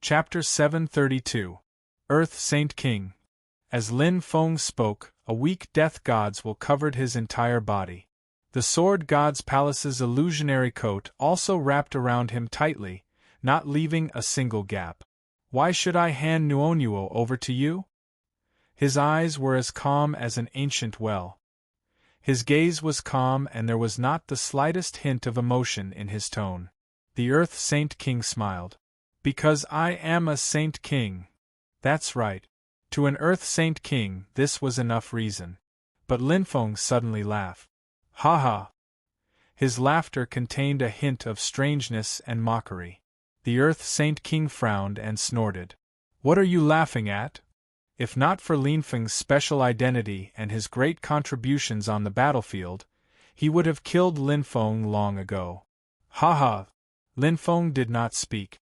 Chapter 732. Earth Saint King. As Lin Feng spoke, a weak death god's will covered his entire body. The sword god's palace's illusionary coat also wrapped around him tightly, not leaving a single gap. Why should I hand Nuonuo over to you? His eyes were as calm as an ancient well. His gaze was calm and there was not the slightest hint of emotion in his tone. The Earth Saint King smiled. Because I am a Saint King. That's right. To an Earth Saint King this was enough reason. But Lin Feng suddenly laughed. Ha ha! His laughter contained a hint of strangeness and mockery. The Earth Saint King frowned and snorted. What are you laughing at? If not for Lin Feng's special identity and his great contributions on the battlefield, he would have killed Lin Feng long ago. Ha ha! Lin Feng did not speak.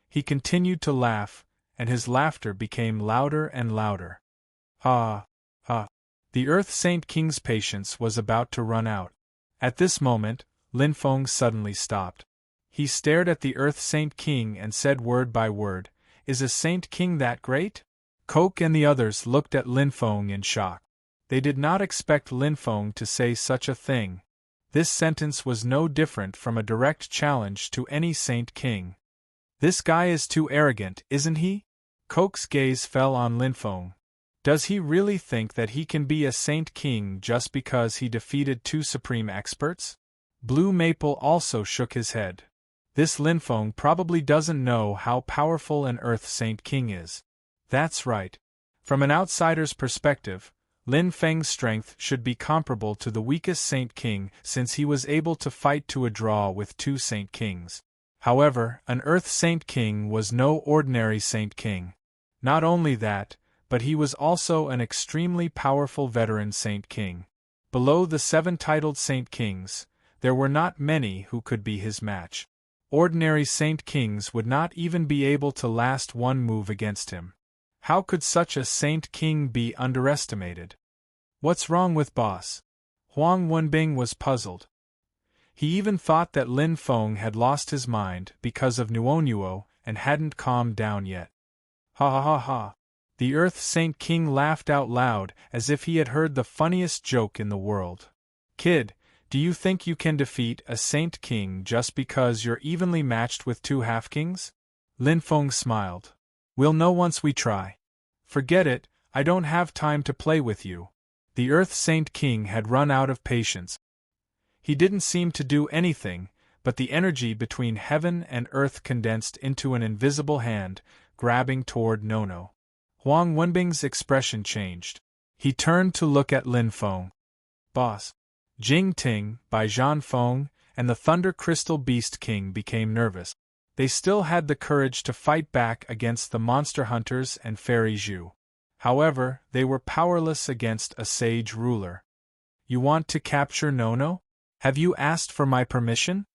He continued to laugh, and his laughter became louder and louder. Ha! Ha! The Earth Saint King's patience was about to run out. At this moment, Lin Feng suddenly stopped. He stared at the Earth Saint King and said word by word, "Is a Saint King that great?" Coke and the others looked at Lin Feng in shock. They did not expect Lin Feng to say such a thing. This sentence was no different from a direct challenge to any Saint King. This guy is too arrogant, isn't he? Coke's gaze fell on Lin Feng. Does he really think that he can be a Saint King just because he defeated two supreme experts? Blue Maple also shook his head. This Lin Feng probably doesn't know how powerful an Earth Saint King is. That's right. From an outsider's perspective, Lin Feng's strength should be comparable to the weakest Saint King since he was able to fight to a draw with two Saint Kings. However, an Earth Saint King was no ordinary Saint King. Not only that, but he was also an extremely powerful veteran Saint King. Below the 7 titled Saint Kings, there were not many who could be his match. Ordinary Saint Kings would not even be able to last one move against him. How could such a Saint King be underestimated? What's wrong with boss? Huang Wenbing was puzzled. He even thought that Lin Feng had lost his mind because of Nuonuo and hadn't calmed down yet. Ha ha ha ha! The Earth Saint King laughed out loud as if he had heard the funniest joke in the world. Kid, do you think you can defeat a Saint King just because you're evenly matched with two half-kings? Lin Feng smiled. We'll know once we try. Forget it, I don't have time to play with you. The Earth Saint King had run out of patience. He didn't seem to do anything, but the energy between heaven and earth condensed into an invisible hand, grabbing toward Nono. Huang Wenbing's expression changed. He turned to look at Lin Feng. Boss. Jing Ting, Bai Zhan Feng, and the Thunder Crystal Beast King became nervous. They still had the courage to fight back against the monster hunters and Fairy Zhu. However, they were powerless against a sage ruler. You want to capture Nono? Have you asked for my permission?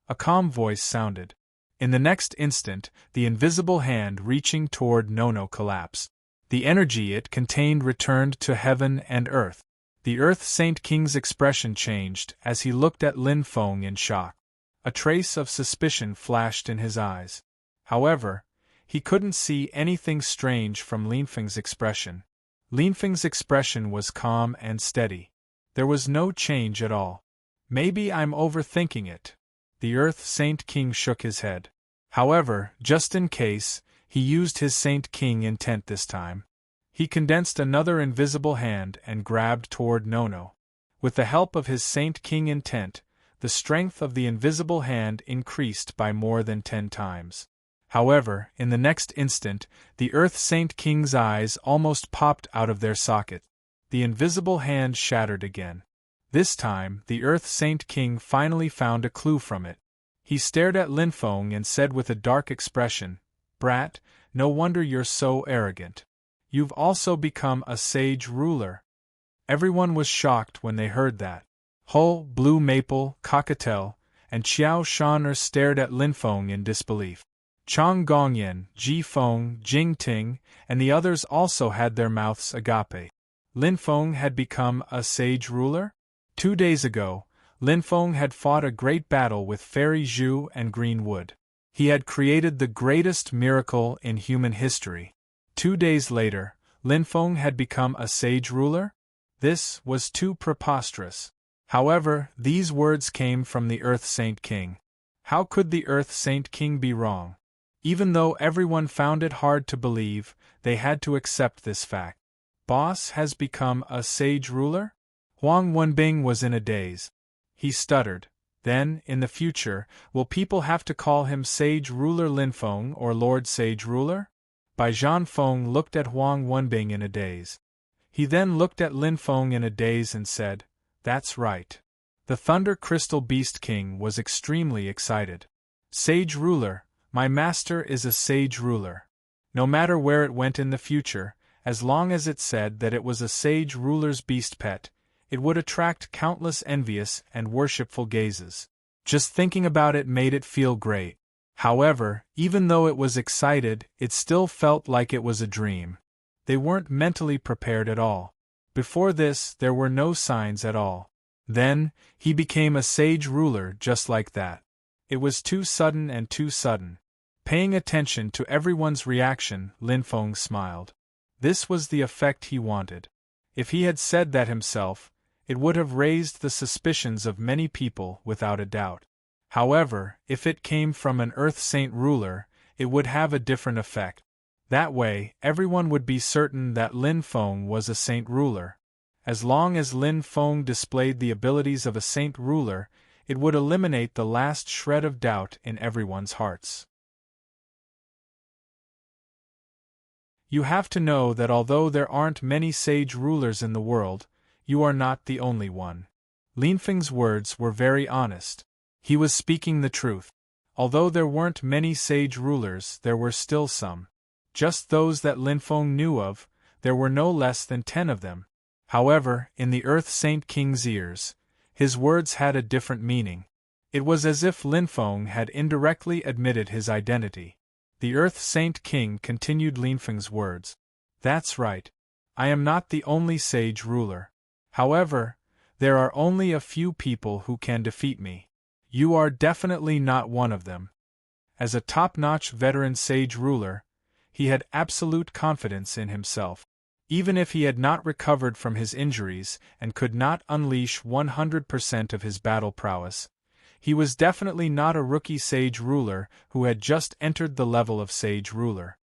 A calm voice sounded. In the next instant, the invisible hand reaching toward Nono collapsed. The energy it contained returned to heaven and earth. The Earth Saint King's expression changed as he looked at Lin Feng in shock. A trace of suspicion flashed in his eyes. However, he couldn't see anything strange from Lin Feng's expression. Lin Feng's expression was calm and steady. There was no change at all. Maybe I'm overthinking it. The Earth Saint King shook his head. However, just in case, he used his Saint King intent this time. He condensed another invisible hand and grabbed toward Nono. With the help of his Saint King intent, the strength of the invisible hand increased by more than 10 times. However, in the next instant, the Earth Saint King's eyes almost popped out of their socket. The invisible hand shattered again. This time, the Earth Saint King finally found a clue from it. He stared at Lin Feng and said with a dark expression, "Brat, no wonder you're so arrogant. You've also become a sage ruler." Everyone was shocked when they heard that. Ho, Blue Maple, Cockatiel, and Xiao Shan'er stared at Lin Feng in disbelief. Chang Gongyan, Ji Feng, Jing Ting, and the others also had their mouths agape. Lin Feng had become a sage ruler? 2 days ago, Lin Feng had fought a great battle with Fairy Zhu and Green Wood. He had created the greatest miracle in human history. 2 days later, Lin Feng had become a sage ruler? This was too preposterous. However, these words came from the Earth Saint King. How could the Earth Saint King be wrong? Even though everyone found it hard to believe, they had to accept this fact. Boss has become a sage ruler? Huang Wenbing was in a daze. He stuttered. Then, in the future, will people have to call him Sage Ruler Lin Feng or Lord Sage Ruler? Bai Zhanfeng looked at Huang Wenbing in a daze. He then looked at Lin Feng in a daze and said, "That's right." The Thunder Crystal Beast King was extremely excited. Sage Ruler, my master is a sage ruler. No matter where it went in the future, as long as it said that it was a sage ruler's beast pet, it would attract countless envious and worshipful gazes. Just thinking about it made it feel great. However, even though it was excited, it still felt like it was a dream. They weren't mentally prepared at all. Before this, there were no signs at all. Then, he became a sage ruler just like that. It was too sudden and too sudden. Paying attention to everyone's reaction, Lin Feng smiled. This was the effect he wanted. If he had said that himself, it would have raised the suspicions of many people without a doubt. However, if it came from an Earth Saint ruler, it would have a different effect. That way, everyone would be certain that Lin Feng was a saint ruler. As long as Lin Feng displayed the abilities of a saint ruler, it would eliminate the last shred of doubt in everyone's hearts. You have to know that although there aren't many sage rulers in the world, you are not the only one. Lin Feng's words were very honest. He was speaking the truth. Although there weren't many sage rulers, there were still some. Just those that Lin Feng knew of, there were no less than 10 of them. However, in the Earth Saint King's ears, his words had a different meaning. It was as if Lin Feng had indirectly admitted his identity. The Earth Saint King continued Lin Feng's words. That's right. I am not the only sage ruler. However, there are only a few people who can defeat me. You are definitely not one of them. As a top-notch veteran sage ruler, he had absolute confidence in himself. Even if he had not recovered from his injuries and could not unleash 100% of his battle prowess, he was definitely not a rookie sage ruler who had just entered the level of sage ruler.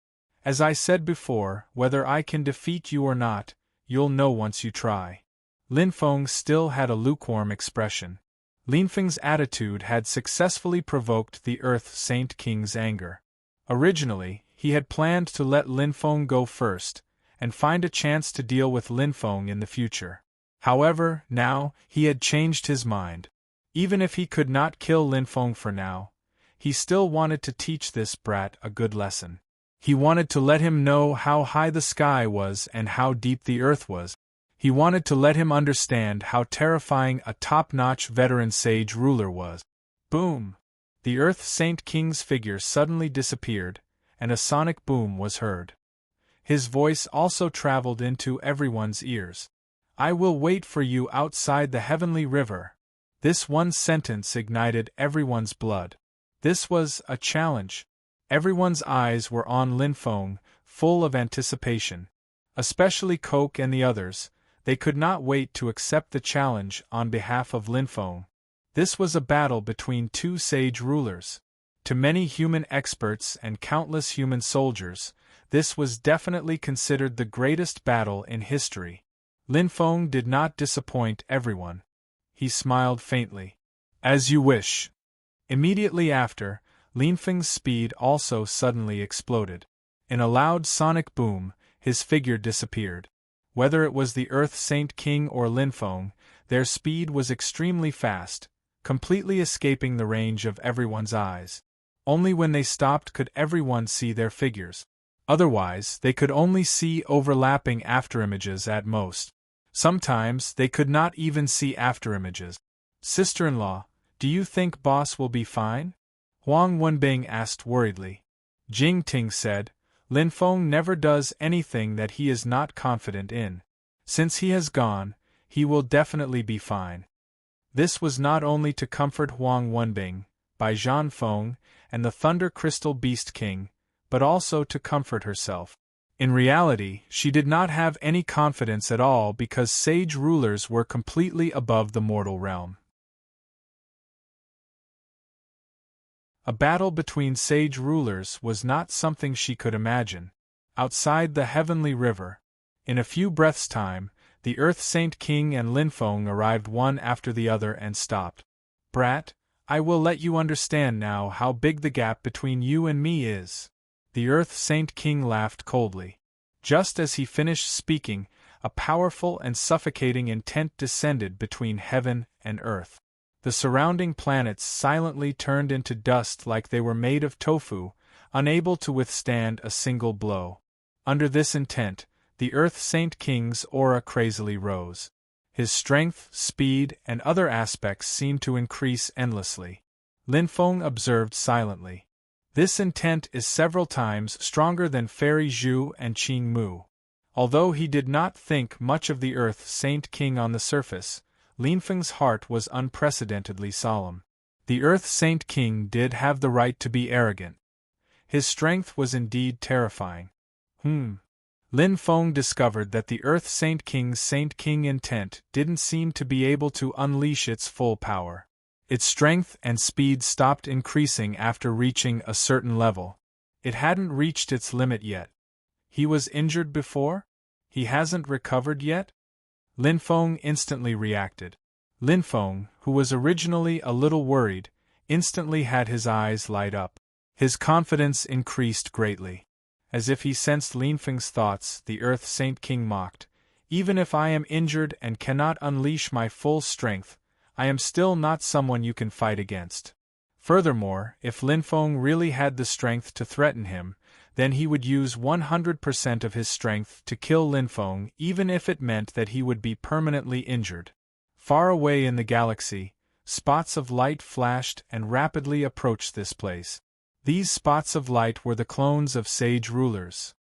As I said before, whether I can defeat you or not, you'll know once you try. Lin Feng still had a lukewarm expression. Lin Feng's attitude had successfully provoked the Earth Saint King's anger. Originally, he had planned to let Lin Feng go first, and find a chance to deal with Lin Feng in the future. However, now, he had changed his mind. Even if he could not kill Lin Feng for now, he still wanted to teach this brat a good lesson. He wanted to let him know how high the sky was and how deep the earth was. He wanted to let him understand how terrifying a top-notch veteran sage ruler was. Boom! The Earth Saint King's figure suddenly disappeared, and a sonic boom was heard. His voice also traveled into everyone's ears. I will wait for you outside the heavenly river. This one sentence ignited everyone's blood. This was a challenge. Everyone's eyes were on Lin Feng, full of anticipation. Especially Coke and the others. They could not wait to accept the challenge on behalf of Lin Feng. This was a battle between two sage rulers. To many human experts and countless human soldiers, this was definitely considered the greatest battle in history. Lin Feng did not disappoint everyone. He smiled faintly. As you wish. Immediately after, Lin Feng's speed also suddenly exploded. In a loud sonic boom, his figure disappeared. Whether it was the Earth Saint King or Lin Feng, their speed was extremely fast, completely escaping the range of everyone's eyes. Only when they stopped could everyone see their figures. Otherwise, they could only see overlapping afterimages at most. Sometimes, they could not even see afterimages. Sister-in-law, do you think boss will be fine? Huang Wenbing asked worriedly. Jing Ting said, Lin Feng never does anything that he is not confident in. Since he has gone, he will definitely be fine. This was not only to comfort Huang Wenbing, Bai Zhan Feng, and the Thunder Crystal Beast King, but also to comfort herself. In reality, she did not have any confidence at all because sage rulers were completely above the mortal realm. A battle between sage rulers was not something she could imagine. Outside the heavenly river, in a few breaths' time, the Earth Saint King and Linfeng arrived one after the other and stopped. "Brat, I will let you understand now how big the gap between you and me is." The Earth Saint King laughed coldly. Just as he finished speaking, a powerful and suffocating intent descended between heaven and earth. The surrounding planets silently turned into dust like they were made of tofu, unable to withstand a single blow. Under this intent, the Earth Saint King's aura crazily rose. His strength, speed, and other aspects seemed to increase endlessly. Linfeng observed silently. This intent is several times stronger than Fairy Zhu and Qing Mu. Although he did not think much of the Earth Saint King on the surface, Linfeng's heart was unprecedentedly solemn. The Earth Saint King did have the right to be arrogant. His strength was indeed terrifying. Linfeng discovered that the Earth Saint King's Saint King intent didn't seem to be able to unleash its full power. Its strength and speed stopped increasing after reaching a certain level. It hadn't reached its limit yet. He was injured before? He hasn't recovered yet? Linfeng instantly reacted. Linfeng, who was originally a little worried, instantly had his eyes light up. His confidence increased greatly. As if he sensed Linfeng's thoughts, the Earth Saint King mocked, "Even if I am injured and cannot unleash my full strength, I am still not someone you can fight against." Furthermore, if Linfeng really had the strength to threaten him, then he would use 100% of his strength to kill Linfeng, even if it meant that he would be permanently injured. Far away in the galaxy, spots of light flashed and rapidly approached this place. These spots of light were the clones of sage rulers.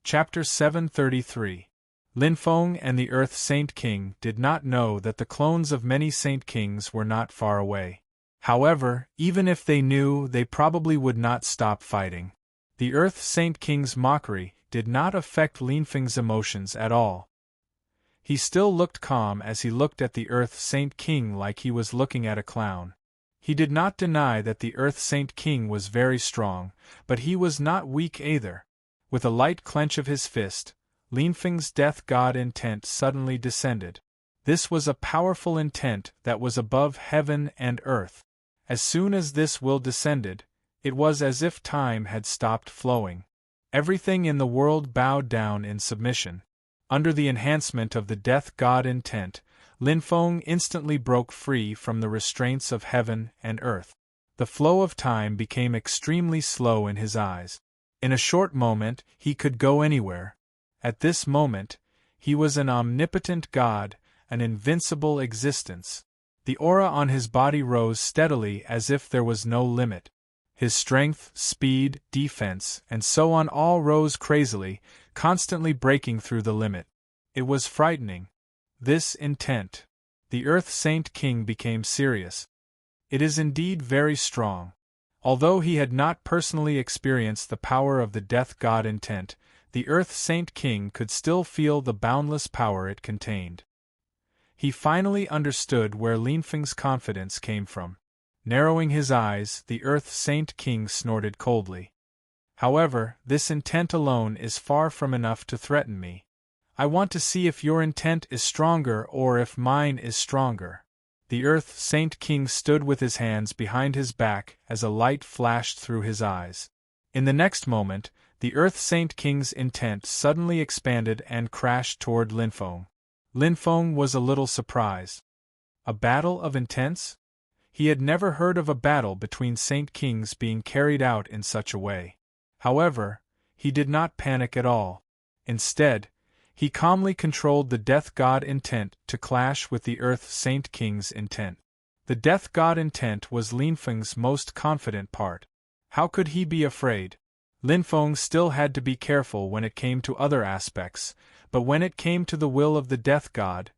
Chapter 733. Linfeng and the Earth Saint King did not know that the clones of many Saint Kings were not far away. However, even if they knew, they probably would not stop fighting. The Earth Saint King's mockery did not affect Linfeng's emotions at all. He still looked calm as he looked at the Earth Saint King like he was looking at a clown. He did not deny that the Earth Saint King was very strong, but he was not weak either. With a light clench of his fist, Linfeng's death god intent suddenly descended. This was a powerful intent that was above heaven and earth. As soon as this will descended, it was as if time had stopped flowing. Everything in the world bowed down in submission. Under the enhancement of the death god intent, Linfeng instantly broke free from the restraints of heaven and earth. The flow of time became extremely slow in his eyes. In a short moment, he could go anywhere. At this moment, he was an omnipotent god, an invincible existence. The aura on his body rose steadily as if there was no limit. His strength, speed, defense, and so on all rose crazily, constantly breaking through the limit. It was frightening. This intent. The Earth Saint King became serious. It is indeed very strong. Although he had not personally experienced the power of the death god intent, the Earth Saint King could still feel the boundless power it contained. He finally understood where Linfeng's confidence came from. Narrowing his eyes, the Earth Saint King snorted coldly. "However, this intent alone is far from enough to threaten me. I want to see if your intent is stronger or if mine is stronger." The Earth Saint King stood with his hands behind his back as a light flashed through his eyes. In the next moment, the Earth Saint King's intent suddenly expanded and crashed toward Linfeng. Linfeng was a little surprised. A battle of intents? He had never heard of a battle between Saint Kings being carried out in such a way. However, he did not panic at all. Instead, he calmly controlled the Death God intent to clash with the Earth Saint King's intent. The Death God intent was Linfeng's most confident part. How could he be afraid? Lin Feng still had to be careful when it came to other aspects, but when it came to the will of the Death God,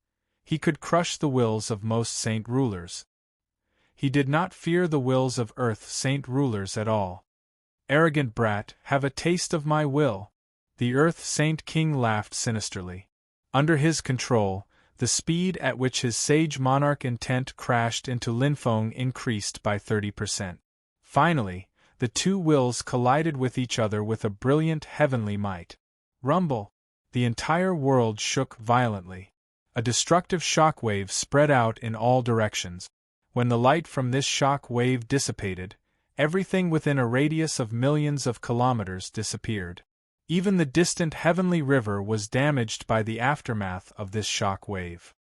he could crush the wills of most saint rulers. He did not fear the wills of Earth saint rulers at all. Arrogant brat, have a taste of my will. The Earth Saint King laughed sinisterly. Under his control, the speed at which his sage monarch intent crashed into Lin Feng increased by 30%. Finally, the two wills collided with each other with a brilliant heavenly might. Rumble! The entire world shook violently. A destructive shock wave spread out in all directions. When the light from this shock wave dissipated, everything within a radius of millions of kilometers disappeared. Even the distant heavenly river was damaged by the aftermath of this shock wave.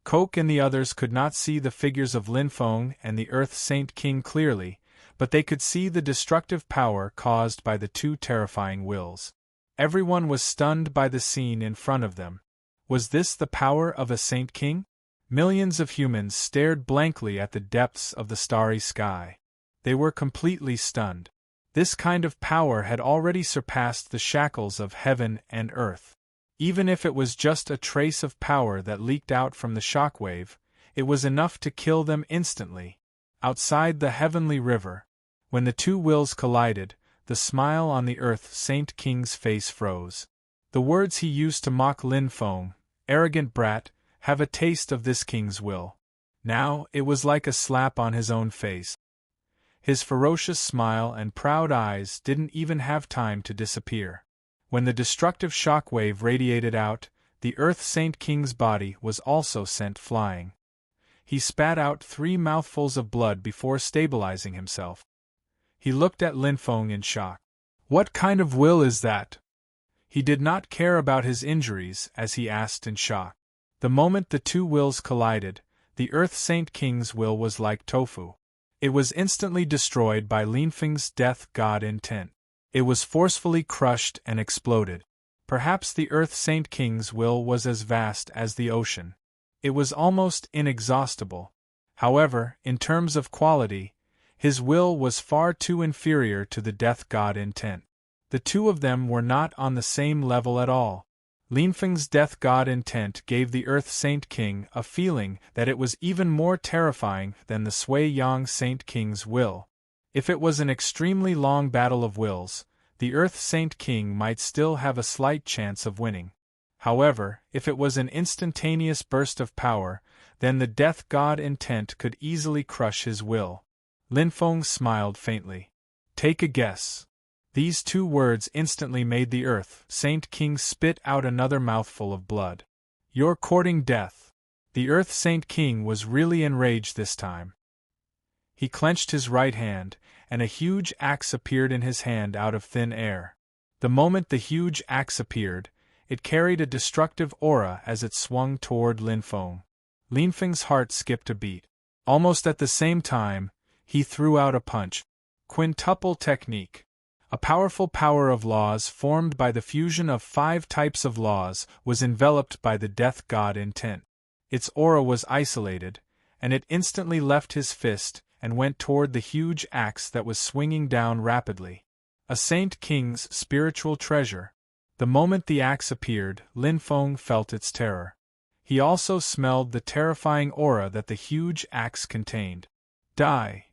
Coke and the others could not see the figures of Lin Feng and the Earth Saint King clearly, but they could see the destructive power caused by the two terrifying wills. Everyone was stunned by the scene in front of them. Was this the power of a Saint King? Millions of humans stared blankly at the depths of the starry sky. They were completely stunned. This kind of power had already surpassed the shackles of heaven and earth. Even if it was just a trace of power that leaked out from the shockwave, it was enough to kill them instantly. Outside the heavenly river, when the two wills collided, the smile on the Earth Saint King's face froze. The words he used to mock Lin Feng, arrogant brat, have a taste of this king's will. Now, it was like a slap on his own face. His ferocious smile and proud eyes didn't even have time to disappear. When the destructive shockwave radiated out, the Earth Saint King's body was also sent flying. He spat out 3 mouthfuls of blood before stabilizing himself. He looked at Lin Feng in shock. What kind of will is that? He did not care about his injuries as he asked in shock. The moment the two wills collided, the Earth Saint King's will was like tofu. It was instantly destroyed by Lin Feng's Death God intent. It was forcefully crushed and exploded. Perhaps the Earth Saint King's will was as vast as the ocean. It was almost inexhaustible. However, in terms of quality, his will was far too inferior to the Death God intent. The two of them were not on the same level at all. Lin Feng's Death God intent gave the Earth Saint King a feeling that it was even more terrifying than the Sui Yang Saint King's will. If it was an extremely long battle of wills, the Earth Saint King might still have a slight chance of winning. However, if it was an instantaneous burst of power, then the Death God intent could easily crush his will. Lin Feng smiled faintly. Take a guess. These two words instantly made the Earth Saint King spit out another mouthful of blood. You're courting death. The Earth Saint King was really enraged this time. He clenched his right hand, and a huge axe appeared in his hand out of thin air. The moment the huge axe appeared, it carried a destructive aura as it swung toward Lin Feng. Lin Feng's heart skipped a beat. Almost at the same time, he threw out a punch. Quintuple technique. A powerful power of laws formed by the fusion of 5 types of laws was enveloped by the Death God intent. Its aura was isolated, and it instantly left his fist and went toward the huge axe that was swinging down rapidly. A Saint King's spiritual treasure. The moment the axe appeared, Lin Feng felt its terror. He also smelled the terrifying aura that the huge axe contained. Die!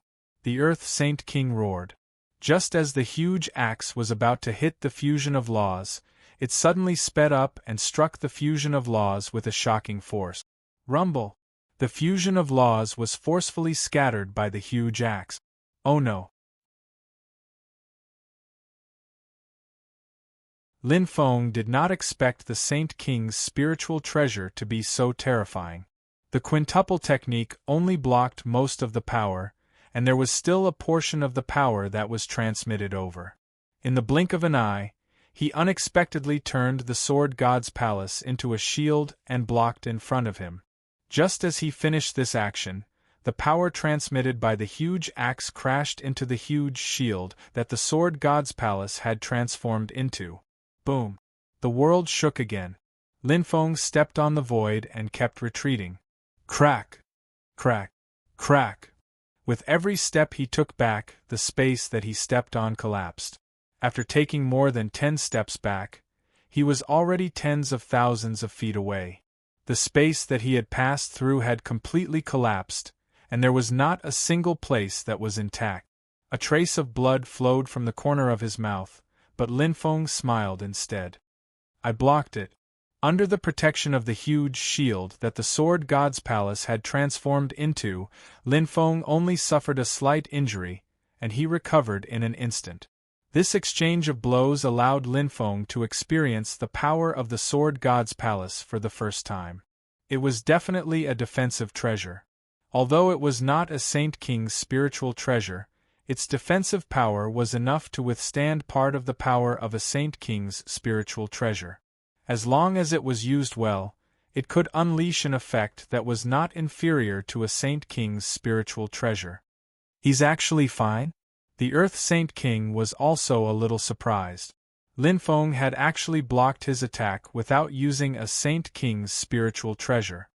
The Earth Saint King roared. Just as the huge axe was about to hit the fusion of laws, it suddenly sped up and struck the fusion of laws with a shocking force. Rumble! The fusion of laws was forcefully scattered by the huge axe. Oh no! Lin Feng did not expect the Saint King's spiritual treasure to be so terrifying. The quintuple technique only blocked most of the power, and there was still a portion of the power that was transmitted over. In the blink of an eye, he unexpectedly turned the Sword God's palace into a shield and blocked in front of him. Just as he finished this action, the power transmitted by the huge axe crashed into the huge shield that the Sword God's palace had transformed into. Boom! The world shook again. Lin Feng stepped on the void and kept retreating. Crack! Crack! Crack! With every step he took back, the space that he stepped on collapsed. After taking more than 10 steps back, he was already tens of thousands of feet away. The space that he had passed through had completely collapsed, and there was not a single place that was intact. A trace of blood flowed from the corner of his mouth, but Lin Feng smiled instead. I blocked it. Under the protection of the huge shield that the Sword God's palace had transformed into, Lin Feng only suffered a slight injury, and he recovered in an instant. This exchange of blows allowed Lin Feng to experience the power of the Sword God's palace for the first time. It was definitely a defensive treasure. Although it was not a Saint King's spiritual treasure, its defensive power was enough to withstand part of the power of a Saint King's spiritual treasure. As long as it was used well, it could unleash an effect that was not inferior to a Saint King's spiritual treasure. He's actually fine? The Earth Saint King was also a little surprised. Lin Feng had actually blocked his attack without using a Saint King's spiritual treasure.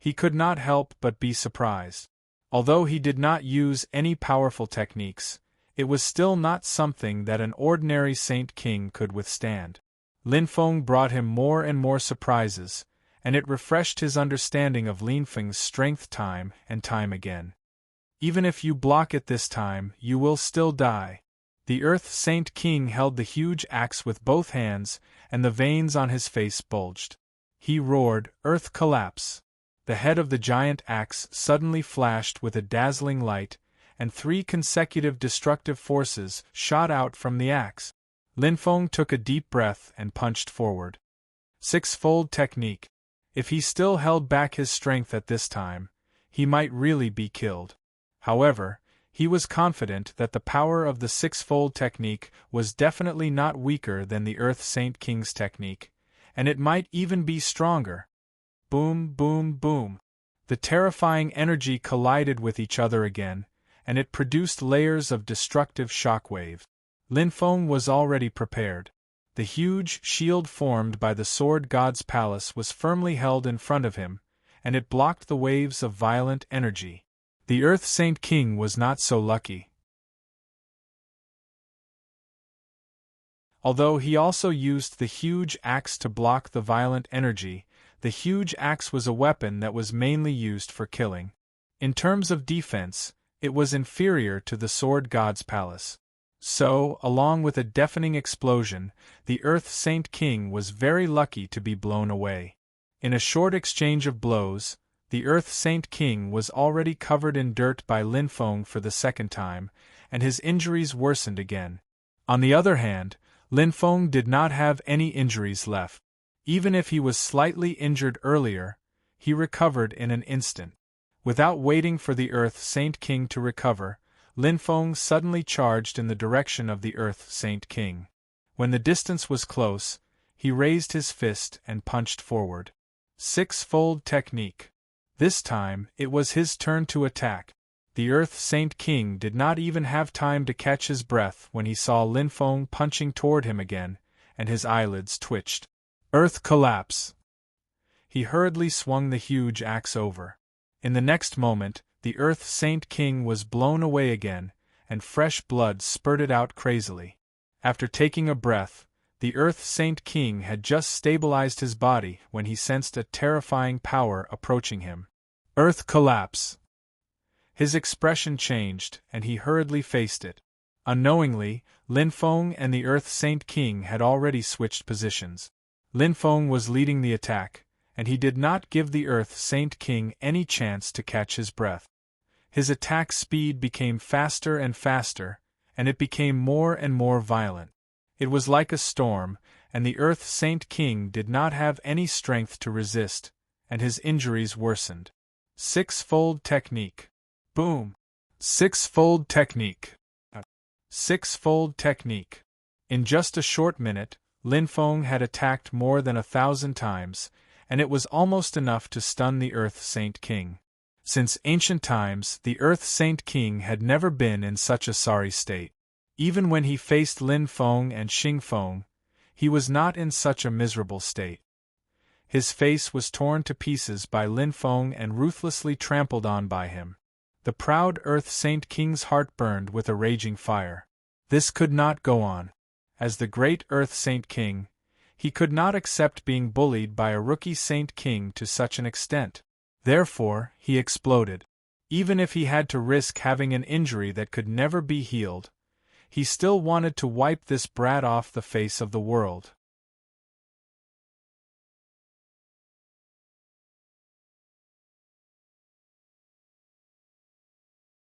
He could not help but be surprised. Although he did not use any powerful techniques, it was still not something that an ordinary Saint King could withstand. Lin Feng brought him more and more surprises, and it refreshed his understanding of Lin Feng's strength time and time again. Even if you block it this time, you will still die. The Earth Saint King held the huge axe with both hands, and the veins on his face bulged. He roared, "Earth collapse!" The head of the giant axe suddenly flashed with a dazzling light, and 3 consecutive destructive forces shot out from the axe. Lin Feng took a deep breath and punched forward. 6-fold technique. If he still held back his strength at this time, he might really be killed. However, he was confident that the power of the 6-fold technique was definitely not weaker than the Earth Saint King's technique, and it might even be stronger. Boom, boom, boom. The terrifying energy collided with each other again, and it produced layers of destructive shockwave. Lin Feng was already prepared. The huge shield formed by the Sword God's palace was firmly held in front of him, and it blocked the waves of violent energy. The Earth Saint King was not so lucky. Although he also used the huge axe to block the violent energy, the huge axe was a weapon that was mainly used for killing. In terms of defense, it was inferior to the Sword God's palace. So, along with a deafening explosion, the Earth Saint King was very lucky to be blown away. In a short exchange of blows, the Earth Saint King was already covered in dirt by Lin Feng for the second time, and his injuries worsened again. On the other hand, Lin Feng did not have any injuries left. Even if he was slightly injured earlier, he recovered in an instant. Without waiting for the Earth Saint King to recover, Lin Feng suddenly charged in the direction of the Earth Saint King. When the distance was close, he raised his fist and punched forward. 6-fold technique. This time, it was his turn to attack. The Earth Saint King did not even have time to catch his breath when he saw Lin Feng punching toward him again, and his eyelids twitched. Earth collapse! He hurriedly swung the huge axe over. In the next moment, the Earth Saint King was blown away again, and fresh blood spurted out crazily. After taking a breath, the Earth Saint King had just stabilized his body when he sensed a terrifying power approaching him. Earth collapse! His expression changed, and he hurriedly faced it. Unknowingly, Lin Feng and the Earth Saint King had already switched positions. Lin Feng was leading the attack, and he did not give the Earth Saint King any chance to catch his breath. His attack speed became faster and faster, and it became more and more violent. It was like a storm, and the Earth Saint King did not have any strength to resist, and his injuries worsened. 6-fold technique. Boom! 6-fold technique. 6-fold technique. In just a short minute, Lin Feng had attacked more than 1,000 times, and it was almost enough to stun the Earth Saint King. Since ancient times, the Earth Saint King had never been in such a sorry state. Even when he faced Lin Feng and Xing Feng, he was not in such a miserable state. His face was torn to pieces by Lin Feng and ruthlessly trampled on by him. The proud Earth Saint King's heart burned with a raging fire. This could not go on. As the great Earth Saint King, he could not accept being bullied by a rookie Saint King to such an extent. Therefore, he exploded. Even if he had to risk having an injury that could never be healed, he still wanted to wipe this brat off the face of the world.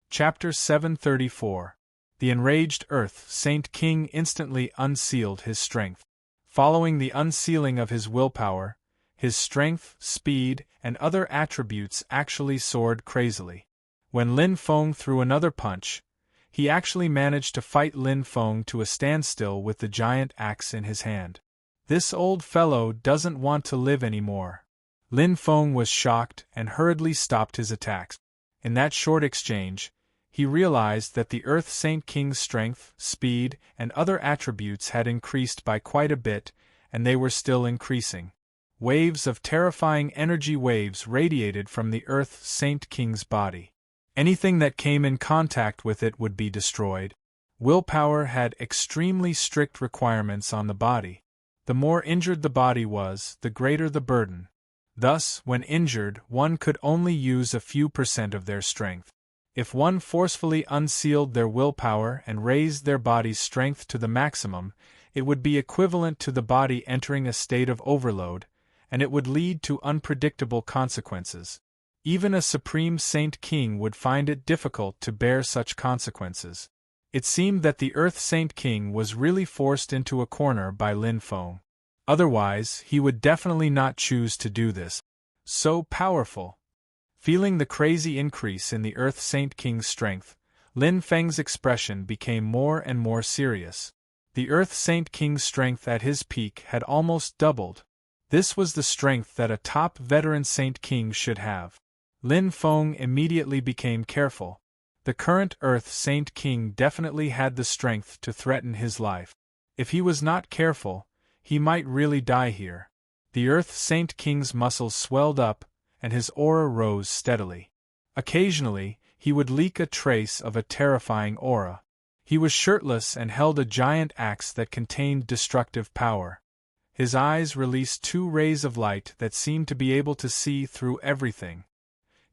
Chapter 734. The enraged Earth Saint King instantly unsealed his strength. Following the unsealing of his willpower, his strength, speed, and other attributes actually soared crazily. When Lin Feng threw another punch, he actually managed to fight Lin Feng to a standstill with the giant axe in his hand. This old fellow doesn't want to live anymore. Lin Feng was shocked and hurriedly stopped his attacks. In that short exchange, he realized that the Earth Saint King's strength, speed, and other attributes had increased by quite a bit, and they were still increasing. Waves of terrifying energy waves radiated from the Earth Saint King's body. Anything that came in contact with it would be destroyed. Willpower had extremely strict requirements on the body. The more injured the body was, the greater the burden. Thus, when injured, one could only use a few % of their strength. If one forcefully unsealed their willpower and raised their body's strength to the maximum, it would be equivalent to the body entering a state of overload, and it would lead to unpredictable consequences. Even a Supreme Saint King would find it difficult to bear such consequences. It seemed that the Earth Saint King was really forced into a corner by Lin Feng. Otherwise, he would definitely not choose to do this. So powerful! Feeling the crazy increase in the Earth Saint King's strength, Lin Feng's expression became more and more serious. The Earth Saint King's strength at his peak had almost doubled. This was the strength that a top veteran Saint King should have. Lin Feng immediately became careful. The current Earth Saint King definitely had the strength to threaten his life. If he was not careful, he might really die here. The Earth Saint King's muscles swelled up, and his aura rose steadily. Occasionally, he would leak a trace of a terrifying aura. He was shirtless and held a giant axe that contained destructive power. His eyes released 2 rays of light that seemed to be able to see through everything.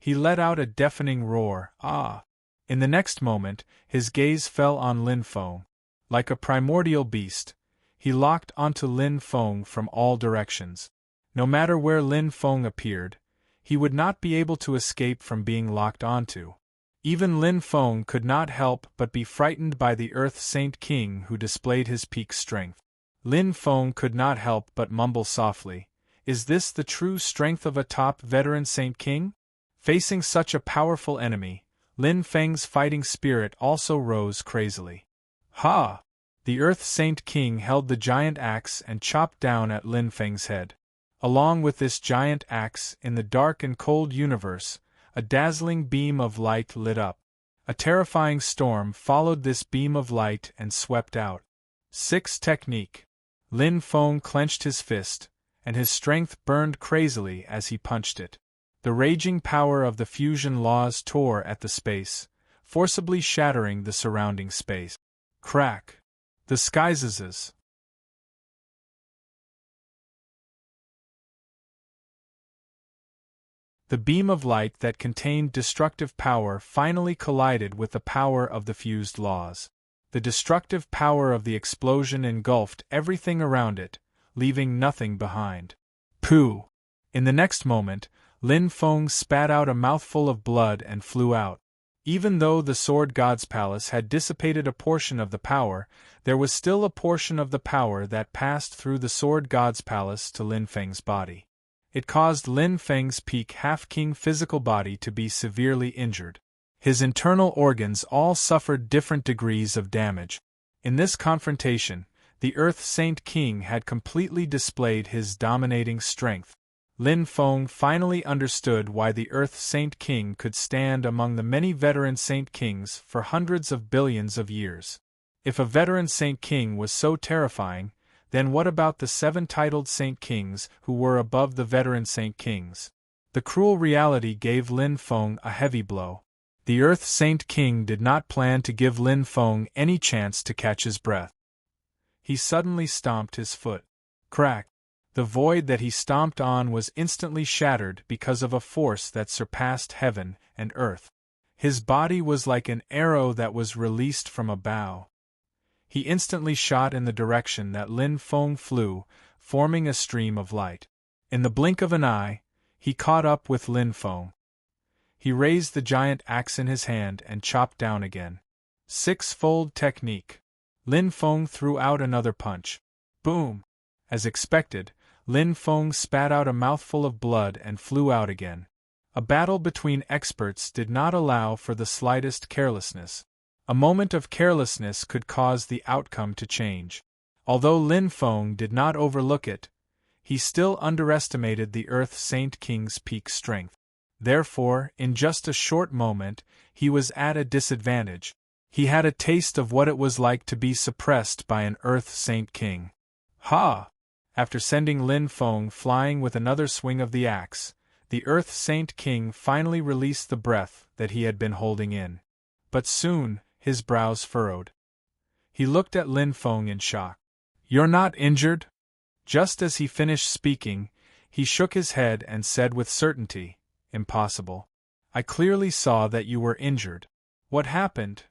He let out a deafening roar, "Ah!" In the next moment, his gaze fell on Lin Feng. Like a primordial beast, he locked onto Lin Feng from all directions. No matter where Lin Feng appeared, he would not be able to escape from being locked onto. Even Lin Feng could not help but be frightened by the Earth Saint King who displayed his peak strength. Lin Feng could not help but mumble softly, "Is this the true strength of a top veteran Saint King?" Facing such a powerful enemy, Lin Feng's fighting spirit also rose crazily. "Ha!" The Earth Saint King held the giant axe and chopped down at Lin Feng's head. Along with this giant axe, in the dark and cold universe, a dazzling beam of light lit up. A terrifying storm followed this beam of light and swept out. 6 Technique. Lin Feng clenched his fist, and his strength burned crazily as he punched it. The raging power of the fusion laws tore at the space, forcibly shattering the surrounding space. Crack. The skies. The beam of light that contained destructive power finally collided with the power of the fused laws. The destructive power of the explosion engulfed everything around it, leaving nothing behind. Pooh! In the next moment, Lin Feng spat out a mouthful of blood and flew out. Even though the Sword God's Palace had dissipated a portion of the power, there was still a portion of the power that passed through the Sword God's Palace to Lin Feng's body. It caused Lin Feng's peak half-king physical body to be severely injured. His internal organs all suffered different degrees of damage. In this confrontation, the Earth Saint King had completely displayed his dominating strength. Lin Feng finally understood why the Earth Saint King could stand among the many veteran Saint Kings for hundreds of billions of years. If a veteran Saint King was so terrifying, then what about the 7 titled Saint Kings who were above the veteran Saint Kings? The cruel reality gave Lin Feng a heavy blow. The Earth Saint King did not plan to give Lin Feng any chance to catch his breath. He suddenly stomped his foot. Crack! The void that he stomped on was instantly shattered because of a force that surpassed heaven and earth. His body was like an arrow that was released from a bow. He instantly shot in the direction that Lin Feng flew, forming a stream of light. In the blink of an eye, he caught up with Lin Feng. He raised the giant axe in his hand and chopped down again. Six-fold technique. Lin Feng threw out another punch. Boom! As expected, Lin Feng spat out a mouthful of blood and flew out again. A battle between experts did not allow for the slightest carelessness. A moment of carelessness could cause the outcome to change. Although Lin Feng did not overlook it, he still underestimated the Earth Saint King's peak strength. Therefore, in just a short moment, he was at a disadvantage. He had a taste of what it was like to be suppressed by an Earth Saint King. Ha! After sending Lin Feng flying with another swing of the axe, the Earth Saint King finally released the breath that he had been holding in. But soon, his brows furrowed. He looked at Lin Feng in shock. "You're not injured?" Just as he finished speaking, he shook his head and said with certainty, "Impossible. I clearly saw that you were injured. What happened?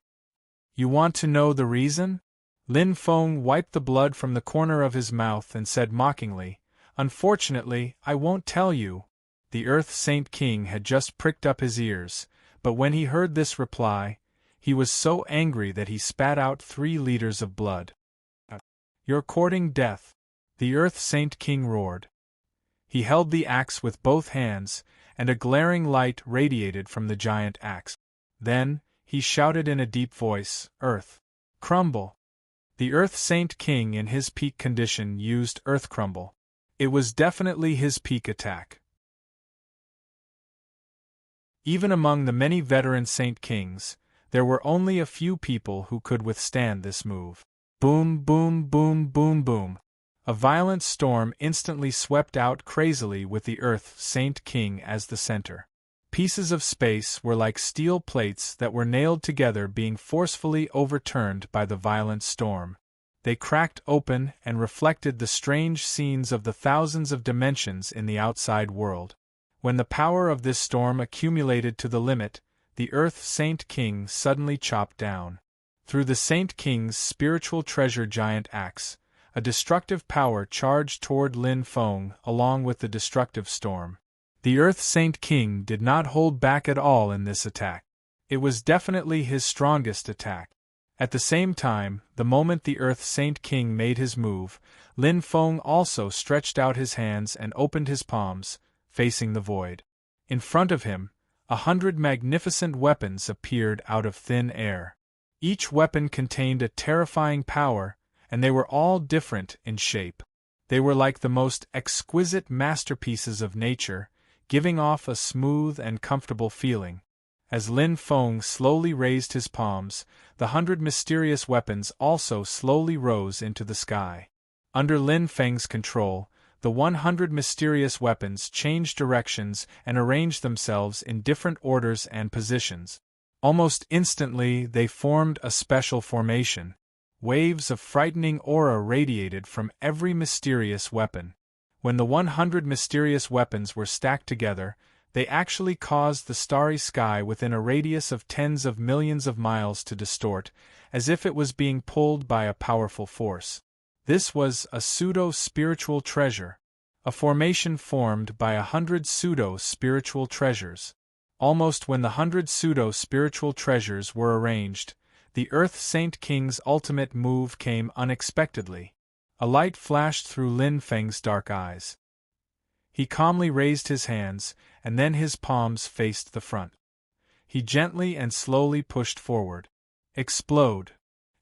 You want to know the reason?" Lin Feng wiped the blood from the corner of his mouth and said mockingly, "Unfortunately, I won't tell you." The Earth Saint King had just pricked up his ears, but when he heard this reply, he was so angry that he spat out 3 liters of blood. "You're courting death," the Earth Saint King roared. He held the axe with both hands, and a glaring light radiated from the giant axe. Then, he shouted in a deep voice, "Earth, crumble!" The Earth Saint King in his peak condition used Earth Crumble. It was definitely his peak attack. Even among the many veteran Saint Kings, there were only a few people who could withstand this move. Boom, boom, boom, boom, boom. A violent storm instantly swept out crazily with the Earth Saint King as the center. Pieces of space were like steel plates that were nailed together being forcefully overturned by the violent storm. They cracked open and reflected the strange scenes of the thousands of dimensions in the outside world. When the power of this storm accumulated to the limit, the Earth Saint King suddenly chopped down. Through the Saint King's spiritual treasure giant axe, a destructive power charged toward Lin Feng along with the destructive storm. The Earth Saint King did not hold back at all in this attack. It was definitely his strongest attack. At the same time, the moment the Earth Saint King made his move, Lin Feng also stretched out his hands and opened his palms, facing the void. In front of him, 100 magnificent weapons appeared out of thin air. Each weapon contained a terrifying power, and they were all different in shape. They were like the most exquisite masterpieces of nature, giving off a smooth and comfortable feeling. As Lin Feng slowly raised his palms, the 100 mysterious weapons also slowly rose into the sky. Under Lin Feng's control, the 100 mysterious weapons changed directions and arranged themselves in different orders and positions. Almost instantly they formed a special formation. Waves of frightening aura radiated from every mysterious weapon. When the 100 mysterious weapons were stacked together, they actually caused the starry sky within a radius of tens of millions of miles to distort, as if it was being pulled by a powerful force. This was a pseudo-spiritual treasure, a formation formed by 100 pseudo-spiritual treasures. Almost when the 100 pseudo-spiritual treasures were arranged, the Earth Saint King's ultimate move came unexpectedly. A light flashed through Lin Feng's dark eyes. He calmly raised his hands, and then his palms faced the front. He gently and slowly pushed forward. Explode!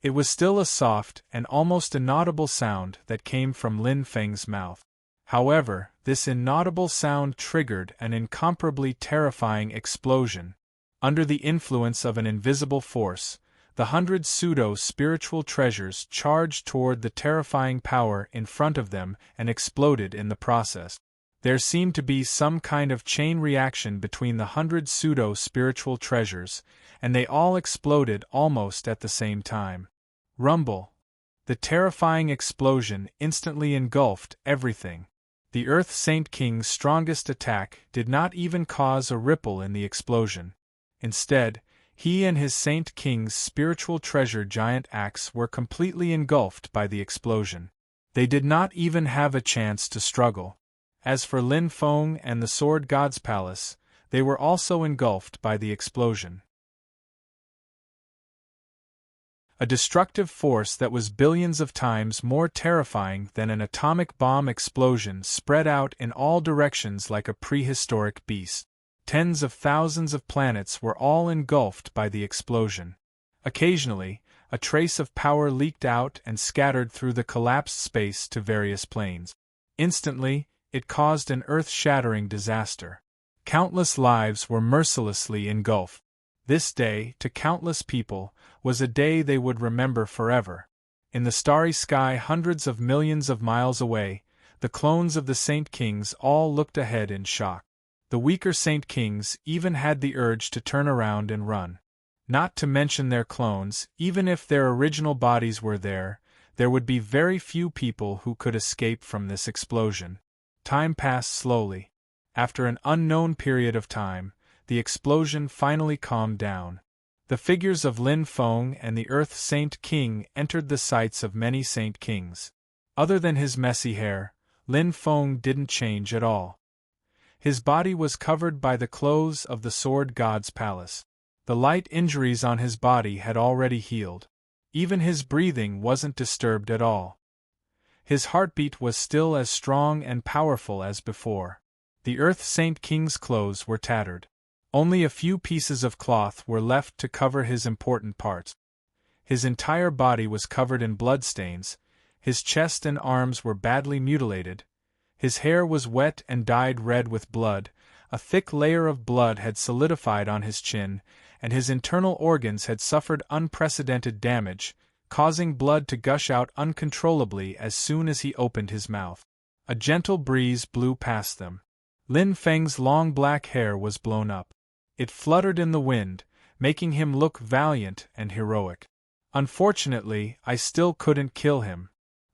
It was still a soft and almost inaudible sound that came from Lin Feng's mouth. However, this inaudible sound triggered an incomparably terrifying explosion. Under the influence of an invisible force, the 100 pseudo-spiritual treasures charged toward the terrifying power in front of them and exploded in the process. There seemed to be some kind of chain reaction between the 100 pseudo-spiritual treasures, and they all exploded almost at the same time. Rumble! The terrifying explosion instantly engulfed everything. The Earth Saint King's strongest attack did not even cause a ripple in the explosion. Instead, he and his Saint King's spiritual treasure giant axe were completely engulfed by the explosion. They did not even have a chance to struggle. As for Lin Feng and the Sword God's Palace, they were also engulfed by the explosion. A destructive force that was billions of times more terrifying than an atomic bomb explosion spread out in all directions like a prehistoric beast. Tens of thousands of planets were all engulfed by the explosion. Occasionally, a trace of power leaked out and scattered through the collapsed space to various planes. Instantly, it caused an earth-shattering disaster. Countless lives were mercilessly engulfed. This day, to countless people, was a day they would remember forever. In the starry sky hundreds of millions of miles away, the clones of the Saint Kings all looked ahead in shock. The weaker Saint Kings even had the urge to turn around and run. Not to mention their clones, even if their original bodies were there would be very few people who could escape from this explosion. Time passed slowly. After an unknown period of time, the explosion finally calmed down. The figures of Lin Feng and the Earth Saint King entered the sights of many Saint Kings. Other than his messy hair, Lin Feng didn't change at all. His body was covered by the clothes of the Sword God's Palace. The light injuries on his body had already healed. Even his breathing wasn't disturbed at all. His heartbeat was still as strong and powerful as before. The Earth Saint King's clothes were tattered. Only a few pieces of cloth were left to cover his important parts. His entire body was covered in bloodstains, his chest and arms were badly mutilated, his hair was wet and dyed red with blood, a thick layer of blood had solidified on his chin, and his internal organs had suffered unprecedented damage, causing blood to gush out uncontrollably as soon as he opened his mouth. A gentle breeze blew past them. Lin Feng's long black hair was blown up. It fluttered in the wind, making him look valiant and heroic. Unfortunately, I still couldn't kill him.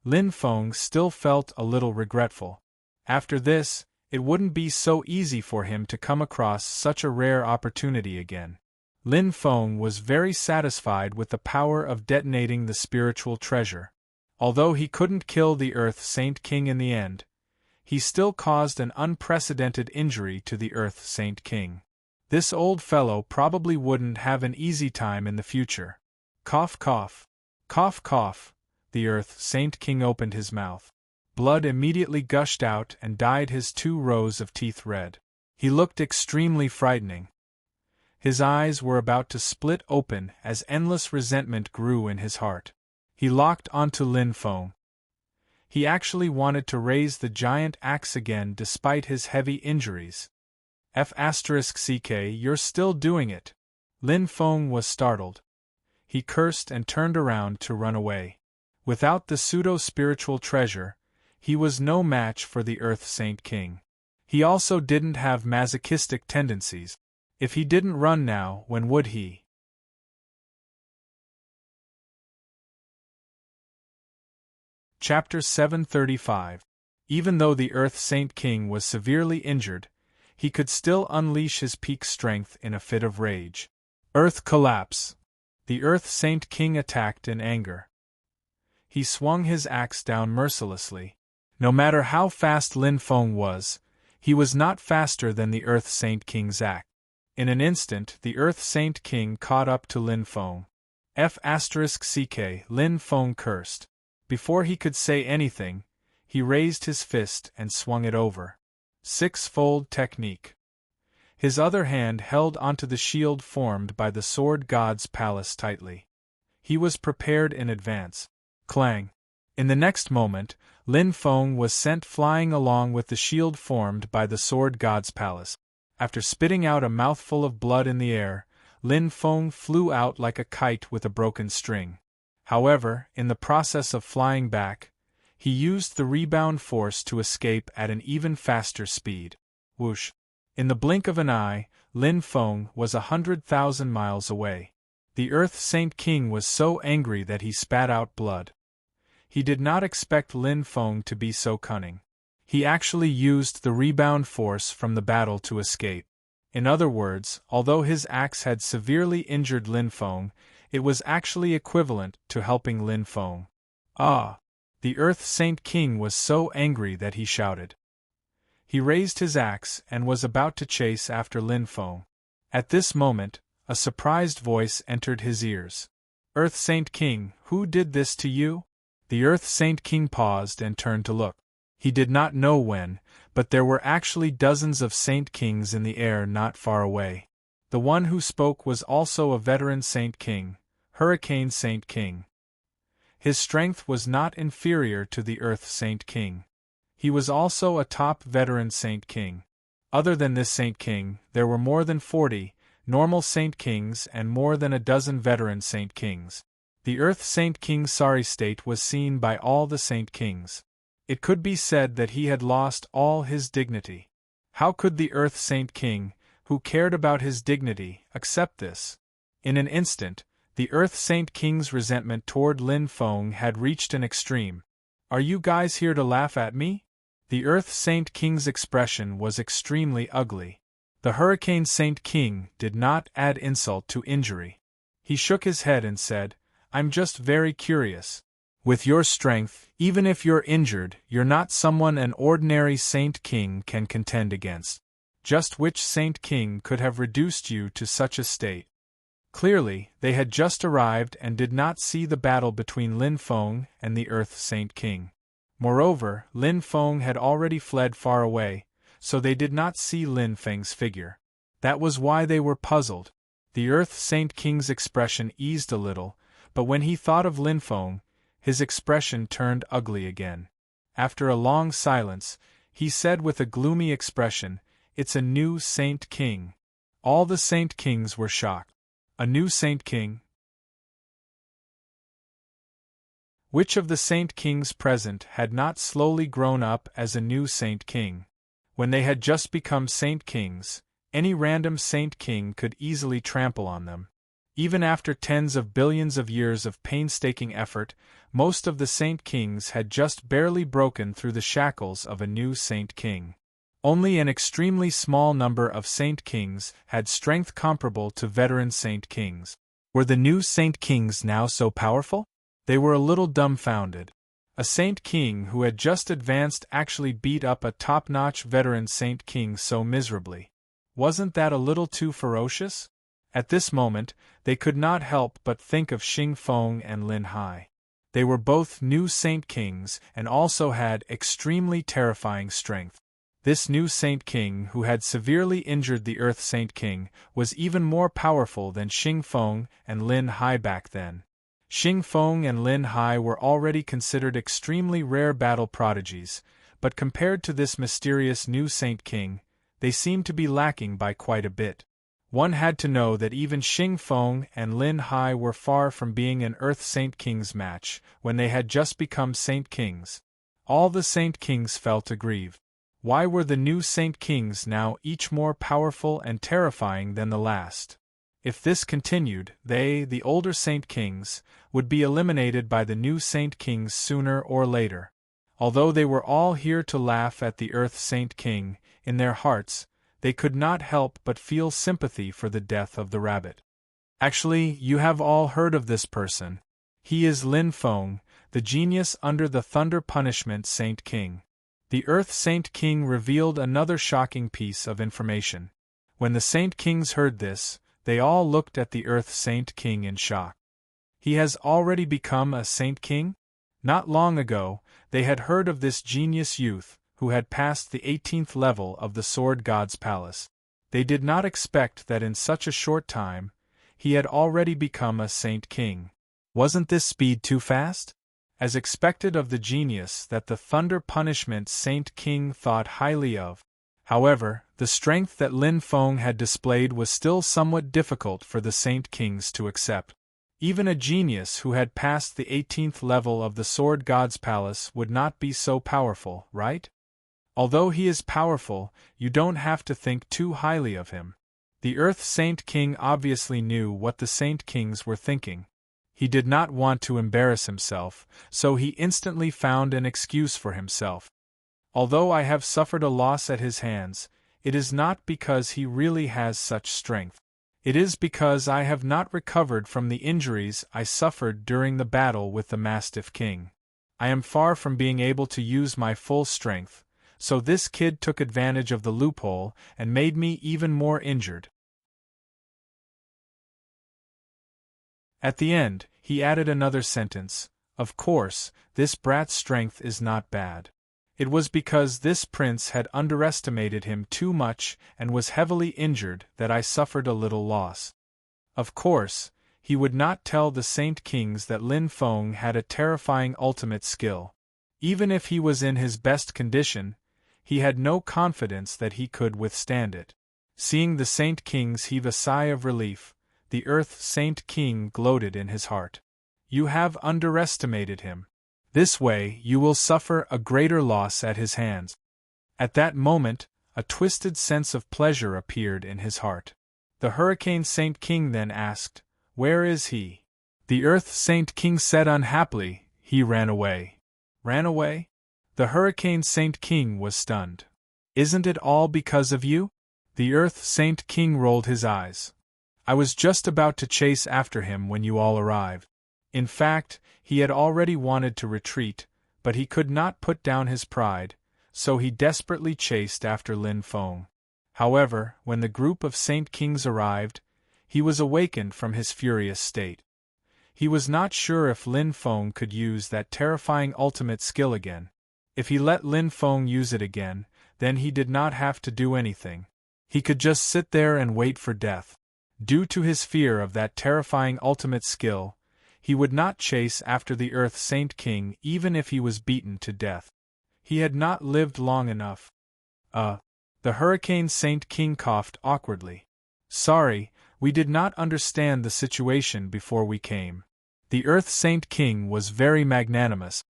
Lin Feng still felt a little regretful. After this, it wouldn't be so easy for him to come across such a rare opportunity again. Lin Feng was very satisfied with the power of detonating the spiritual treasure. Although he couldn't kill the Earth Saint King in the end, he still caused an unprecedented injury to the Earth Saint King. This old fellow probably wouldn't have an easy time in the future. Cough cough. Cough cough. The Earth Saint King opened his mouth. Blood immediately gushed out and dyed his 2 rows of teeth red. He looked extremely frightening. His eyes were about to split open as endless resentment grew in his heart. He locked onto Lin Feng. He actually wanted to raise the giant axe again despite his heavy injuries. F***ck, you're still doing it. Lin Feng was startled. He cursed and turned around to run away. Without the pseudo-spiritual treasure, he was no match for the Earth Saint King. He also didn't have masochistic tendencies. If he didn't run now, when would he? Chapter 735. Even though the Earth Saint King was severely injured, he could still unleash his peak strength in a fit of rage. Earth collapse. The Earth Saint King attacked in anger. He swung his axe down mercilessly. No matter how fast Lin Feng was, he was not faster than the Earth Saint King's axe. In an instant, the Earth Saint King caught up to Lin Feng. F***ck, Lin Feng cursed. Before he could say anything, he raised his fist and swung it over. 6-fold technique. His other hand held onto the shield formed by the Sword God's Palace tightly. He was prepared in advance. Clang! In the next moment, Lin Feng was sent flying along with the shield formed by the Sword God's Palace. After spitting out a mouthful of blood in the air, Lin Feng flew out like a kite with a broken string. However, in the process of flying back, He used the rebound force to escape at an even faster speed. Whoosh! In the blink of an eye, Lin Feng was 100,000 miles away. The Earth Saint King was so angry that he spat out blood. He did not expect Lin Feng to be so cunning. He actually used the rebound force from the battle to escape. In other words, although his axe had severely injured Lin Feng, it was actually equivalent to helping Lin Feng. Ah! The Earth Saint King was so angry that he shouted. He raised his axe and was about to chase after Lin Feng. At this moment, a surprised voice entered his ears. Earth Saint King, who did this to you? The Earth Saint King paused and turned to look. He did not know when, but there were actually dozens of Saint Kings in the air not far away. The one who spoke was also a veteran Saint King, Hurricane Saint King. His strength was not inferior to the Earth Saint King. He was also a top veteran Saint King. Other than this Saint King, there were more than 40 normal Saint Kings and more than a dozen veteran Saint Kings. The Earth Saint King's sorry state was seen by all the Saint Kings. It could be said that he had lost all his dignity. How could the Earth Saint King, who cared about his dignity, accept this? In an instant, the Earth Saint King's resentment toward Lin Feng had reached an extreme. Are you guys here to laugh at me? The Earth Saint King's expression was extremely ugly. The Hurricane Saint King did not add insult to injury. He shook his head and said, I'm just very curious. With your strength, even if you're injured, you're not someone an ordinary Saint King can contend against. Just which Saint King could have reduced you to such a state? Clearly, they had just arrived and did not see the battle between Lin Feng and the Earth Saint King. Moreover, Lin Feng had already fled far away, so they did not see Lin Feng's figure. That was why they were puzzled. The Earth Saint King's expression eased a little, but when he thought of Lin Feng, his expression turned ugly again. After a long silence, he said with a gloomy expression, It's a new Saint King. All the Saint Kings were shocked. A new Saint King? Which of the Saint Kings present had not slowly grown up as a new Saint King? When they had just become Saint Kings, any random Saint King could easily trample on them. Even after tens of billions of years of painstaking effort, most of the Saint Kings had just barely broken through the shackles of a new Saint King. Only an extremely small number of Saint Kings had strength comparable to veteran Saint Kings. Were the new Saint Kings now so powerful? They were a little dumbfounded. A Saint King who had just advanced actually beat up a top-notch veteran Saint King so miserably. Wasn't that a little too ferocious? At this moment, they could not help but think of Xing Feng and Lin Hai. They were both new Saint Kings and also had extremely terrifying strength. This new Saint King who had severely injured the Earth Saint King was even more powerful than Xing Feng and Lin Hai back then. Xing Feng and Lin Hai were already considered extremely rare battle prodigies, but compared to this mysterious new Saint King, they seemed to be lacking by quite a bit. One had to know that even Xing Feng and Lin Hai were far from being an Earth Saint King's match when they had just become Saint Kings. All the Saint Kings felt aggrieved. Why were the new Saint Kings now each more powerful and terrifying than the last? If this continued, they, the older Saint Kings, would be eliminated by the new Saint Kings sooner or later. Although they were all here to laugh at the Earth Saint King, in their hearts, they could not help but feel sympathy for the death of the rabbit. Actually, you have all heard of this person. He is Lin Feng, the genius under the Thunder Punishment Saint King. The Earth Saint King revealed another shocking piece of information. When the Saint Kings heard this, they all looked at the Earth Saint King in shock. He has already become a Saint King? Not long ago, they had heard of this genius youth, who had passed the 18th level of the Sword God's palace. They did not expect that in such a short time, he had already become a Saint King. Wasn't this speed too fast? As expected of the genius that the Thunder Punishment Saint King thought highly of. However, the strength that Lin Feng had displayed was still somewhat difficult for the Saint Kings to accept. Even a genius who had passed the 18th level of the Sword God's palace would not be so powerful, right? Although he is powerful, you don't have to think too highly of him. The Earth Saint King obviously knew what the Saint Kings were thinking. He did not want to embarrass himself, so he instantly found an excuse for himself. Although I have suffered a loss at his hands, it is not because he really has such strength. It is because I have not recovered from the injuries I suffered during the battle with the Mastiff King. I am far from being able to use my full strength, so this kid took advantage of the loophole and made me even more injured. At the end, he added another sentence. Of course, this brat's strength is not bad. It was because this prince had underestimated him too much and was heavily injured that I suffered a little loss. Of course, he would not tell the Saint Kings that Lin Feng had a terrifying ultimate skill. Even if he was in his best condition, he had no confidence that he could withstand it. Seeing the Saint Kings heave a sigh of relief, the Earth Saint King gloated in his heart. You have underestimated him. This way you will suffer a greater loss at his hands. At that moment, a twisted sense of pleasure appeared in his heart. The Hurricane Saint King then asked, "Where is he?" The Earth Saint King said unhappily, "He ran away." Ran away? The Hurricane Saint King was stunned. "Isn't it all because of you?" The Earth Saint King rolled his eyes. "I was just about to chase after him when you all arrived. In fact, he had already wanted to retreat, but he could not put down his pride, so he desperately chased after Lin Feng. However, when the group of Saint Kings arrived, he was awakened from his furious state. He was not sure if Lin Feng could use that terrifying ultimate skill again. If he let Lin Feng use it again, then he did not have to do anything. He could just sit there and wait for death. Due to his fear of that terrifying ultimate skill, he would not chase after the Earth Saint King even if he was beaten to death. He had not lived long enough. The Hurricane Saint King coughed awkwardly. "Sorry, we did not understand the situation before we came." The Earth Saint King was very magnanimous.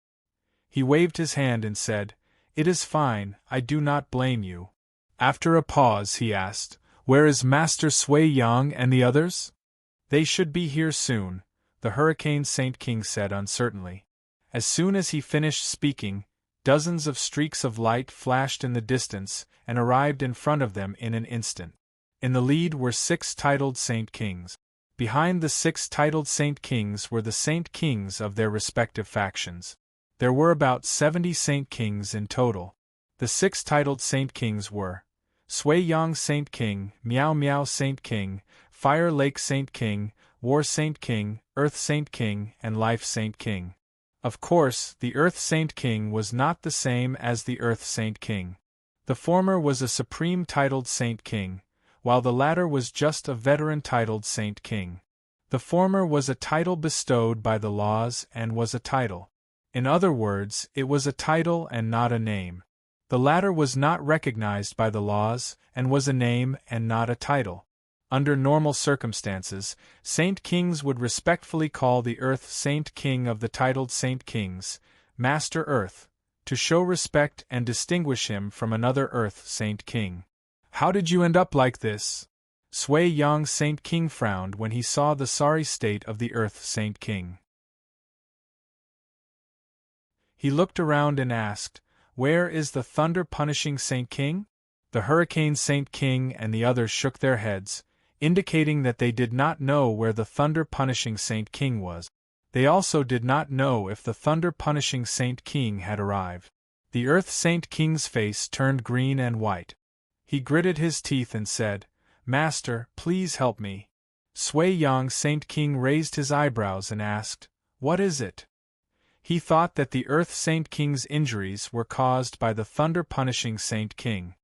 He waved his hand and said, "It is fine, I do not blame you." After a pause he asked, "Where is Master Sui Yang and the others?" "They should be here soon," the Hurricane Saint King said uncertainly. As soon as he finished speaking, dozens of streaks of light flashed in the distance and arrived in front of them in an instant. In the lead were 6 titled Saint Kings. Behind the 6 titled Saint Kings were the Saint Kings of their respective factions. There were about 70 Saint Kings in total. The 6 titled Saint Kings were Sui Yang Saint King, Miao Miao Saint King, Fire Lake Saint King, War Saint King, Earth Saint King, and Life Saint King. Of course, the Earth Saint King was not the same as the Earth Saint King. The former was a supreme titled Saint King, while the latter was just a veteran titled Saint King. The former was a title bestowed by the laws and was a title. In other words, it was a title and not a name. The latter was not recognized by the laws and was a name and not a title. Under normal circumstances, Saint Kings would respectfully call the Earth Saint King of the titled Saint Kings, Master Earth, to show respect and distinguish him from another Earth Saint King. "How did you end up like this?" Sui Yang Saint King frowned when he saw the sorry state of the Earth Saint King. He looked around and asked, "Where is the thunder-punishing Saint King?" The Hurricane Saint King and the others shook their heads, indicating that they did not know where the thunder-punishing Saint King was. They also did not know if the thunder-punishing Saint King had arrived. The Earth Saint King's face turned green and white. He gritted his teeth and said, "Master, please help me." Sui Yang Saint King raised his eyebrows and asked, "What is it?" He thought that the Earth Saint King's injuries were caused by the thunder-punishing Saint King.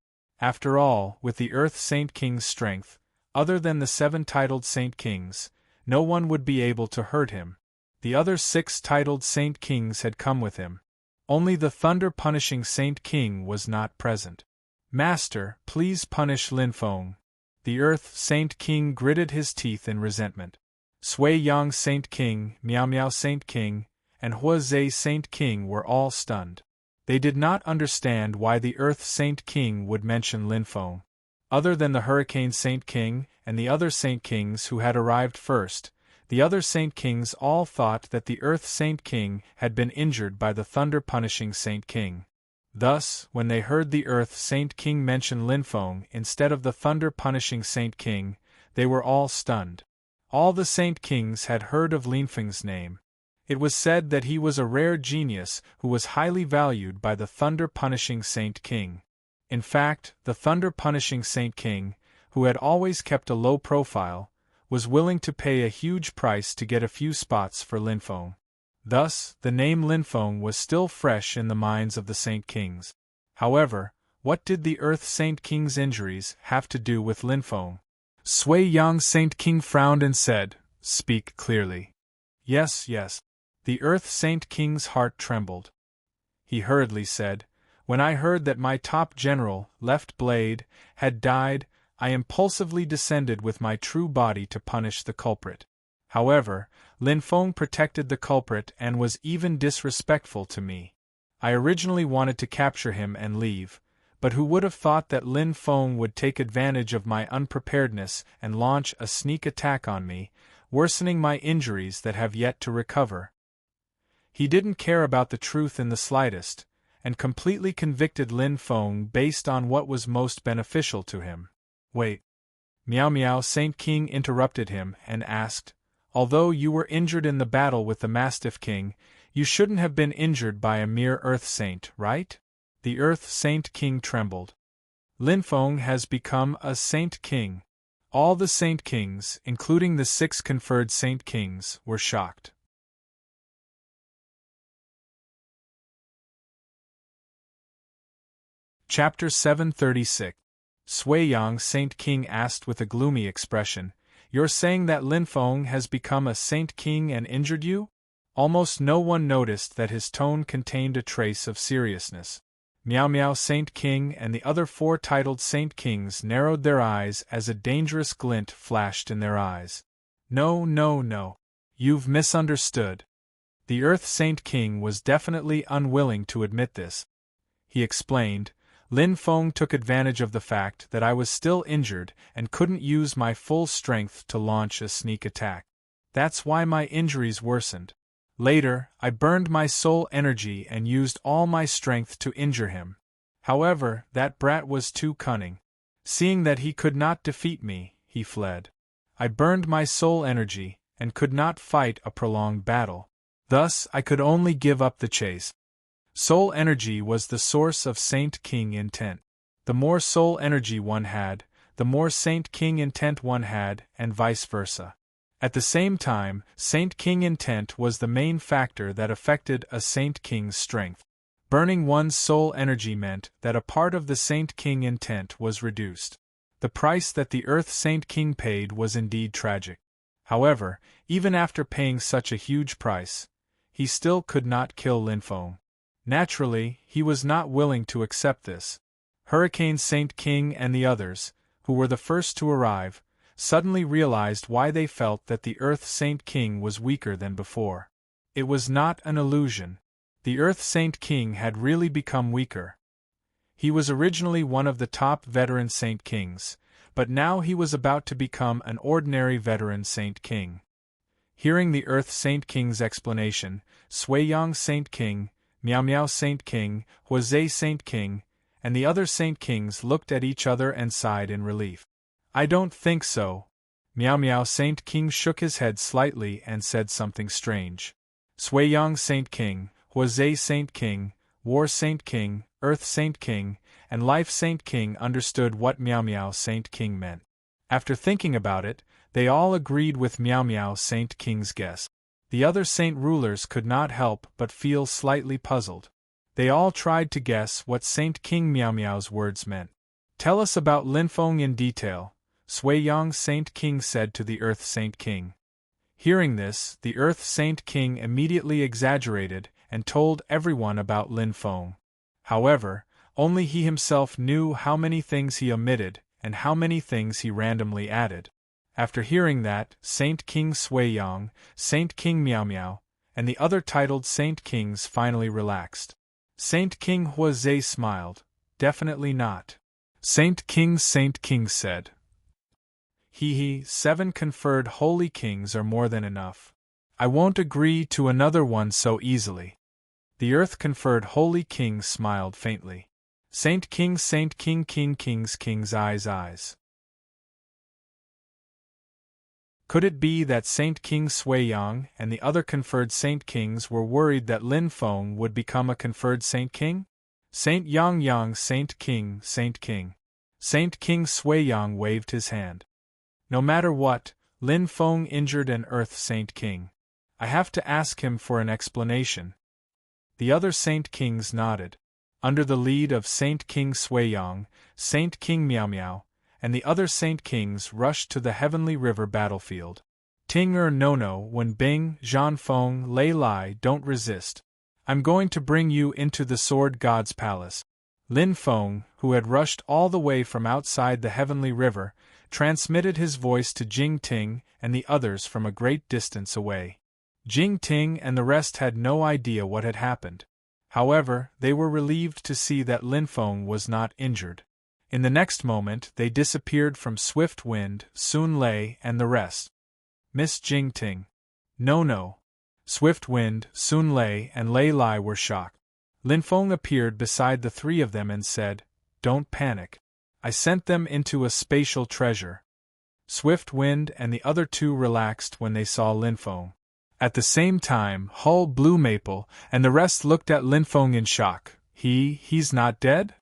After all, with the Earth Saint King's strength, other than the 7 titled Saint Kings, no one would be able to hurt him. The other 6 titled Saint Kings had come with him. Only the thunder-punishing Saint King was not present. "Master, please punish Lin Feng." The Earth Saint King gritted his teeth in resentment. Sui Yang Saint King, Miao Miao Saint King, and Hua Zhe Saint King were all stunned. They did not understand why the Earth Saint King would mention Lin Feng. Other than the Hurricane Saint King and the other Saint Kings who had arrived first, the other Saint Kings all thought that the Earth Saint King had been injured by the thunder-punishing Saint King. Thus, when they heard the Earth Saint King mention Lin Feng instead of the thunder-punishing Saint King, they were all stunned. All the Saint Kings had heard of Lin Feng's name. It was said that he was a rare genius who was highly valued by the thunder-punishing Saint King. In fact, the thunder-punishing Saint King, who had always kept a low profile, was willing to pay a huge price to get a few spots for Lin Feng. Thus, the name Lin Feng was still fresh in the minds of the Saint Kings. However, what did the Earth Saint King's injuries have to do with Lin Feng? Sui Yang Saint King frowned and said, "Speak clearly." "Yes, yes." The Earth Saint King's heart trembled. He hurriedly said, "When I heard that my top general, Left Blade, had died, I impulsively descended with my true body to punish the culprit. However, Lin Feng protected the culprit and was even disrespectful to me. I originally wanted to capture him and leave, but who would have thought that Lin Feng would take advantage of my unpreparedness and launch a sneak attack on me, worsening my injuries that have yet to recover. He didn't care about the truth in the slightest, and completely convicted Lin Feng based on what was most beneficial to him." "Wait." Miao Miao Saint King interrupted him and asked, "Although you were injured in the battle with the Mastiff King, you shouldn't have been injured by a mere Earth Saint, right?" The Earth Saint King trembled. "Lin Feng has become a Saint King." All the Saint Kings, including the 6 conferred Saint Kings, were shocked. Chapter 736. Sui Yang Saint King asked with a gloomy expression, "You're saying that Lin Feng has become a Saint King and injured you?" Almost no one noticed that his tone contained a trace of seriousness. Miao Miao Saint King and the other 4 titled Saint Kings narrowed their eyes as a dangerous glint flashed in their eyes. "No, no, no. You've misunderstood." The Earth Saint King was definitely unwilling to admit this. He explained, "Lin Feng took advantage of the fact that I was still injured and couldn't use my full strength to launch a sneak attack. That's why my injuries worsened. Later, I burned my soul energy and used all my strength to injure him. However, that brat was too cunning. Seeing that he could not defeat me, he fled. I burned my soul energy and could not fight a prolonged battle. Thus, I could only give up the chase." Soul energy was the source of Saint King intent. The more soul energy one had, the more Saint King intent one had, and vice versa. At the same time, Saint King intent was the main factor that affected a Saint King's strength. Burning one's soul energy meant that a part of the Saint King intent was reduced. The price that the Earth Saint King paid was indeed tragic. However, even after paying such a huge price, he still could not kill Lin Feng. Naturally, he was not willing to accept this. Hurricane Saint King and the others, who were the first to arrive, suddenly realized why they felt that the Earth Saint King was weaker than before. It was not an illusion. The Earth Saint King had really become weaker. He was originally one of the top veteran Saint Kings, but now he was about to become an ordinary veteran Saint King. Hearing the Earth Saint King's explanation, Sui Yang Saint King, Miao Miao Saint King, Hua Zhe Saint King, and the other Saint Kings looked at each other and sighed in relief. "I don't think so." Miao Miao Saint King shook his head slightly and said something strange. Sui Yang Saint King, Hua Zhe Saint King, War Saint King, Earth Saint King, and Life Saint King understood what Miao Miao Saint King meant. After thinking about it, they all agreed with Miao Miao Saint King's guess. The other saint rulers could not help but feel slightly puzzled. They all tried to guess what Saint King Miao Miao's words meant. "Tell us about Lin Feng in detail," Sui Yang Saint King said to the Earth Saint King. Hearing this, the Earth Saint King immediately exaggerated and told everyone about Lin Feng. However, only he himself knew how many things he omitted and how many things he randomly added. After hearing that, Saint King Sui-Yong, Saint King Miao Miao, and the other titled Saint Kings finally relaxed. Saint King Huazhe smiled. Definitely not. Saint King said. He, 7 conferred holy kings are more than enough. I won't agree to another one so easily. The earth conferred holy king smiled faintly. Saint King King's eyes. Could it be that Saint King Sui-Yong and the other conferred Saint Kings were worried that Lin Feng would become a conferred Saint King? Saint Yang, Saint King. Saint King Sui-Yong waved his hand. No matter what, Lin Feng injured an Earth Saint King. I have to ask him for an explanation. The other Saint Kings nodded. Under the lead of Saint King Sui-Yong, Saint King Miao Miao, and the other Saint Kings rushed to the Heavenly River battlefield. Ting no, Wen Bing, Zhan Feng, Lei Lai, don't resist. I'm going to bring you into the Sword God's palace. Lin Feng, who had rushed all the way from outside the Heavenly River, transmitted his voice to Jing Ting and the others from a great distance away. Jing Ting and the rest had no idea what had happened. However, they were relieved to see that Lin Feng was not injured. In the next moment, they disappeared from Swift Wind, Sun Lei, and the rest. Miss Jing Ting. No. Swift Wind, Sun Lei, and Lei Lai were shocked. Lin Feng appeared beside the 3 of them and said, "Don't panic. I sent them into a spatial treasure." Swift Wind and the other 2 relaxed when they saw Lin Feng. At the same time, Hull, Blue Maple, and the rest looked at Lin Feng in shock. He's not dead?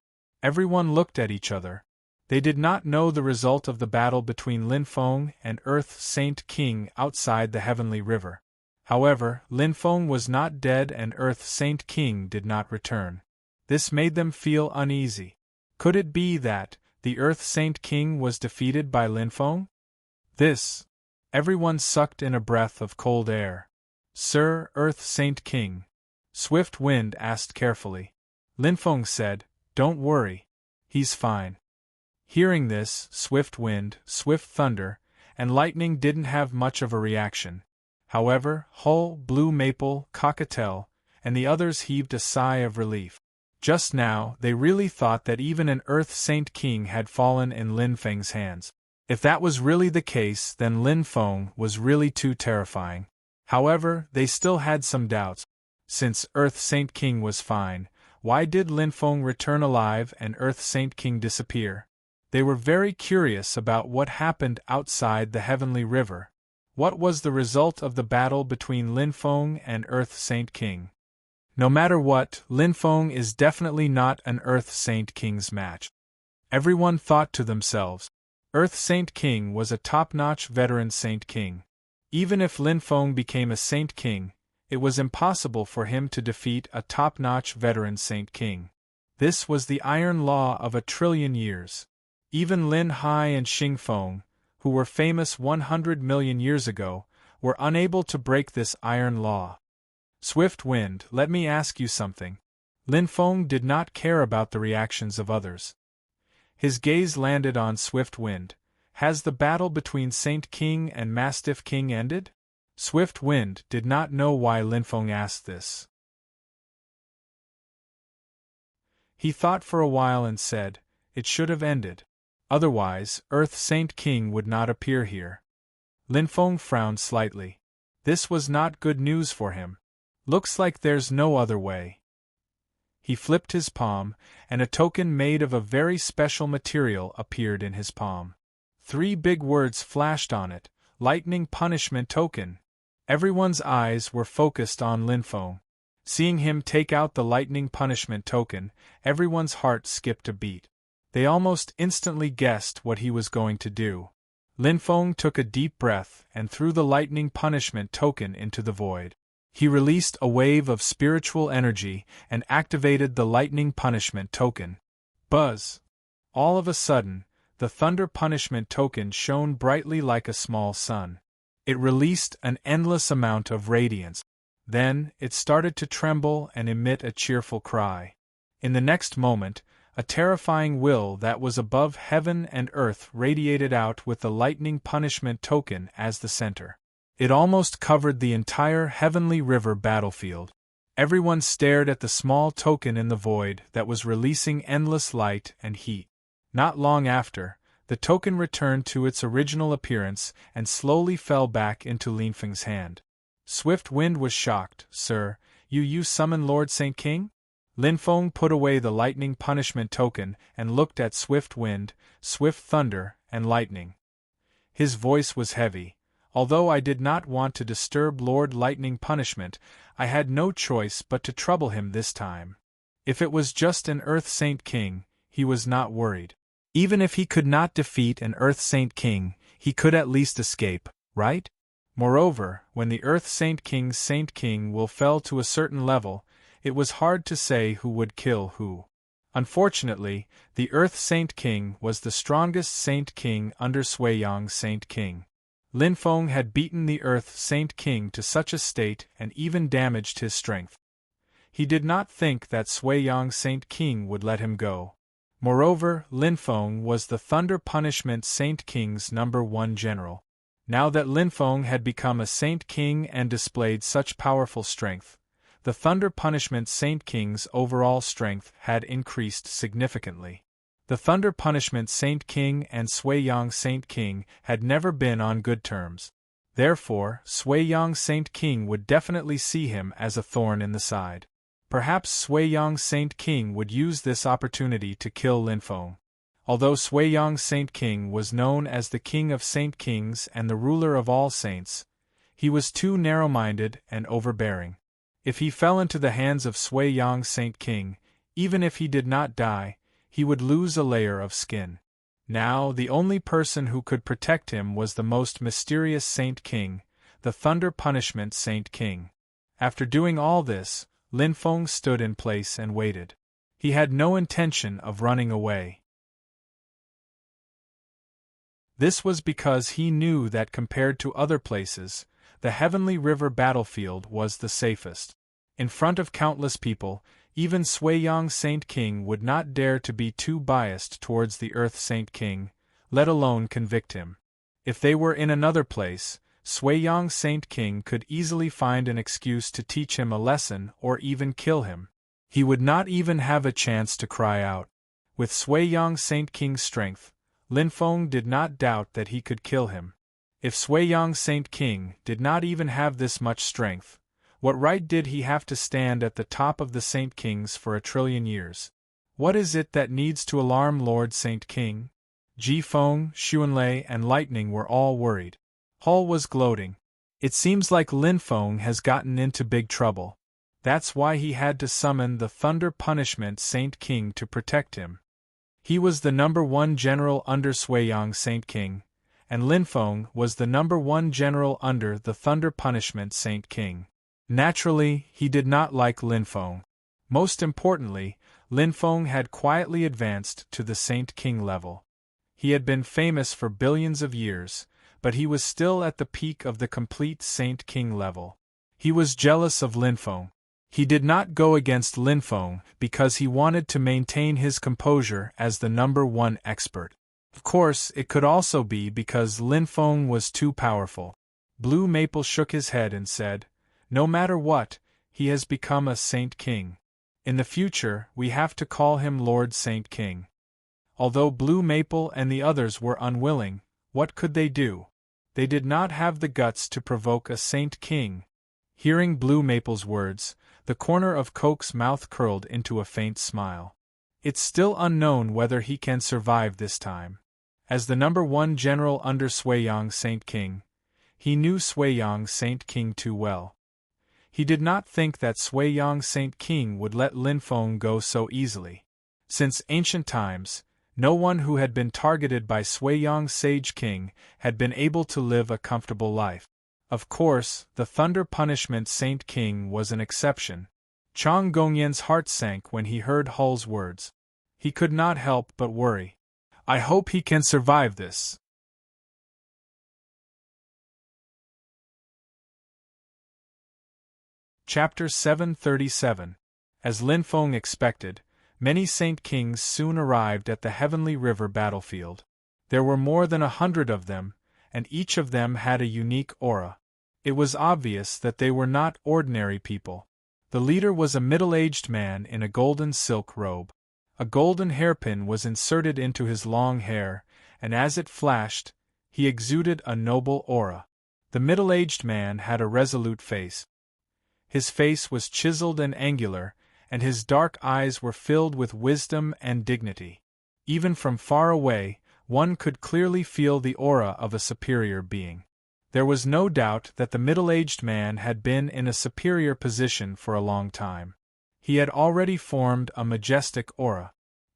Everyone looked at each other. They did not know the result of the battle between Lin Feng and Earth Saint King outside the Heavenly River. However, Lin Feng was not dead and Earth Saint King did not return. This made them feel uneasy. Could it be that the Earth Saint King was defeated by Lin Feng? Everyone sucked in a breath of cold air. "Sir, Earth Saint King?" Swift Wind asked carefully. Lin Feng said, "Don't worry. He's fine." Hearing this, Swift Wind, Swift Thunder, and Lightning didn't have much of a reaction. However, Hull, Blue Maple, Cockatiel, and the others heaved a sigh of relief. Just now, they really thought that even an Earth Saint King had fallen in Lin Feng's hands. If that was really the case, then Lin Feng was really too terrifying. However, they still had some doubts. Since Earth Saint King was fine, why did Lin Feng return alive and Earth Saint King disappear? They were very curious about what happened outside the Heavenly River. What was the result of the battle between Lin Feng and Earth Saint King? No matter what, Lin Feng is definitely not an Earth Saint King's match. Everyone thought to themselves, Earth Saint King was a top-notch veteran Saint King. Even if Lin Feng became a Saint King, it was impossible for him to defeat a top-notch veteran Saint King. This was the iron law of 1,000,000,000 years. Even Lin Hai and Xing Feng, who were famous 100 million years ago, were unable to break this iron law. Swift Wind, let me ask you something. Lin Feng did not care about the reactions of others. His gaze landed on Swift Wind. Has the battle between Saint King and Mastiff King ended? Swift Wind did not know why Lin Feng asked this. He thought for a while and said, "It should have ended. Otherwise, Earth Saint King would not appear here." Lin Feng frowned slightly. This was not good news for him. Looks like there's no other way. He flipped his palm, and a token made of a very special material appeared in his palm. 3 big words flashed on it: Lightning Punishment Token. Everyone's eyes were focused on Lin Feng. Seeing him take out the Lightning Punishment Token, everyone's heart skipped a beat. They almost instantly guessed what he was going to do. Lin Feng took a deep breath and threw the Lightning Punishment Token into the void. He released a wave of spiritual energy and activated the Lightning Punishment Token. Buzz! All of a sudden, the Thunder Punishment Token shone brightly like a small sun. It released an endless amount of radiance. Then, it started to tremble and emit a cheerful cry. In the next moment, A terrifying will that was above heaven and earth radiated out with the lightning punishment token as the center. It almost covered the entire heavenly river battlefield. Everyone stared at the small token in the void that was releasing endless light and heat. Not long after, the token returned to its original appearance and slowly fell back into Linfeng's hand. Swift Wind was shocked. "Sir, you summon Lord Saint King?" Linfeng put away the lightning punishment token and looked at Swift Wind, Swift Thunder, and Lightning. His voice was heavy. "Although I did not want to disturb Lord Lightning Punishment, I had no choice but to trouble him this time." If it was just an Earth Saint King, he was not worried. Even if he could not defeat an Earth Saint King, he could at least escape, right? Moreover, when the Earth Saint King's Saint King will fell to a certain level, it was hard to say who would kill who. Unfortunately, the Earth Saint King was the strongest Saint King under Sui-Yang Saint King. Linfeng had beaten the Earth Saint King to such a state and even damaged his strength. He did not think that Sui-Yang Saint King would let him go. Moreover, Linfeng was the Thunder Punishment Saint King's #1 general. Now that Linfeng had become a Saint King and displayed such powerful strength, the Thunder Punishment Saint King's overall strength had increased significantly. The Thunder Punishment Saint King and Sui-Yang Saint King had never been on good terms. Therefore, Sui-Yang Saint King would definitely see him as a thorn in the side. Perhaps Sui-Yang Saint King would use this opportunity to kill Linfeng. Although Sui-Yang Saint King was known as the King of Saint Kings and the ruler of all saints, he was too narrow-minded and overbearing. If he fell into the hands of Sui-Yang Saint King, even if he did not die, he would lose a layer of skin. Now, the only person who could protect him was the most mysterious Saint King, the Thunder Punishment Saint King. After doing all this, Linfeng stood in place and waited. He had no intention of running away. This was because he knew that compared to other places, the Heavenly River battlefield was the safest. In front of countless people, even Sui-Yang Saint King would not dare to be too biased towards the Earth Saint King, let alone convict him. If they were in another place, Sui-Yang Saint King could easily find an excuse to teach him a lesson or even kill him. He would not even have a chance to cry out. With Sui-Yang Saint King's strength, Linfeng did not doubt that he could kill him. If Sui-Yang Saint King did not even have this much strength, what right did he have to stand at the top of the Saint Kings for 1,000,000,000 years? What is it that needs to alarm Lord Saint King? Jifeng, Xuanlei, and Lightning were all worried. Hull was gloating. It seems like Linfeng has gotten into big trouble. That's why he had to summon the Thunder Punishment Saint King to protect him. He was the #1 general under Sui-Yang Saint King, and Linfeng was the #1 general under the Thunder Punishment Saint King. Naturally, he did not like Linfeng. Most importantly, Linfeng had quietly advanced to the Saint King level. He had been famous for billions of years, but he was still at the peak of the complete Saint King level. He was jealous of Linfeng. He did not go against Linfeng because he wanted to maintain his composure as the #1 expert. Of course, it could also be because Linfeng was too powerful. Blue Maple shook his head and said, "No matter what, he has become a Saint King. In the future, we have to call him Lord Saint King." Although Blue Maple and the others were unwilling, what could they do? They did not have the guts to provoke a Saint King. Hearing Blue Maple's words, the corner of Coke's mouth curled into a faint smile. It's still unknown whether he can survive this time. As the #1 general under Sui-Yang Saint King, he knew Sui-Yang Saint King too well. He did not think that Sui-Yang Saint King would let Linfeng go so easily. Since ancient times, no one who had been targeted by Sui-Yang Sage King had been able to live a comfortable life. Of course, the Thunder Punishment Saint King was an exception. Chang Gongyan's heart sank when he heard Hull's words. He could not help but worry. I hope he can survive this. Chapter 737. As Linfeng expected, many Saint Kings soon arrived at the heavenly river battlefield. There were more than 100 of them, and each of them had a unique aura. It was obvious that they were not ordinary people. The leader was a middle-aged man in a golden silk robe. A golden hairpin was inserted into his long hair, and as it flashed, he exuded a noble aura. The middle-aged man had a resolute face. His face was chiseled and angular, and his dark eyes were filled with wisdom and dignity. Even from far away, one could clearly feel the aura of a superior being. There was no doubt that the middle-aged man had been in a superior position for a long time. He had already formed a majestic aura.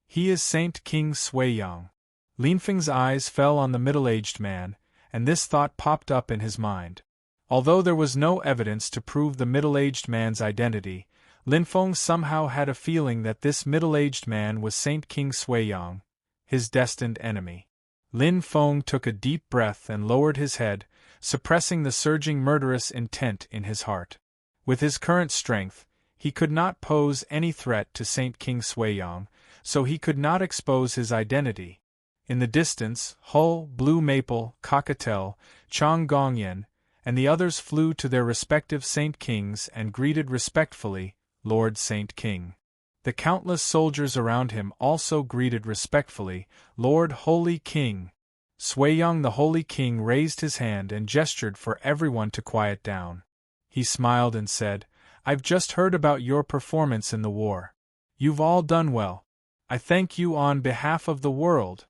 He is Saint King Sui-Yang. Linfeng's eyes fell on the middle-aged man, and this thought popped up in his mind. Although there was no evidence to prove the middle-aged man's identity, Linfeng somehow had a feeling that this middle-aged man was Saint King Sui-Yang, his destined enemy. Linfeng took a deep breath and lowered his head, suppressing the surging murderous intent in his heart. With his current strength, he could not pose any threat to Saint King Sui-Yang, so he could not expose his identity. In the distance, Hull, Blue Maple, Cockatiel, Chang Gongyan, and the others flew to their respective Saint Kings and greeted respectfully, Lord Saint King. The countless soldiers around him also greeted respectfully, Lord Holy King. Sui-Yang the Holy King raised his hand and gestured for everyone to quiet down. He smiled and said, "I've just heard about your performance in the war. You've all done well. I thank you on behalf of the world."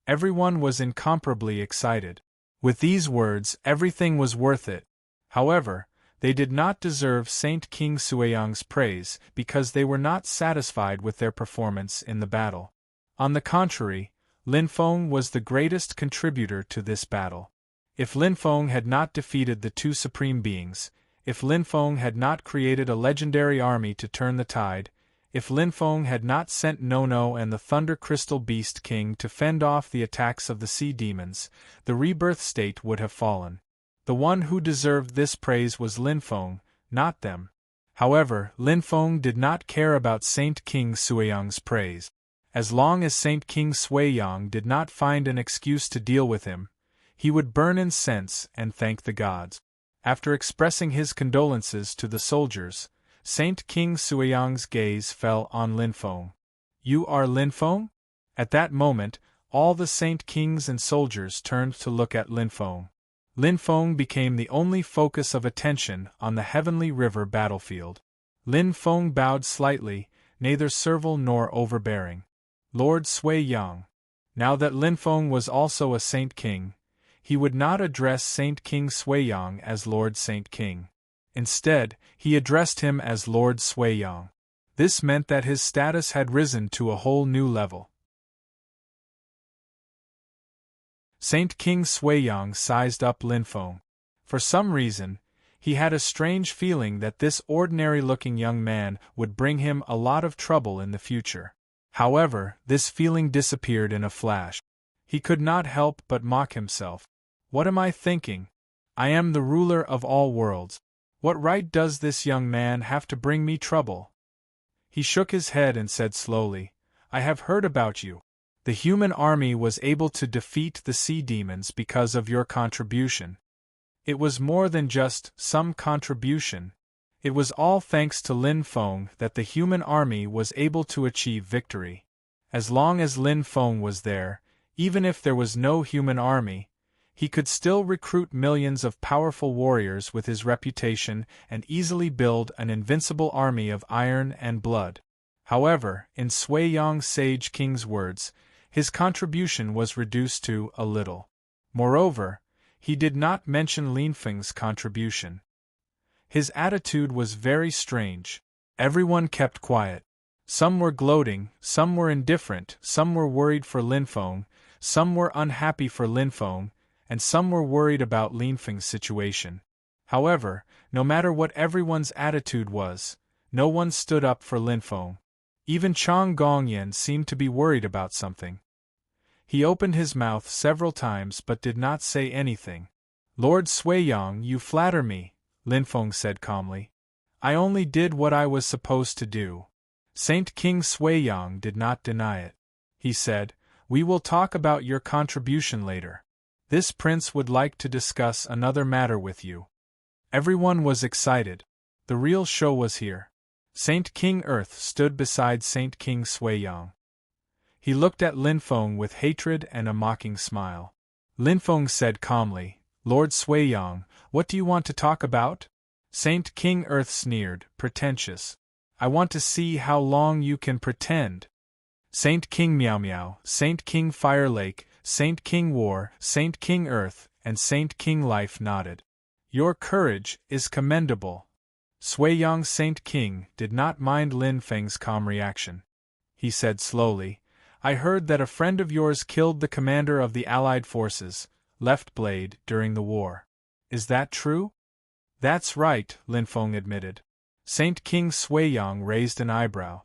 Everyone was incomparably excited. With these words, everything was worth it. However, they did not deserve Saint King Sui-Yang's praise because they were not satisfied with their performance in the battle. On the contrary, Linfeng was the greatest contributor to this battle. If Linfeng had not defeated the two supreme beings, if Linfeng had not created a legendary army to turn the tide, if Linfeng had not sent Nono and the Thunder Crystal Beast King to fend off the attacks of the sea demons, the rebirth state would have fallen. The one who deserved this praise was Linfeng, not them. However, Linfeng did not care about Saint King Sui-Yang's praise. As long as Saint King Sui-Yang did not find an excuse to deal with him, he would burn incense and thank the gods. After expressing his condolences to the soldiers, Saint King Sui-Yang's gaze fell on Linfeng. "You are Linfeng?" At that moment, all the Saint Kings and soldiers turned to look at Linfeng. Linfeng became the only focus of attention on the heavenly river battlefield. Linfeng bowed slightly, neither servile nor overbearing. "Lord Sui-Yang." Now that Linfeng was also a Saint King, he would not address Saint King Sui-Yang as Lord Saint King. Instead, he addressed him as Lord Sui-Yang. This meant that his status had risen to a whole new level. Saint King Sui-Yang sized up Linfeng. For some reason, he had a strange feeling that this ordinary-looking young man would bring him a lot of trouble in the future. However, this feeling disappeared in a flash. He could not help but mock himself. "What am I thinking? I am the ruler of all worlds. What right does this young man have to bring me trouble?" He shook his head and said slowly, "I have heard about you. The human army was able to defeat the sea demons because of your contribution. It was more than just some contribution. It was all thanks to Linfeng that the human army was able to achieve victory. As long as Linfeng was there, even if there was no human army, he could still recruit millions of powerful warriors with his reputation and easily build an invincible army of iron and blood. However, in Sui-Yang Sage King's words, his contribution was reduced to a little. Moreover, he did not mention Linfeng's contribution. His attitude was very strange. Everyone kept quiet. Some were gloating, some were indifferent, some were worried for Linfeng, some were unhappy for Linfeng, and some were worried about Linfeng's situation. However, no matter what everyone's attitude was, no one stood up for Linfeng. Even Chang Gongyan seemed to be worried about something. He opened his mouth several times but did not say anything. "Lord Sui-Yang, you flatter me," Linfeng said calmly. "I only did what I was supposed to do." Saint King Sui-yang did not deny it. He said, "We will talk about your contribution later. This prince would like to discuss another matter with you." Everyone was excited. The real show was here. Saint King Earth stood beside Saint King Sui-yang. He looked at Lin Feng with hatred and a mocking smile. Lin Feng said calmly, "Lord Sui-yang, what do you want to talk about?" Saint King Earth sneered, pretentious. "I want to see how long you can pretend." Saint King Meow Meow, Saint King Fire Lake, Saint King War, Saint King Earth, and Saint King Life nodded. "Your courage is commendable." Sui-yang Saint King did not mind Lin Feng's calm reaction. He said slowly, "I heard that a friend of yours killed the commander of the Allied forces, Left Blade, during the war. Is that true?" "That's right," Lin Feng admitted. Saint King Sui-yang raised an eyebrow.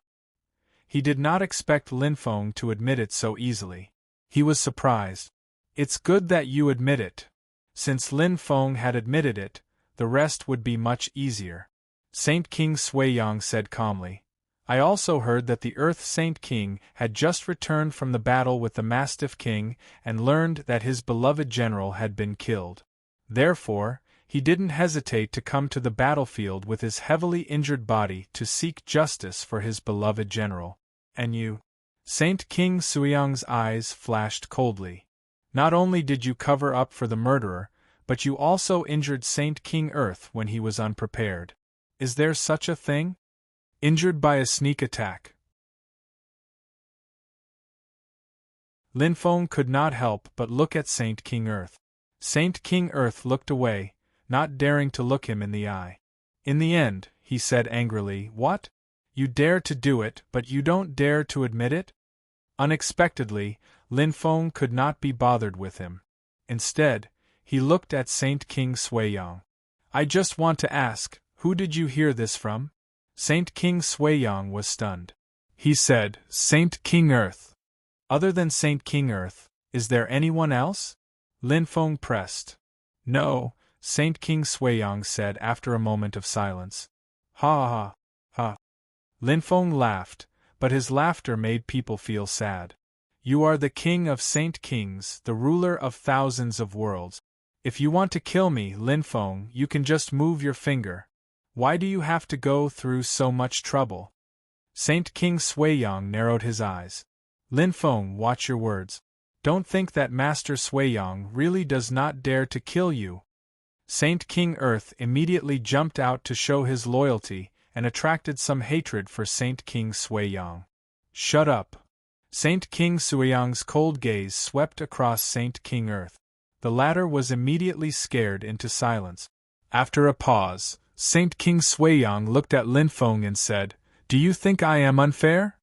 He did not expect Lin Feng to admit it so easily. He was surprised. "It's good that you admit it." Since Lin Feng had admitted it, the rest would be much easier. Saint King Sui-yang said calmly, "I also heard that the Earth Saint King had just returned from the battle with the Mastiff King and learned that his beloved general had been killed. Therefore, he didn't hesitate to come to the battlefield with his heavily injured body to seek justice for his beloved general. And you?" Saint King Sui-yang's eyes flashed coldly. "Not only did you cover up for the murderer, but you also injured Saint King Earth when he was unprepared. Is there such a thing? Injured by a sneak attack?" Lin Feng could not help but look at Saint King Earth. Saint King Earth looked away, not daring to look him in the eye. In the end, he said angrily, "What? You dare to do it, but you don't dare to admit it?" Unexpectedly, Lin Feng could not be bothered with him. Instead, he looked at Saint King Sui-yang. "I just want to ask, who did you hear this from?" Saint King Sui-yang was stunned. He said, "Saint King Earth." "Other than Saint King Earth, is there anyone else?" Lin Feng pressed. "No," Saint King Sui-yang said after a moment of silence. "Ha ha ha." Lin Feng laughed, but his laughter made people feel sad. "You are the king of Saint Kings, the ruler of thousands of worlds. If you want to kill me, Lin Feng, you can just move your finger. Why do you have to go through so much trouble?" Saint King Sui-yang narrowed his eyes. "Lin Feng, watch your words. Don't think that Master Sui-yang really does not dare to kill you." Saint King Earth immediately jumped out to show his loyalty and attracted some hatred for Saint King Sui-yang. "Shut up." Saint King Sui-yang's cold gaze swept across Saint King Earth. The latter was immediately scared into silence. After a pause, Saint King Sui-yang looked at Lin Feng and said, "Do you think I am unfair?"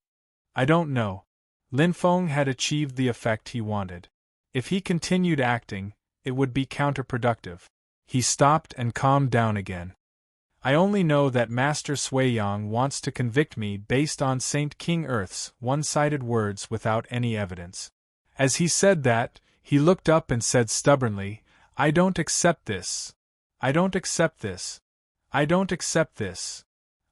"I don't know." Lin Feng had achieved the effect he wanted. If he continued acting, it would be counterproductive. He stopped and calmed down again. "I only know that Master Sui-yang wants to convict me based on Saint King Earth's one-sided words without any evidence." As he said that, he looked up and said stubbornly, "I don't accept this. I don't accept this. I don't accept this.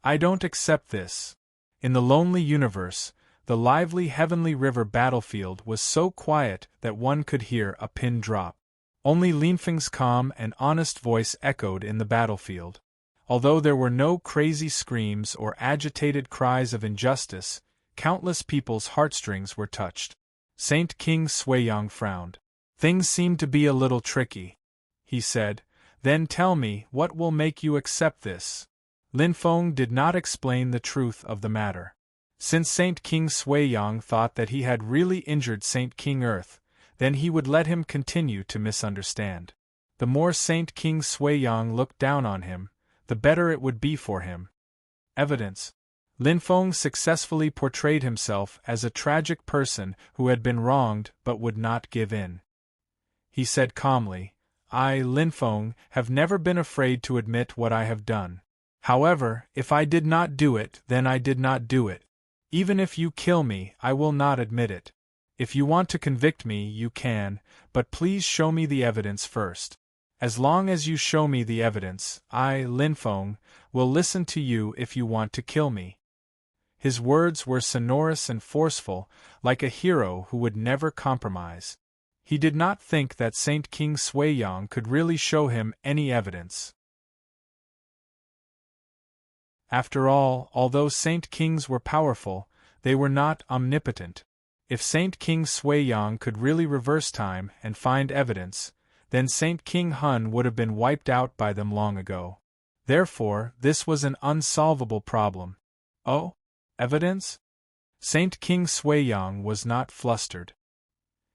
I don't accept this." In the lonely universe, the lively heavenly river battlefield was so quiet that one could hear a pin drop. Only Lin Feng's calm and honest voice echoed in the battlefield. Although there were no crazy screams or agitated cries of injustice, countless people's heartstrings were touched. Saint King Sui-yang frowned. "Things seem to be a little tricky," he said. "Then tell me, what will make you accept this?" Lin Feng did not explain the truth of the matter. Since Saint King Sui-yang thought that he had really injured Saint King Earth, then he would let him continue to misunderstand. The more Saint King Sui-yang looked down on him, the better it would be for him. Evidence. Lin Feng successfully portrayed himself as a tragic person who had been wronged but would not give in. He said calmly, "I, Lin Feng, have never been afraid to admit what I have done. However, if I did not do it, then I did not do it. Even if you kill me, I will not admit it. If you want to convict me, you can, but please show me the evidence first. As long as you show me the evidence, I, Lin Feng, will listen to you if you want to kill me." His words were sonorous and forceful, like a hero who would never compromise. He did not think that Saint King Sui-Yong could really show him any evidence. After all, although Saint Kings were powerful, they were not omnipotent. If Saint King Sui-Yong could really reverse time and find evidence, then Saint King Hun would have been wiped out by them long ago. Therefore, this was an unsolvable problem. Oh? Evidence? Saint King Sui-Yong was not flustered.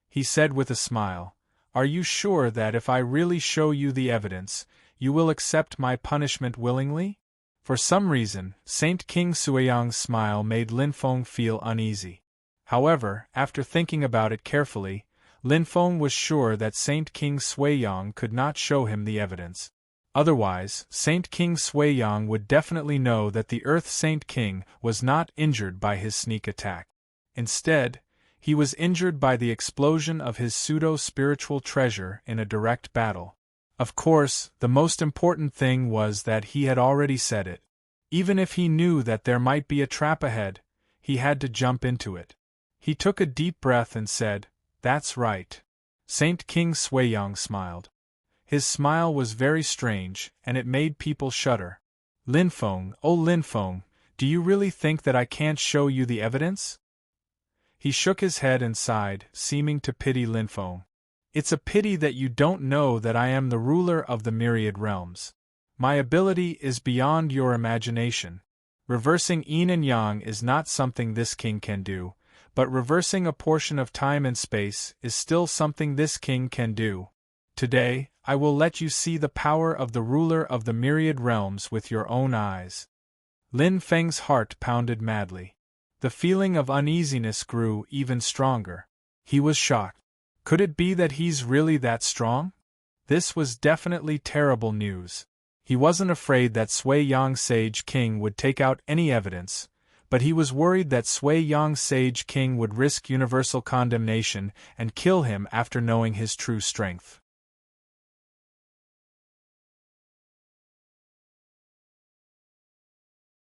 He said with a smile, "Are you sure that if I really show you the evidence, you will accept my punishment willingly?" For some reason, Saint King Sui-Yong's smile made Lin Feng feel uneasy. However, after thinking about it carefully, Lin Feng was sure that Saint King Sui-Yong could not show him the evidence. Otherwise, Saint King Sui-Yong would definitely know that the Earth Saint King was not injured by his sneak attack. Instead, he was injured by the explosion of his pseudo-spiritual treasure in a direct battle. Of course, the most important thing was that he had already said it. Even if he knew that there might be a trap ahead, he had to jump into it. He took a deep breath and said, "That's right." Saint King Sui-Yong smiled. His smile was very strange, and it made people shudder. "Lin Feng, oh Lin Feng, do you really think that I can't show you the evidence?" He shook his head and sighed, seeming to pity Lin Feng. "It's a pity that you don't know that I am the ruler of the myriad realms. My ability is beyond your imagination. Reversing yin and yang is not something this king can do, but reversing a portion of time and space is still something this king can do. Today, I will let you see the power of the ruler of the myriad realms with your own eyes." Lin Feng's heart pounded madly. The feeling of uneasiness grew even stronger. He was shocked. Could it be that he's really that strong? This was definitely terrible news. He wasn't afraid that Sui-Yong Sage King would take out any evidence, but he was worried that Sui-Yong Sage King would risk universal condemnation and kill him after knowing his true strength.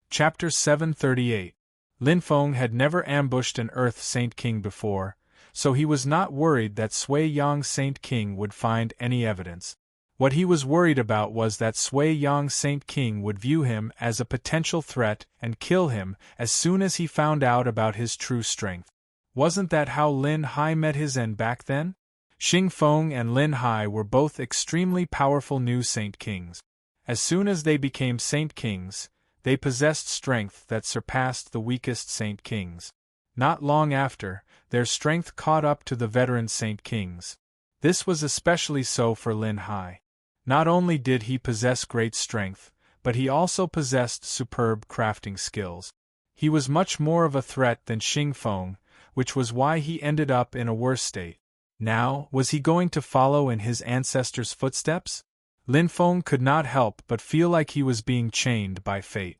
Chapter 738. Lin Feng had never ambushed an Earth Saint King before, so he was not worried that Sui-Yong Saint King would find any evidence. What he was worried about was that Sui-Yong Saint King would view him as a potential threat and kill him as soon as he found out about his true strength. Wasn't that how Lin Hai met his end back then? Xing Feng and Lin Hai were both extremely powerful new Saint Kings. As soon as they became Saint Kings, they possessed strength that surpassed the weakest Saint Kings. Not long after, their strength caught up to the veteran Saint Kings. This was especially so for Lin Hai. Not only did he possess great strength, but he also possessed superb crafting skills. He was much more of a threat than Xing Feng, which was why he ended up in a worse state. Now, was he going to follow in his ancestors' footsteps? Lin Feng could not help but feel like he was being chained by fate.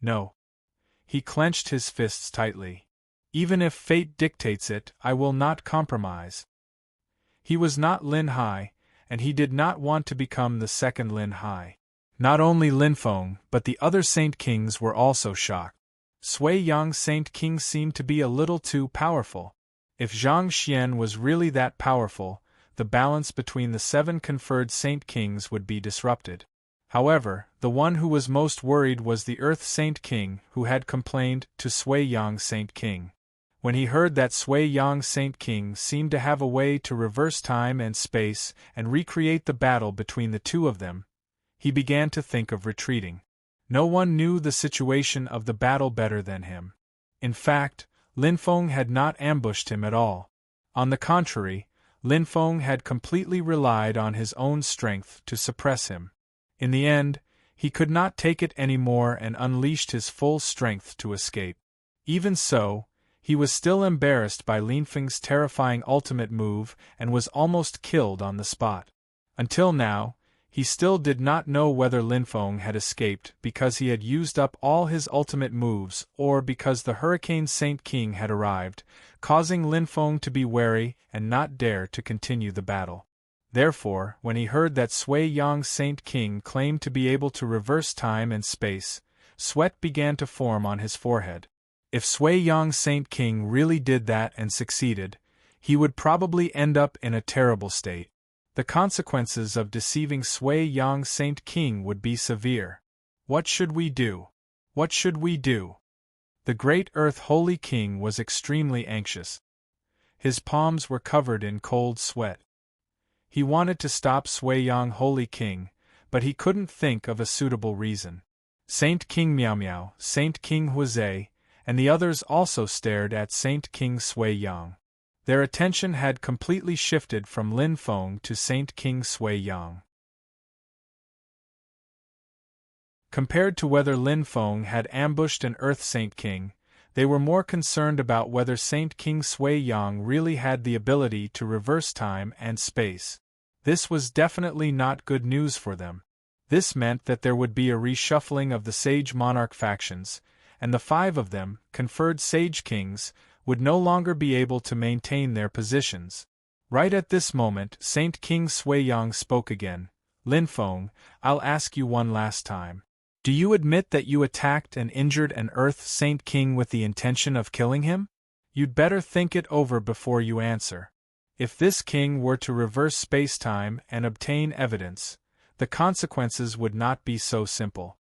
No. He clenched his fists tightly. Even if fate dictates it, I will not compromise. He was not Lin Hai, and he did not want to become the second Lin Hai. Not only Lin Feng, but the other Saint Kings were also shocked. Sui-Yong Saint King seemed to be a little too powerful. If Zhang Xian was really that powerful, the balance between the 7 conferred Saint Kings would be disrupted. However, the one who was most worried was the Earth Saint King, who had complained to Sui-Yong Saint King. When he heard that Sui-Yong Saint King seemed to have a way to reverse time and space and recreate the battle between the two of them, he began to think of retreating. No one knew the situation of the battle better than him. In fact, Lin Feng had not ambushed him at all. On the contrary, Lin Feng had completely relied on his own strength to suppress him. In the end, he could not take it any more and unleashed his full strength to escape. Even so, he was still embarrassed by Lin Feng's terrifying ultimate move and was almost killed on the spot. Until now, he still did not know whether Lin Feng had escaped because he had used up all his ultimate moves or because the Hurricane Saint King had arrived, causing Lin Feng to be wary and not dare to continue the battle. Therefore, when he heard that Sui-Yong Saint King claimed to be able to reverse time and space, sweat began to form on his forehead. If Sui Yang Saint King really did that and succeeded, he would probably end up in a terrible state. The consequences of deceiving Sui Yang Saint King would be severe. What should we do? What should we do? The great Earth Holy King was extremely anxious. His palms were covered in cold sweat. He wanted to stop Sui Yang Holy King, but he couldn't think of a suitable reason. Saint King Miao Miao, Saint King Huizhe, and the others also stared at Saint King Sui Yang. Their attention had completely shifted from Lin Feng to Saint King Sui Yang. Compared to whether Lin Feng had ambushed an Earth Saint King, they were more concerned about whether Saint King Sui Yang really had the ability to reverse time and space. This was definitely not good news for them. This meant that there would be a reshuffling of the Sage Monarch factions, and the 5 of them, conferred Sage Kings, would no longer be able to maintain their positions. Right at this moment, Saint King Sui Yang spoke again. Lin Feng, I'll ask you one last time. Do you admit that you attacked and injured an Earth Saint King with the intention of killing him? You'd better think it over before you answer. If this king were to reverse space-time and obtain evidence, the consequences would not be so simple.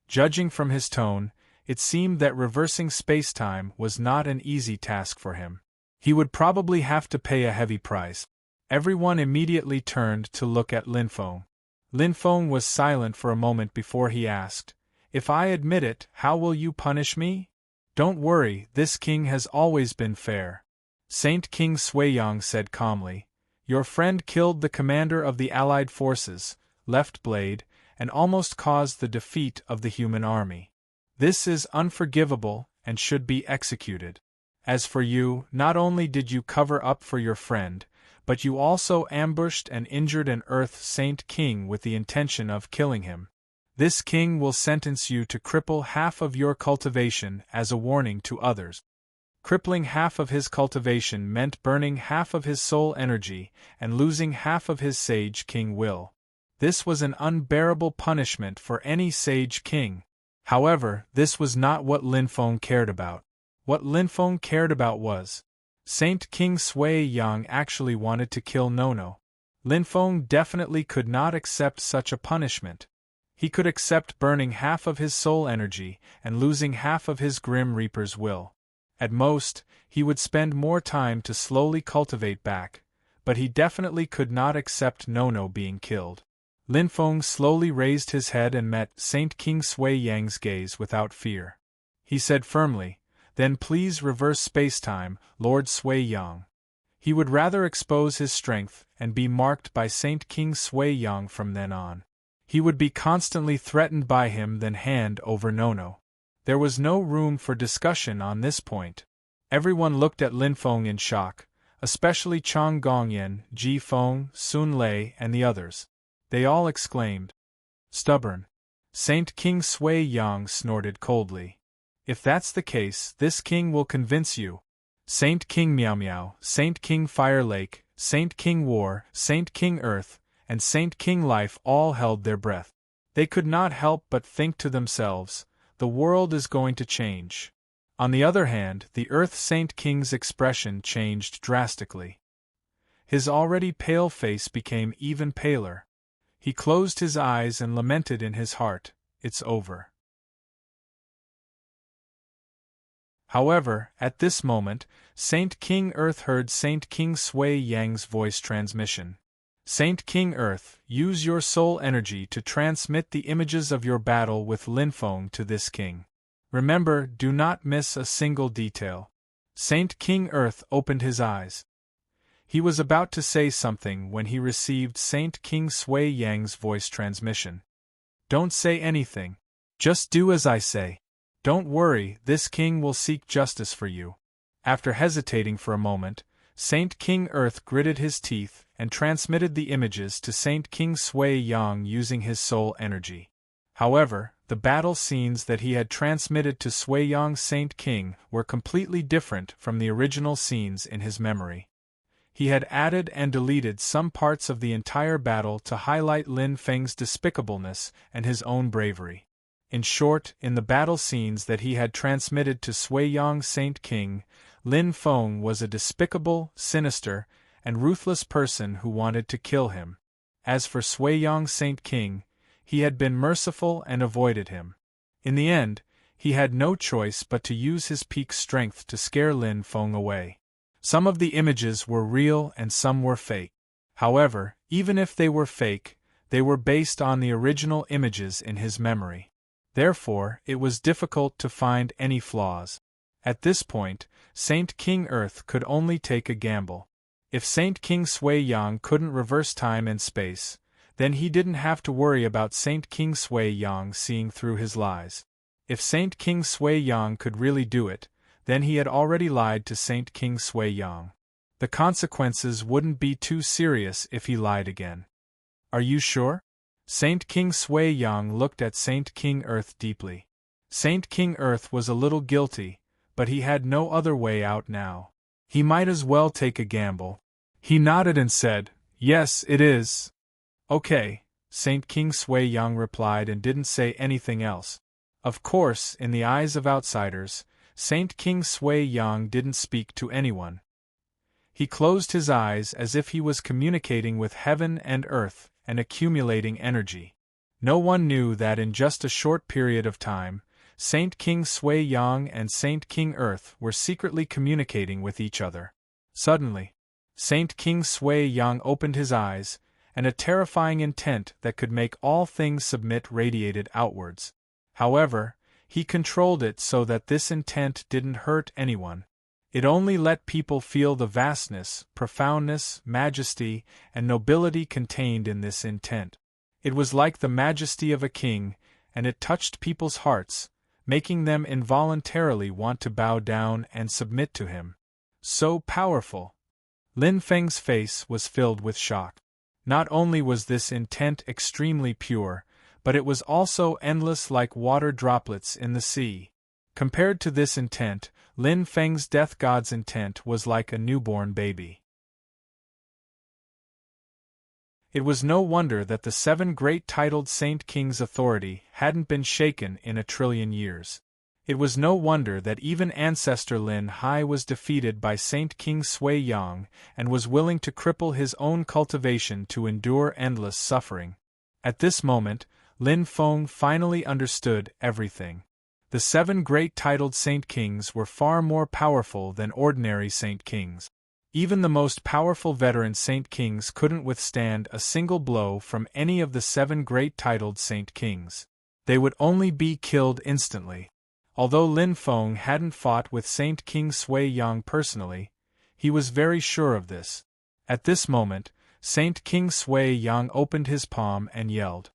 Judging from his tone, it seemed that reversing space-time was not an easy task for him. He would probably have to pay a heavy price. Everyone immediately turned to look at Lin Feng. Lin Feng was silent for a moment before he asked, "If I admit it, how will you punish me?" "Don't worry, this king has always been fair." Saint King Sui Yang said calmly, "Your friend killed the commander of the Allied forces, Left Blade, and almost caused the defeat of the human army. This is unforgivable and should be executed. As for you, not only did you cover up for your friend, but you also ambushed and injured an Earth Saint King with the intention of killing him. This king will sentence you to cripple half of your cultivation as a warning to others." Crippling half of his cultivation meant burning half of his soul energy and losing half of his Sage King will. This was an unbearable punishment for any Sage King. However, this was not what Lin Feng cared about. What Lin Feng cared about was, Saint King Sui Yang actually wanted to kill Nono. Lin Feng definitely could not accept such a punishment. He could accept burning half of his soul energy and losing half of his Grim Reaper's will. At most, he would spend more time to slowly cultivate back, but he definitely could not accept Nono being killed. Lin Feng slowly raised his head and met Saint King Sui Yang's gaze without fear. He said firmly, "Then please reverse space-time, Lord Sui Yang." He would rather expose his strength and be marked by Saint King Sui Yang from then on. He would be constantly threatened by him than hand over Nono. There was no room for discussion on this point. Everyone looked at Lin Feng in shock, especially Chang Gongyan, Ji Feng, Sun Lei, and the others. They all exclaimed, "Stubborn." Saint King Sui Yang snorted coldly. "If that's the case, this king will convince you." Saint King Miao Miao, Saint King Fire Lake, Saint King War, Saint King Earth, and Saint King Life all held their breath. They could not help but think to themselves, the world is going to change. On the other hand, the Earth Saint King's expression changed drastically. His already pale face became even paler. He closed his eyes and lamented in his heart, "It's over." However, at this moment, Saint King Earth heard Saint King Sui Yang's voice transmission. "Saint King Earth, use your soul energy to transmit the images of your battle with Lin Feng to this king. Remember, do not miss a single detail." Saint King Earth opened his eyes. He was about to say something when he received Saint King Sui Yang's voice transmission. "Don't say anything. Just do as I say. Don't worry, this king will seek justice for you." After hesitating for a moment, Saint King Earth gritted his teeth and transmitted the images to Saint King Sui Yang using his soul energy. However, the battle scenes that he had transmitted to Sui Yang Saint King were completely different from the original scenes in his memory. He had added and deleted some parts of the entire battle to highlight Lin Feng's despicableness and his own bravery. In short, in the battle scenes that he had transmitted to Sui Yong Saint King, Lin Feng was a despicable, sinister, and ruthless person who wanted to kill him. As for Sui Yong Saint King, he had been merciful and avoided him. In the end, he had no choice but to use his peak strength to scare Lin Feng away. Some of the images were real and some were fake. However, even if they were fake, they were based on the original images in his memory. Therefore, it was difficult to find any flaws. At this point, Saint King Earth could only take a gamble. If Saint King Sui Yang couldn't reverse time and space, then he didn't have to worry about Saint King Sui Yang seeing through his lies. If Saint King Sui Yang could really do it, then he had already lied to Saint King Sui Yang. The consequences wouldn't be too serious if he lied again. Are you sure? Saint King Sui Yang looked at Saint King Earth deeply. Saint King Earth was a little guilty, but he had no other way out now. He might as well take a gamble. He nodded and said, "Yes, it is." "Okay," Saint King Sui Yang replied and didn't say anything else. Of course, in the eyes of outsiders, Saint King Sui Yang didn't speak to anyone. He closed his eyes as if he was communicating with heaven and earth and accumulating energy. No one knew that in just a short period of time, Saint King Sui Yang and Saint King Earth were secretly communicating with each other. Suddenly, Saint King Sui Yang opened his eyes, and a terrifying intent that could make all things submit radiated outwards. However, he controlled it so that this intent didn't hurt anyone. It only let people feel the vastness, profoundness, majesty, and nobility contained in this intent. It was like the majesty of a king, and it touched people's hearts, making them involuntarily want to bow down and submit to him. So powerful! Lin Feng's face was filled with shock. Not only was this intent extremely pure, but it was also endless like water droplets in the sea. Compared to this intent, Lin Feng's death god's intent was like a newborn baby. It was no wonder that the 7 great titled Saint King's authority hadn't been shaken in a trillion years. It was no wonder that even ancestor Lin Hai was defeated by Saint King Sui Yang and was willing to cripple his own cultivation to endure endless suffering. At this moment, Lin Feng finally understood everything. The 7 great titled Saint Kings were far more powerful than ordinary Saint Kings. Even the most powerful veteran Saint Kings couldn't withstand a single blow from any of the 7 great titled Saint Kings. They would only be killed instantly. Although Lin Feng hadn't fought with Saint King Sui Yang personally, he was very sure of this. At this moment, Saint King Sui Yang opened his palm and yelled.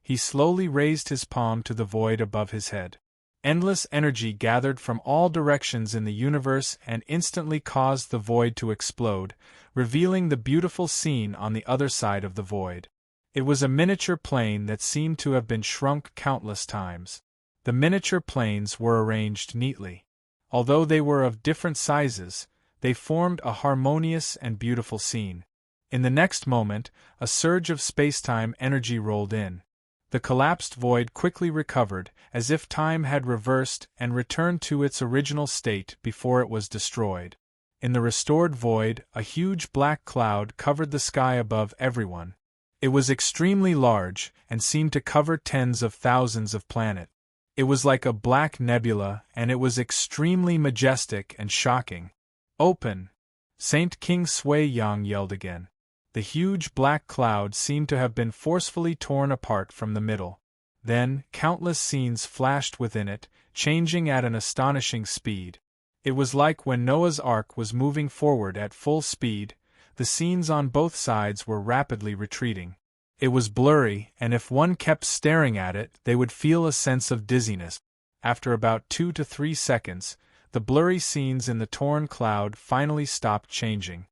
He slowly raised his palm to the void above his head. Endless energy gathered from all directions in the universe and instantly caused the void to explode, revealing the beautiful scene on the other side of the void. It was a miniature plane that seemed to have been shrunk countless times. The miniature planes were arranged neatly. Although they were of different sizes, they formed a harmonious and beautiful scene. In the next moment, a surge of spacetime energy rolled in. The collapsed void quickly recovered, as if time had reversed and returned to its original state before it was destroyed. In the restored void, a huge black cloud covered the sky above everyone. It was extremely large, and seemed to cover tens of thousands of planets. It was like a black nebula, and it was extremely majestic and shocking. "Open!" Saint King Sui Yang yelled again. The huge black cloud seemed to have been forcefully torn apart from the middle. Then, countless scenes flashed within it, changing at an astonishing speed. It was like when Noah's Ark was moving forward at full speed, the scenes on both sides were rapidly retreating. It was blurry, and if one kept staring at it, they would feel a sense of dizziness. After about 2 to 3 seconds, the blurry scenes in the torn cloud finally stopped changing.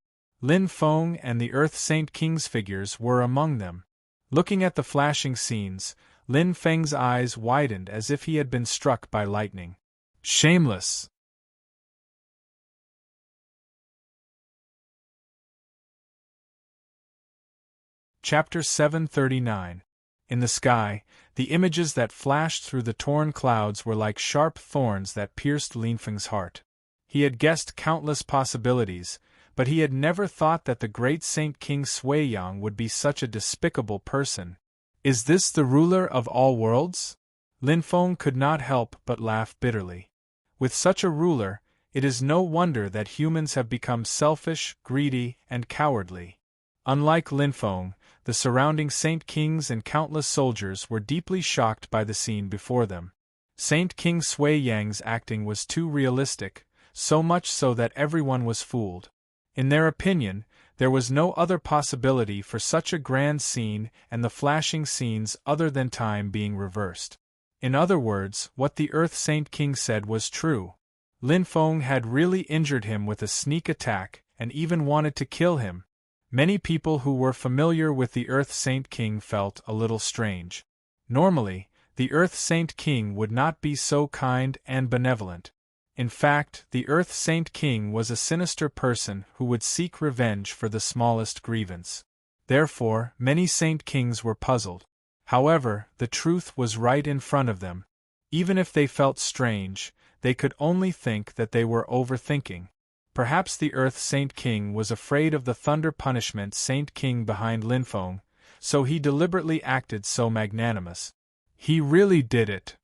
Lin Feng and the Earth Saint King's figures were among them. Looking at the flashing scenes, Lin Feng's eyes widened as if he had been struck by lightning. Shameless! Chapter 739. In the sky, the images that flashed through the torn clouds were like sharp thorns that pierced Lin Feng's heart. He had guessed countless possibilities, but he had never thought that the great Saint King Sui-Yang would be such a despicable person. Is this the ruler of all worlds? Lin Feng could not help but laugh bitterly. With such a ruler, it is no wonder that humans have become selfish, greedy, and cowardly. Unlike Lin Feng, the surrounding Saint Kings and countless soldiers were deeply shocked by the scene before them. Saint King Sui-Yang's acting was too realistic, so much so that everyone was fooled. In their opinion, there was no other possibility for such a grand scene and the flashing scenes other than time being reversed. In other words, what the Earth Saint King said was true. Lin Feng had really injured him with a sneak attack and even wanted to kill him. Many people who were familiar with the Earth Saint King felt a little strange. Normally, the Earth Saint King would not be so kind and benevolent. In fact, the Earth Saint King was a sinister person who would seek revenge for the smallest grievance. Therefore, many Saint Kings were puzzled. However, the truth was right in front of them. Even if they felt strange, they could only think that they were overthinking. Perhaps the Earth Saint King was afraid of the Thunder Punishment Saint King behind Lin Feng, so he deliberately acted so magnanimous. He really did it.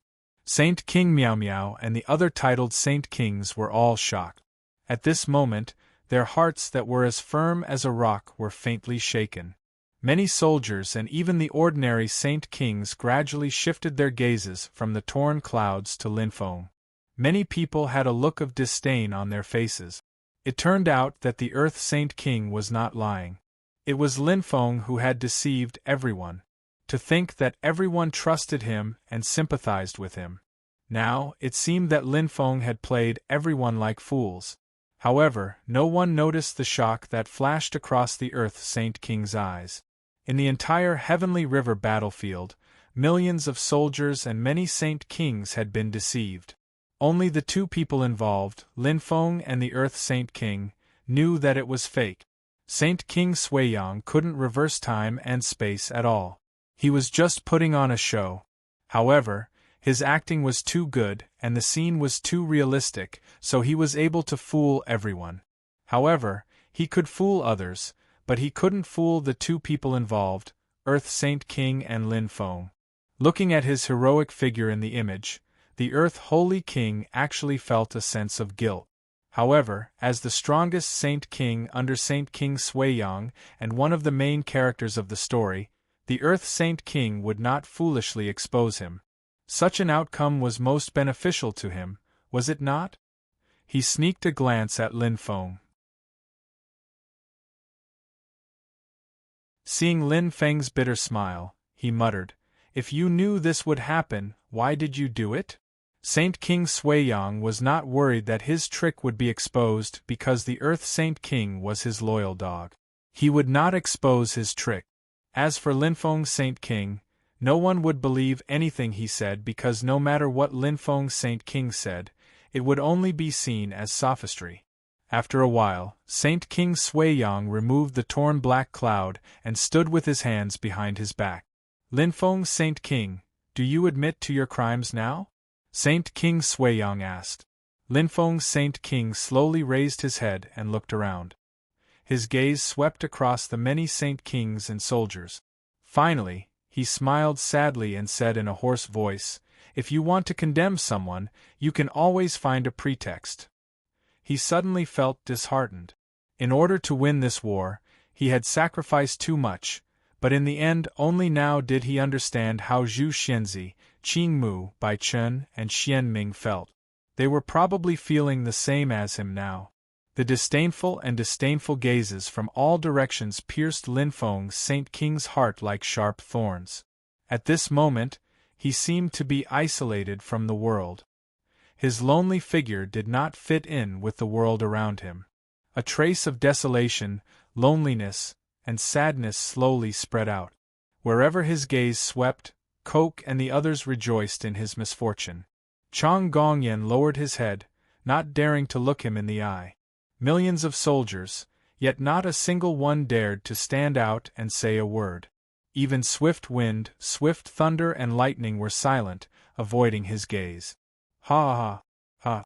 Saint King Miao Miao and the other titled Saint Kings were all shocked. At this moment, their hearts that were as firm as a rock were faintly shaken. Many soldiers and even the ordinary Saint Kings gradually shifted their gazes from the torn clouds to Lin Feng. Many people had a look of disdain on their faces. It turned out that the Earth Saint King was not lying. It was Lin Feng who had deceived everyone. To think that everyone trusted him and sympathized with him. Now, it seemed that Lin Feng had played everyone like fools. However, no one noticed the shock that flashed across the Earth Saint King's eyes. In the entire Heavenly River battlefield, millions of soldiers and many Saint Kings had been deceived. Only the two people involved, Lin Feng and the Earth Saint King, knew that it was fake. Saint King Sui-Yang couldn't reverse time and space at all. He was just putting on a show. However, his acting was too good and the scene was too realistic, so he was able to fool everyone. However, he could fool others, but he couldn't fool the two people involved, Earth Saint King and Lin Feng. Looking at his heroic figure in the image, the Earth Holy King actually felt a sense of guilt. However, as the strongest Saint King under Saint King Sui-Yang and one of the main characters of the story, the Earth Saint King would not foolishly expose him. Such an outcome was most beneficial to him, was it not? He sneaked a glance at Lin Feng. Seeing Lin Feng's bitter smile, he muttered, "If you knew this would happen, why did you do it?" Saint King Sui-Yang was not worried that his trick would be exposed because the Earth Saint King was his loyal dog. He would not expose his trick. As for Lin Feng Saint King, no one would believe anything he said because no matter what Lin Feng Saint King said, it would only be seen as sophistry. After a while, Saint King Sui-Yang removed the torn black cloud and stood with his hands behind his back. Lin Feng Saint King, do you admit to your crimes now? Saint King Sui-Yang asked. Lin Feng Saint King slowly raised his head and looked around. His gaze swept across the many Saint Kings and soldiers. Finally, he smiled sadly and said in a hoarse voice, "If you want to condemn someone, you can always find a pretext." He suddenly felt disheartened. In order to win this war, he had sacrificed too much, but in the end only now did he understand how Zhu Xianzi, Qing Mu, Bai Chen, and Xian Ming felt. They were probably feeling the same as him now. The disdainful gazes from all directions pierced Lin Feng Saint King's heart like sharp thorns. At this moment, he seemed to be isolated from the world. His lonely figure did not fit in with the world around him. A trace of desolation, loneliness, and sadness slowly spread out. Wherever his gaze swept, Coke and the others rejoiced in his misfortune. Chang Gongyan lowered his head, not daring to look him in the eye. Millions of soldiers, yet not a single one dared to stand out and say a word. Even swift wind, swift thunder and lightning were silent, avoiding his gaze. Ha ha ha.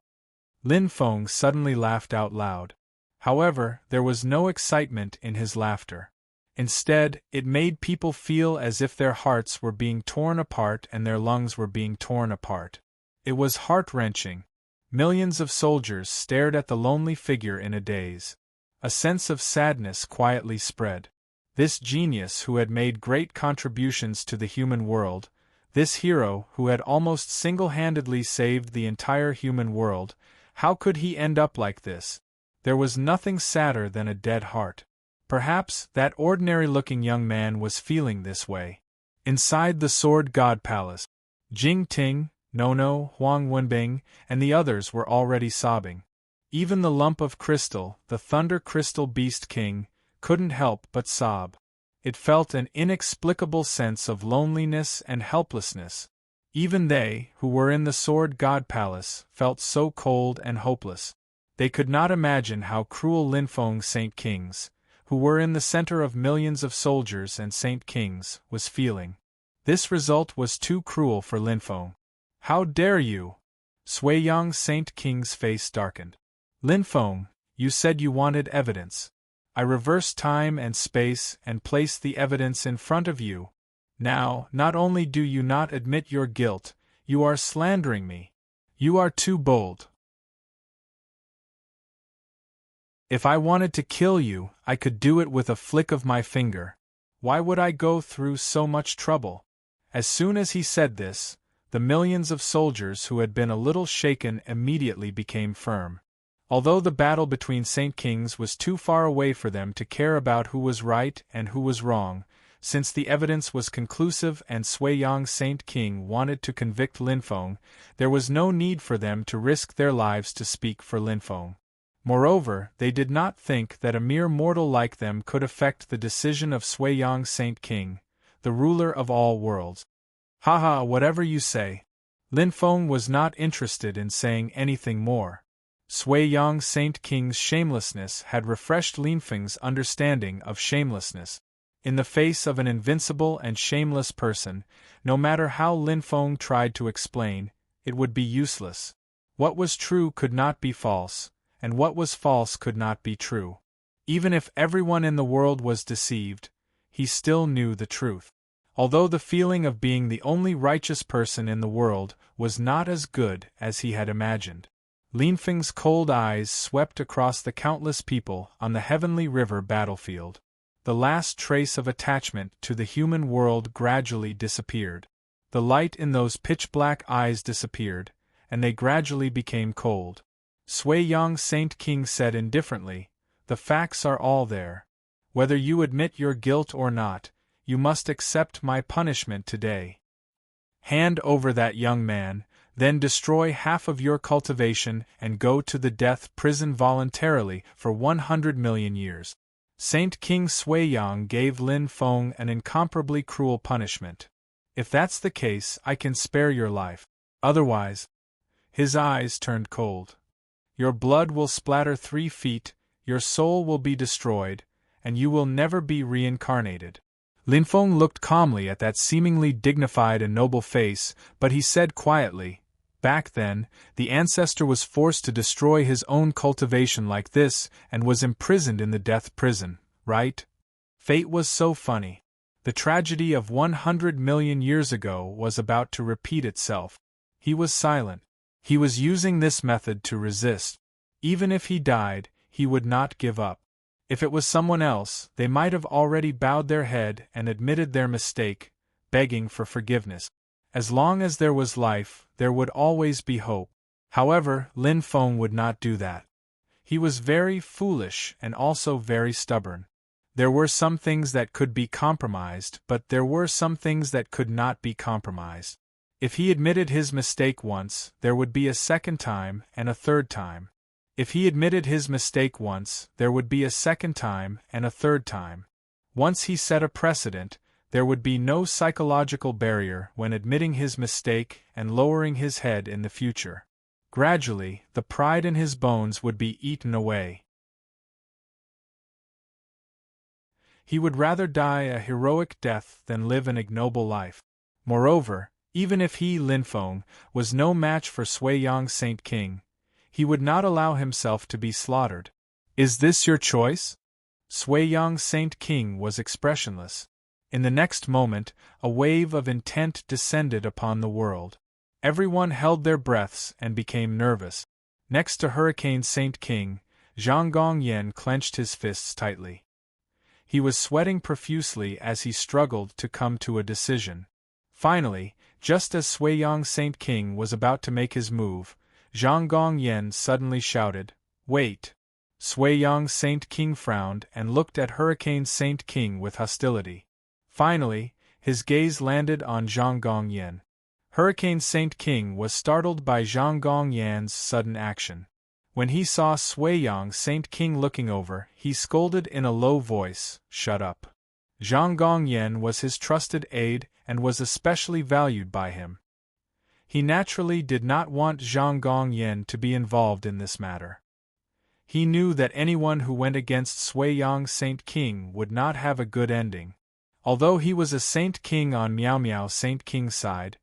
Lin Feng suddenly laughed out loud. However, there was no excitement in his laughter. Instead, it made people feel as if their hearts were being torn apart and their lungs were being torn apart. It was heart-wrenching. Millions of soldiers stared at the lonely figure in a daze. A sense of sadness quietly spread. This genius who had made great contributions to the human world, this hero who had almost single-handedly saved the entire human world, how could he end up like this? There was nothing sadder than a dead heart. Perhaps that ordinary-looking young man was feeling this way. Inside the Sword God Palace, Jing Ting, Nono, Huang Wenbing, and the others were already sobbing. Even the lump of crystal, the Thunder Crystal Beast King, couldn't help but sob. It felt an inexplicable sense of loneliness and helplessness. Even they, who were in the Sword God Palace, felt so cold and hopeless. They could not imagine how cruel Lin Feng Saint Kings, who were in the center of millions of soldiers and Saint Kings, was feeling. This result was too cruel for Lin Feng. How dare you? Sui Yang Saint King's face darkened. Lin Feng, you said you wanted evidence. I reversed time and space and placed the evidence in front of you. Now, not only do you not admit your guilt, you are slandering me. You are too bold. If I wanted to kill you, I could do it with a flick of my finger. Why would I go through so much trouble? As soon as he said this, the millions of soldiers who had been a little shaken immediately became firm. Although the battle between Saint Kings was too far away for them to care about who was right and who was wrong, since the evidence was conclusive and Sui Yang Saint King wanted to convict Lin Feng, there was no need for them to risk their lives to speak for Lin Feng. Moreover, they did not think that a mere mortal like them could affect the decision of Sui Yang Saint King, the ruler of all worlds. Haha, whatever you say. Lin Feng was not interested in saying anything more. Sui Yang Saint King's shamelessness had refreshed Lin Feng's understanding of shamelessness. In the face of an invincible and shameless person, no matter how Lin Feng tried to explain, it would be useless. What was true could not be false, and what was false could not be true. Even if everyone in the world was deceived, he still knew the truth. Although the feeling of being the only righteous person in the world was not as good as he had imagined. Lin Feng's cold eyes swept across the countless people on the heavenly river battlefield. The last trace of attachment to the human world gradually disappeared. The light in those pitch-black eyes disappeared, and they gradually became cold. Sui Yang Saint King said indifferently, "The facts are all there. Whether you admit your guilt or not, you must accept my punishment today. Hand over that young man, then destroy half of your cultivation and go to the death prison voluntarily for 100 million years." Saint King Sui Yang gave Lin Feng an incomparably cruel punishment. If that's the case, I can spare your life. Otherwise, his eyes turned cold. Your blood will splatter 3 feet, your soul will be destroyed, and you will never be reincarnated. Lin Feng looked calmly at that seemingly dignified and noble face, but he said quietly, "Back then, the ancestor was forced to destroy his own cultivation like this and was imprisoned in the death prison, right? Fate was so funny. The tragedy of 100 million years ago was about to repeat itself." He was silent. He was using this method to resist. Even if he died, he would not give up. If it was someone else, they might have already bowed their head and admitted their mistake, begging for forgiveness. As long as there was life, there would always be hope. However, Lin Feng would not do that. He was very foolish and also very stubborn. There were some things that could be compromised, but there were some things that could not be compromised. If he admitted his mistake once, there would be a second time and a third time. If he admitted his mistake once, there would be a second time and a third time. Once he set a precedent, there would be no psychological barrier when admitting his mistake and lowering his head in the future. Gradually, the pride in his bones would be eaten away. He would rather die a heroic death than live an ignoble life. Moreover, even if he, Lin Feng, was no match for Sui Yang Saint King, he would not allow himself to be slaughtered. Is this your choice? Sui Yang Saint King was expressionless. In the next moment, a wave of intent descended upon the world. Everyone held their breaths and became nervous. Next to Hurricane Saint King, Zhang Gongyan clenched his fists tightly. He was sweating profusely as he struggled to come to a decision. Finally, just as Sui Yang Saint King was about to make his move, Zhang Gongyan suddenly shouted, "Wait!" Sui Yang Saint King frowned and looked at Hurricane Saint King with hostility. Finally, his gaze landed on Zhang Gongyan. Hurricane Saint King was startled by Zhang Gongyan's sudden action. When he saw Sui Yang Saint King looking over, he scolded in a low voice, "Shut up." Zhang Gongyan was his trusted aide and was especially valued by him. He naturally did not want Zhang Gongyan to be involved in this matter. He knew that anyone who went against Sui Yang Saint King would not have a good ending. Although he was a Saint King on Miao Miao Saint King's side,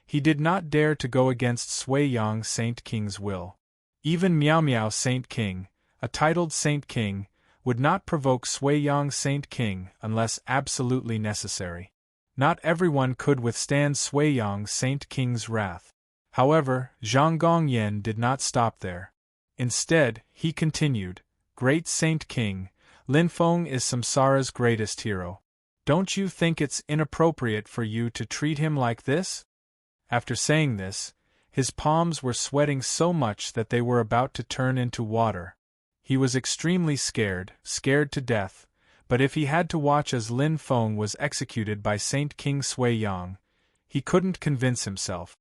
he did not dare to go against Sui Yang Saint King's will. Even Miao Miao Saint King, a titled Saint King, would not provoke Sui Yang Saint King unless absolutely necessary. Not everyone could withstand Sui Yang Saint King's wrath. However, Zhang Gongyan did not stop there. Instead, he continued, "Great Saint King, Lin Feng is Samsara's greatest hero. Don't you think it's inappropriate for you to treat him like this?" After saying this, his palms were sweating so much that they were about to turn into water. He was extremely scared to death, but if he had to watch as Lin Feng was executed by Saint King Sui Yang, he couldn't convince himself.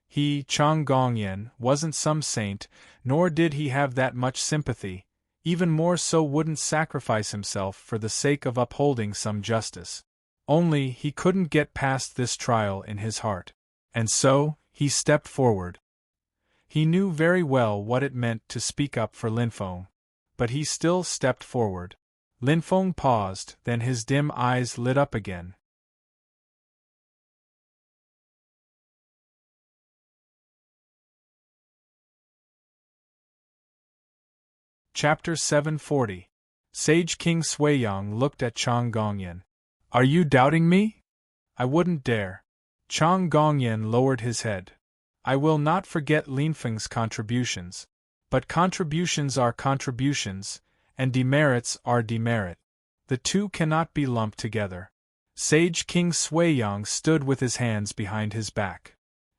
He, Zhang Gongyan, wasn't some saint, nor did he have that much sympathy, even more so wouldn't sacrifice himself for the sake of upholding some justice. Only, he couldn't get past this trial in his heart. And so, he stepped forward. He knew very well what it meant to speak up for Lin Feng, but he still stepped forward. Lin Feng paused, then his dim eyes lit up again. Chapter 740. Sage King Sui Yang looked at Zhang Gongyan. "Are you doubting me?" "I wouldn't dare." Zhang Gongyan lowered his head. "I will not forget Lin Feng's contributions. But contributions are contributions, and demerits are demerit. The two cannot be lumped together." Sage King Sui Yang stood with his hands behind his back.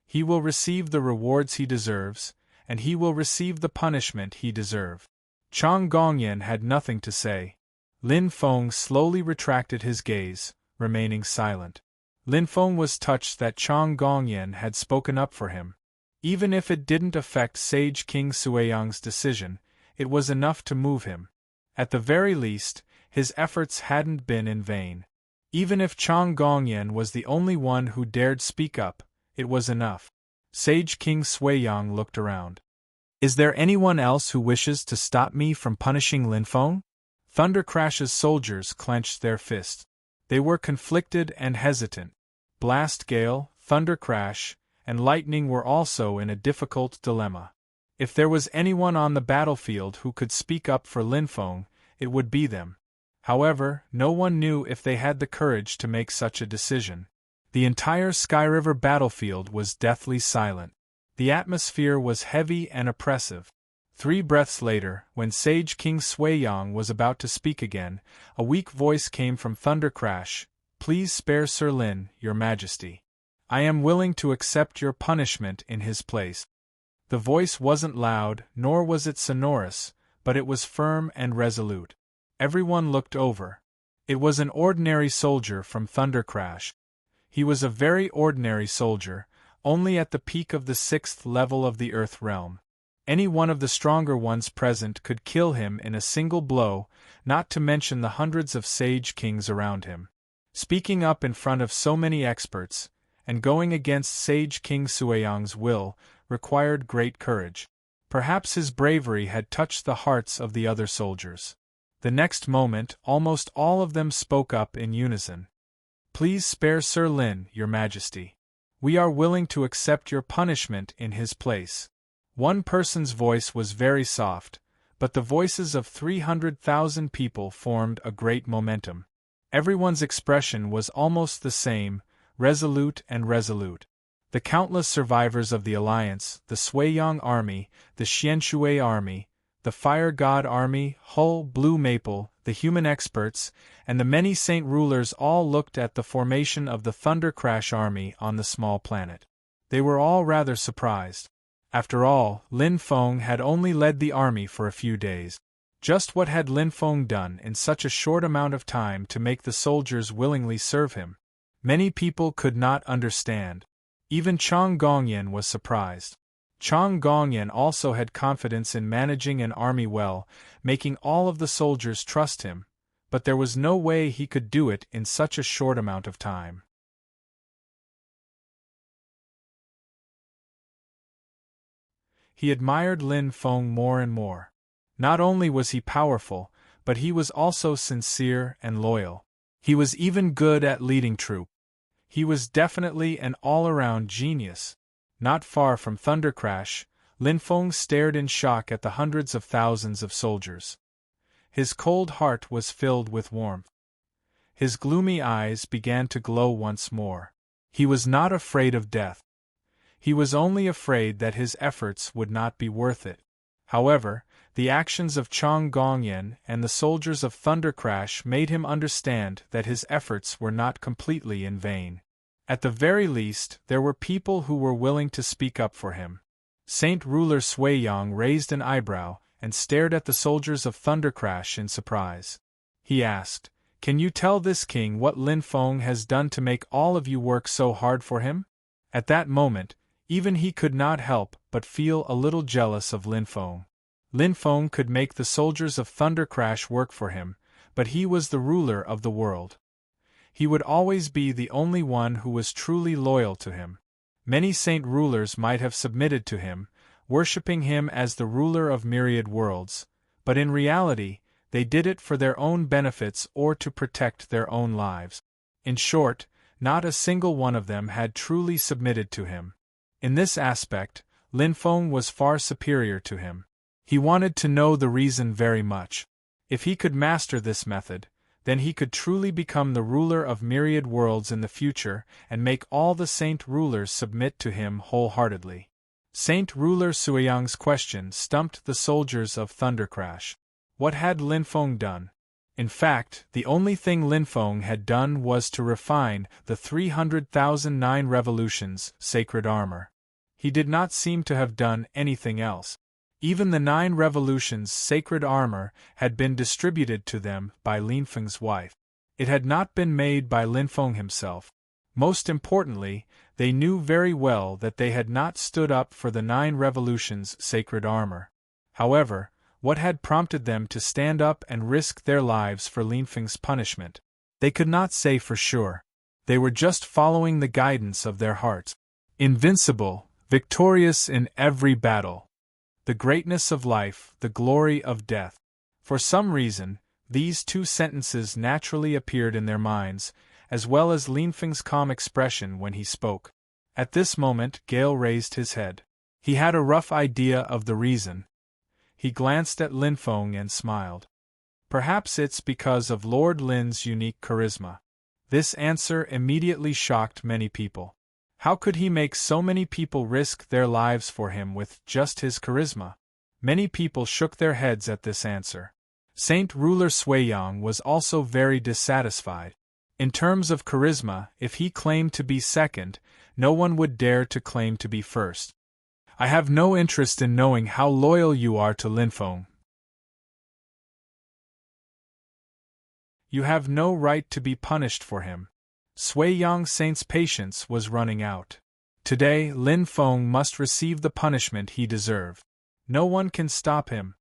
"He will receive the rewards he deserves, and he will receive the punishment he deserves." Zhang Gongyan had nothing to say. Lin Feng slowly retracted his gaze, remaining silent. Lin Feng was touched that Zhang Gongyan had spoken up for him. Even if it didn't affect Sage King Sui Yang's decision, it was enough to move him. At the very least, his efforts hadn't been in vain. Even if Zhang Gongyan was the only one who dared speak up, it was enough. Sage King Sui Yang looked around. "Is there anyone else who wishes to stop me from punishing Lin Feng?" Thunder Crash's soldiers clenched their fists. They were conflicted and hesitant. Blast Gale, Thunder Crash, and Lightning were also in a difficult dilemma. If there was anyone on the battlefield who could speak up for Lin Feng, it would be them. However, no one knew if they had the courage to make such a decision. The entire Sky River battlefield was deathly silent. The atmosphere was heavy and oppressive. 3 breaths later, when Sage King Sui Yang was about to speak again, a weak voice came from Thunder Crash. "Please spare Sir Lin, Your Majesty. I am willing to accept your punishment in his place." The voice wasn't loud, nor was it sonorous, but it was firm and resolute. Everyone looked over. It was an ordinary soldier from Thunder Crash. He was a very ordinary soldier, only at the peak of the 6th level of the Earth realm. Any one of the stronger ones present could kill him in a single blow, not to mention the hundreds of Sage Kings around him. Speaking up in front of so many experts, and going against Sage King Sui Yang's will, required great courage. Perhaps his bravery had touched the hearts of the other soldiers. The next moment, almost all of them spoke up in unison. "Please spare Sir Lin, Your Majesty. We are willing to accept your punishment in his place." One person's voice was very soft, but the voices of 300,000 people formed a great momentum. Everyone's expression was almost the same, resolute and resolute. The countless survivors of the Alliance, the Suiyang Army, the Xianshui Army, the Fire God Army, Hull, Blue Maple, the human experts, and the many saint rulers all looked at the formation of the Thunder Crash Army on the small planet. They were all rather surprised. After all, Lin Feng had only led the army for a few days. Just what had Lin Feng done in such a short amount of time to make the soldiers willingly serve him? Many people could not understand. Even Chang Gongyan was surprised. Chang Gongyan also had confidence in managing an army well, making all of the soldiers trust him, but there was no way he could do it in such a short amount of time. He admired Lin Feng more and more. Not only was he powerful, but he was also sincere and loyal. He was even good at leading troops. He was definitely an all-around genius. Not far from Thundercrash, Lin Feng stared in shock at the hundreds of thousands of soldiers. His cold heart was filled with warmth. His gloomy eyes began to glow once more. He was not afraid of death. He was only afraid that his efforts would not be worth it. However, the actions of Chang Gongyan and the soldiers of Thundercrash made him understand that his efforts were not completely in vain. At the very least, there were people who were willing to speak up for him. Saint Ruler Suiyang raised an eyebrow and stared at the soldiers of Thundercrash in surprise. He asked, "Can you tell this king what Lin Feng has done to make all of you work so hard for him?" At that moment, even he could not help but feel a little jealous of Lin Feng. Lin Feng could make the soldiers of Thundercrash work for him, but he was the ruler of the world. He would always be the only one who was truly loyal to him. Many saint rulers might have submitted to him, worshipping him as the ruler of myriad worlds, but in reality, they did it for their own benefits or to protect their own lives. In short, not a single one of them had truly submitted to him. In this aspect, Lin Feng was far superior to him. He wanted to know the reason very much. If he could master this method, then he could truly become the ruler of myriad worlds in the future and make all the saint rulers submit to him wholeheartedly. Saint Ruler Suiyang's question stumped the soldiers of Thundercrash. What had Lin Feng done? In fact, the only thing Lin Feng had done was to refine the 300,009 revolutions sacred armor. He did not seem to have done anything else. Even the 9 revolutions sacred armor had been distributed to them by Lin Feng's wife. It had not been made by Lin Feng himself. Most importantly, they knew very well that they had not stood up for the 9 revolutions sacred armor. However, what had prompted them to stand up and risk their lives for Lin Feng's punishment? They could not say for sure. They were just following the guidance of their hearts. Invincible, victorious in every battle. The greatness of life, the glory of death. For some reason, these 2 sentences naturally appeared in their minds, as well as Lin Feng's calm expression when he spoke. At this moment, Gale raised his head. He had a rough idea of the reason. He glanced at Lin Feng and smiled. Perhaps it's because of Lord Lin's unique charisma. This answer immediately shocked many people. How could he make so many people risk their lives for him with just his charisma? Many people shook their heads at this answer. Saint Ruler Suiyang was also very dissatisfied. In terms of charisma, if he claimed to be second, no one would dare to claim to be first. I have no interest in knowing how loyal you are to Lin Feng. You have no right to be punished for him. Suiyang Saint's patience was running out. Today, Lin Feng must receive the punishment he deserved. No one can stop him,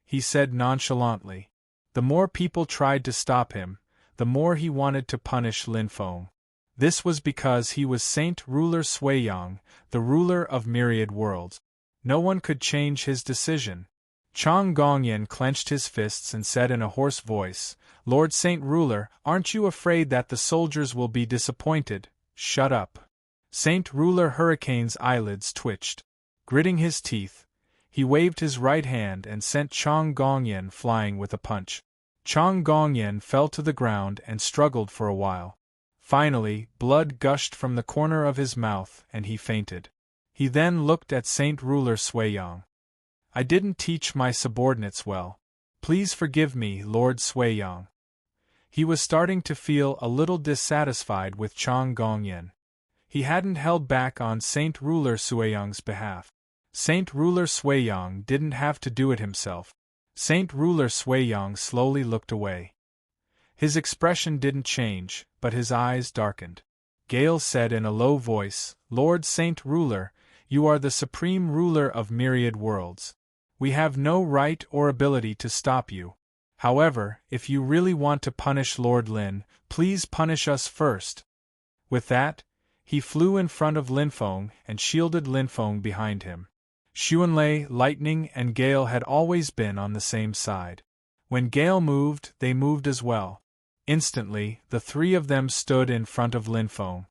he said nonchalantly. The more people tried to stop him, the more he wanted to punish Lin Feng. This was because he was Saint Ruler Suiyang, the ruler of myriad worlds. No one could change his decision. Chang Gongyan clenched his fists and said in a hoarse voice, "Lord Saint Ruler, aren't you afraid that the soldiers will be disappointed?" "Shut up." Saint Ruler Hurricane's eyelids twitched. Gritting his teeth, he waved his right hand and sent Chang Gongyan flying with a punch. Chang Gongyan fell to the ground and struggled for a while. Finally, blood gushed from the corner of his mouth and he fainted. He then looked at Saint Ruler Suiyang. "I didn't teach my subordinates well. Please forgive me, Lord Suiyang." He was starting to feel a little dissatisfied with Chang Gongyan. He hadn't held back on Saint Ruler Suiyang's behalf. Saint Ruler Suiyang didn't have to do it himself. Saint Ruler Suiyang slowly looked away. His expression didn't change, but his eyes darkened. Gale said in a low voice, "Lord Saint Ruler, you are the supreme ruler of myriad worlds. We have no right or ability to stop you. However, if you really want to punish Lord Lin, please punish us first." With that, he flew in front of Linfeng and shielded Linfeng behind him. Xuanlei, Lightning, and Gale had always been on the same side. When Gale moved, they moved as well. Instantly, the three of them stood in front of Linfeng.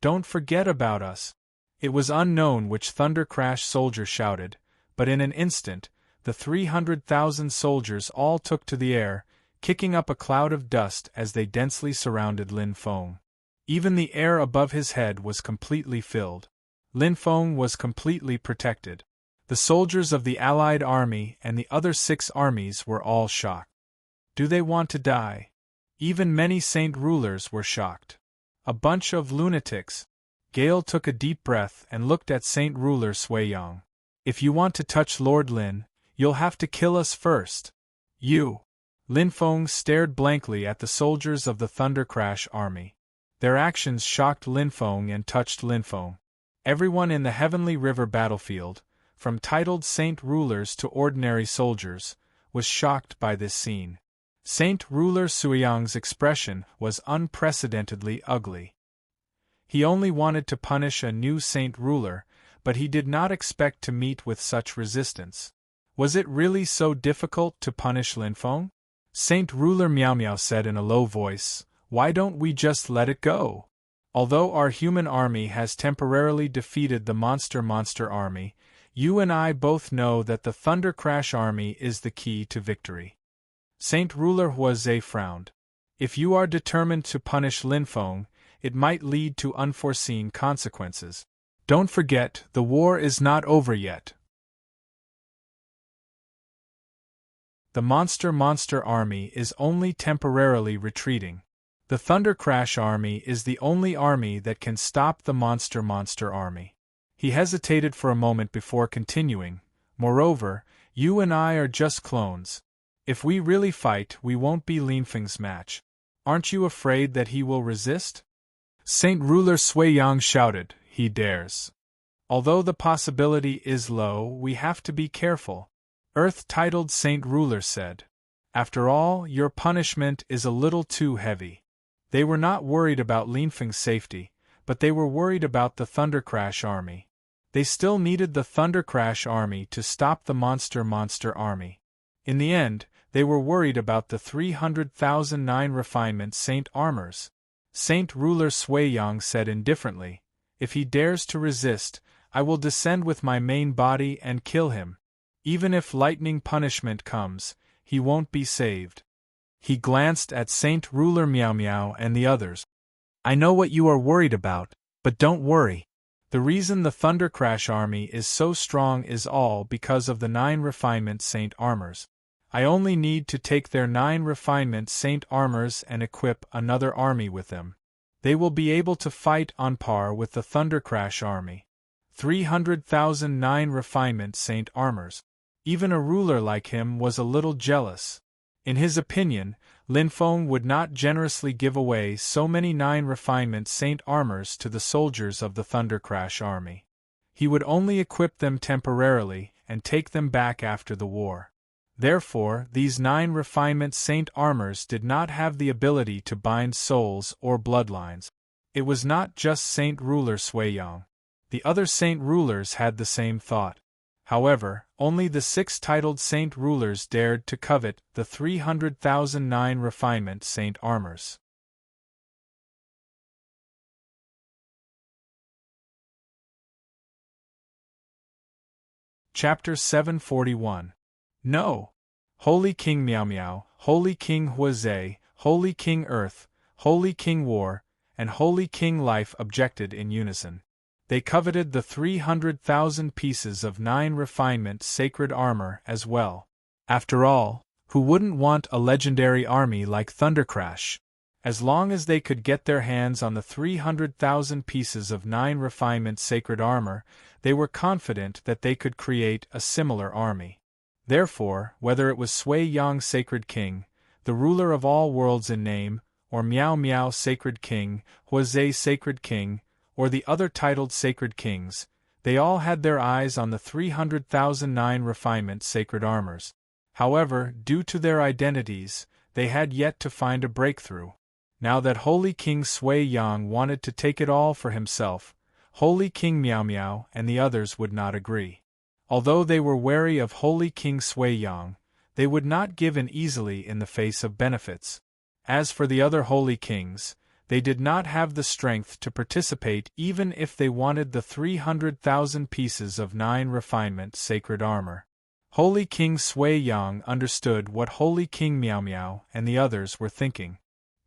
"Don't forget about us." It was unknown which Thunder Crash soldier shouted, but in an instant, the 300,000 soldiers all took to the air, kicking up a cloud of dust as they densely surrounded Lin Feng. Even the air above his head was completely filled. Lin Feng was completely protected. The soldiers of the Allied army and the other 6 armies were all shocked. Do they want to die? Even many saint rulers were shocked. A bunch of lunatics. Gale took a deep breath and looked at Saint Ruler Suiyang. "If you want to touch Lord Lin, you'll have to kill us first." "You!" Lin Feng stared blankly at the soldiers of the Thunder Crash army. Their actions shocked Lin Feng and touched Lin Feng. Everyone in the Heavenly River battlefield, from titled saint rulers to ordinary soldiers, was shocked by this scene. Saint Ruler Suiyang's expression was unprecedentedly ugly. He only wanted to punish a new saint ruler, but he did not expect to meet with such resistance. Was it really so difficult to punish Lin Feng? Saint Ruler Miao Miao said in a low voice, "Why don't we just let it go? Although our human army has temporarily defeated the monster army, you and I both know that the Thunder Crash army is the key to victory." Saint Ruler Huazhe frowned. "If you are determined to punish Lin Feng, it might lead to unforeseen consequences. Don't forget, the war is not over yet." The monster army is only temporarily retreating. The Thunder Crash army is the only army that can stop the monster army. He hesitated for a moment before continuing. "Moreover, you and I are just clones. If we really fight, we won't be Linfeng's match. Aren't you afraid that he will resist?" Saint Ruler Suiyang shouted, "He dares. Although the possibility is low, we have to be careful," Earth-titled Saint Ruler said. "After all, your punishment is a little too heavy." They were not worried about Linfeng's safety, but they were worried about the Thunder Crash army. They still needed the Thunder Crash army to stop the monster army. In the end, they were worried about the 300,009 refinement Saint Armors. Saint Ruler Suiyang said indifferently, "If he dares to resist, I will descend with my main body and kill him. Even if lightning punishment comes, he won't be saved." He glanced at Saint Ruler Miao Miao and the others. "I know what you are worried about, but don't worry. The reason the Thunder Crash army is so strong is all because of the 9 refinement Saint Armors. I only need to take their 9 refinement Saint Armors and equip another army with them. They will be able to fight on par with the Thunder Crash army. 300,009 refinement Saint Armors. Even a ruler like him was a little jealous. In his opinion, Lin Feng would not generously give away so many 9 refinement Saint Armors to the soldiers of the Thunder Crash army. He would only equip them temporarily and take them back after the war. Therefore, these 9 refinement Saint Armors did not have the ability to bind souls or bloodlines. It was not just Saint Ruler Suiyang. The other saint rulers had the same thought. However, only the 6 titled saint rulers dared to covet the 300,009 refinement saint armors. Chapter 741. No! Holy King Miao Miao, Holy King Huazhe, Holy King Earth, Holy King War, and Holy King Life objected in unison. They coveted the 300,000 pieces of 9 refinement sacred armor as well. After all, who wouldn't want a legendary army like Thundercrash? As long as they could get their hands on the 300,000 pieces of 9 refinement sacred armor, they were confident that they could create a similar army. Therefore, whether it was Sui Yang Sacred King, the ruler of all worlds in name, or Miao Miao Sacred King, Huazhe Sacred King, or the other titled sacred kings, they all had their eyes on the 300,009 refinement sacred armors. However, due to their identities, they had yet to find a breakthrough. Now that Holy King Sui Yang wanted to take it all for himself, Holy King Miao Miao and the others would not agree. Although they were wary of Holy King Sui Yang, they would not give in easily in the face of benefits. As for the other holy kings, they did not have the strength to participate even if they wanted the 300,000 pieces of 9 refinement sacred armor. Holy King Sui Yang understood what Holy King Miao Miao and the others were thinking.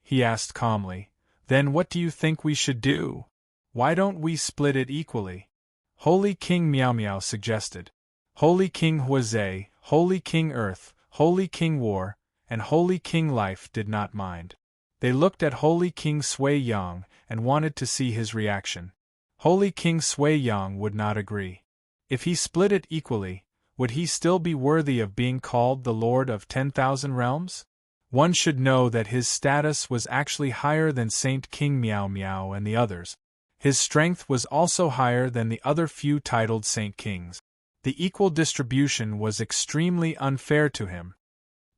He asked calmly, "Then what do you think we should do? Why don't we split it equally?" Holy King Miao Miao suggested. Holy King Huazhe, Holy King Earth, Holy King War, and Holy King Life did not mind. They looked at Holy King Sui Yang and wanted to see his reaction. Holy King Sui Yang would not agree. If he split it equally, would he still be worthy of being called the Lord of 10,000 realms? One should know that his status was actually higher than Saint King Miao Miao and the others. His strength was also higher than the other few titled saint kings. The equal distribution was extremely unfair to him.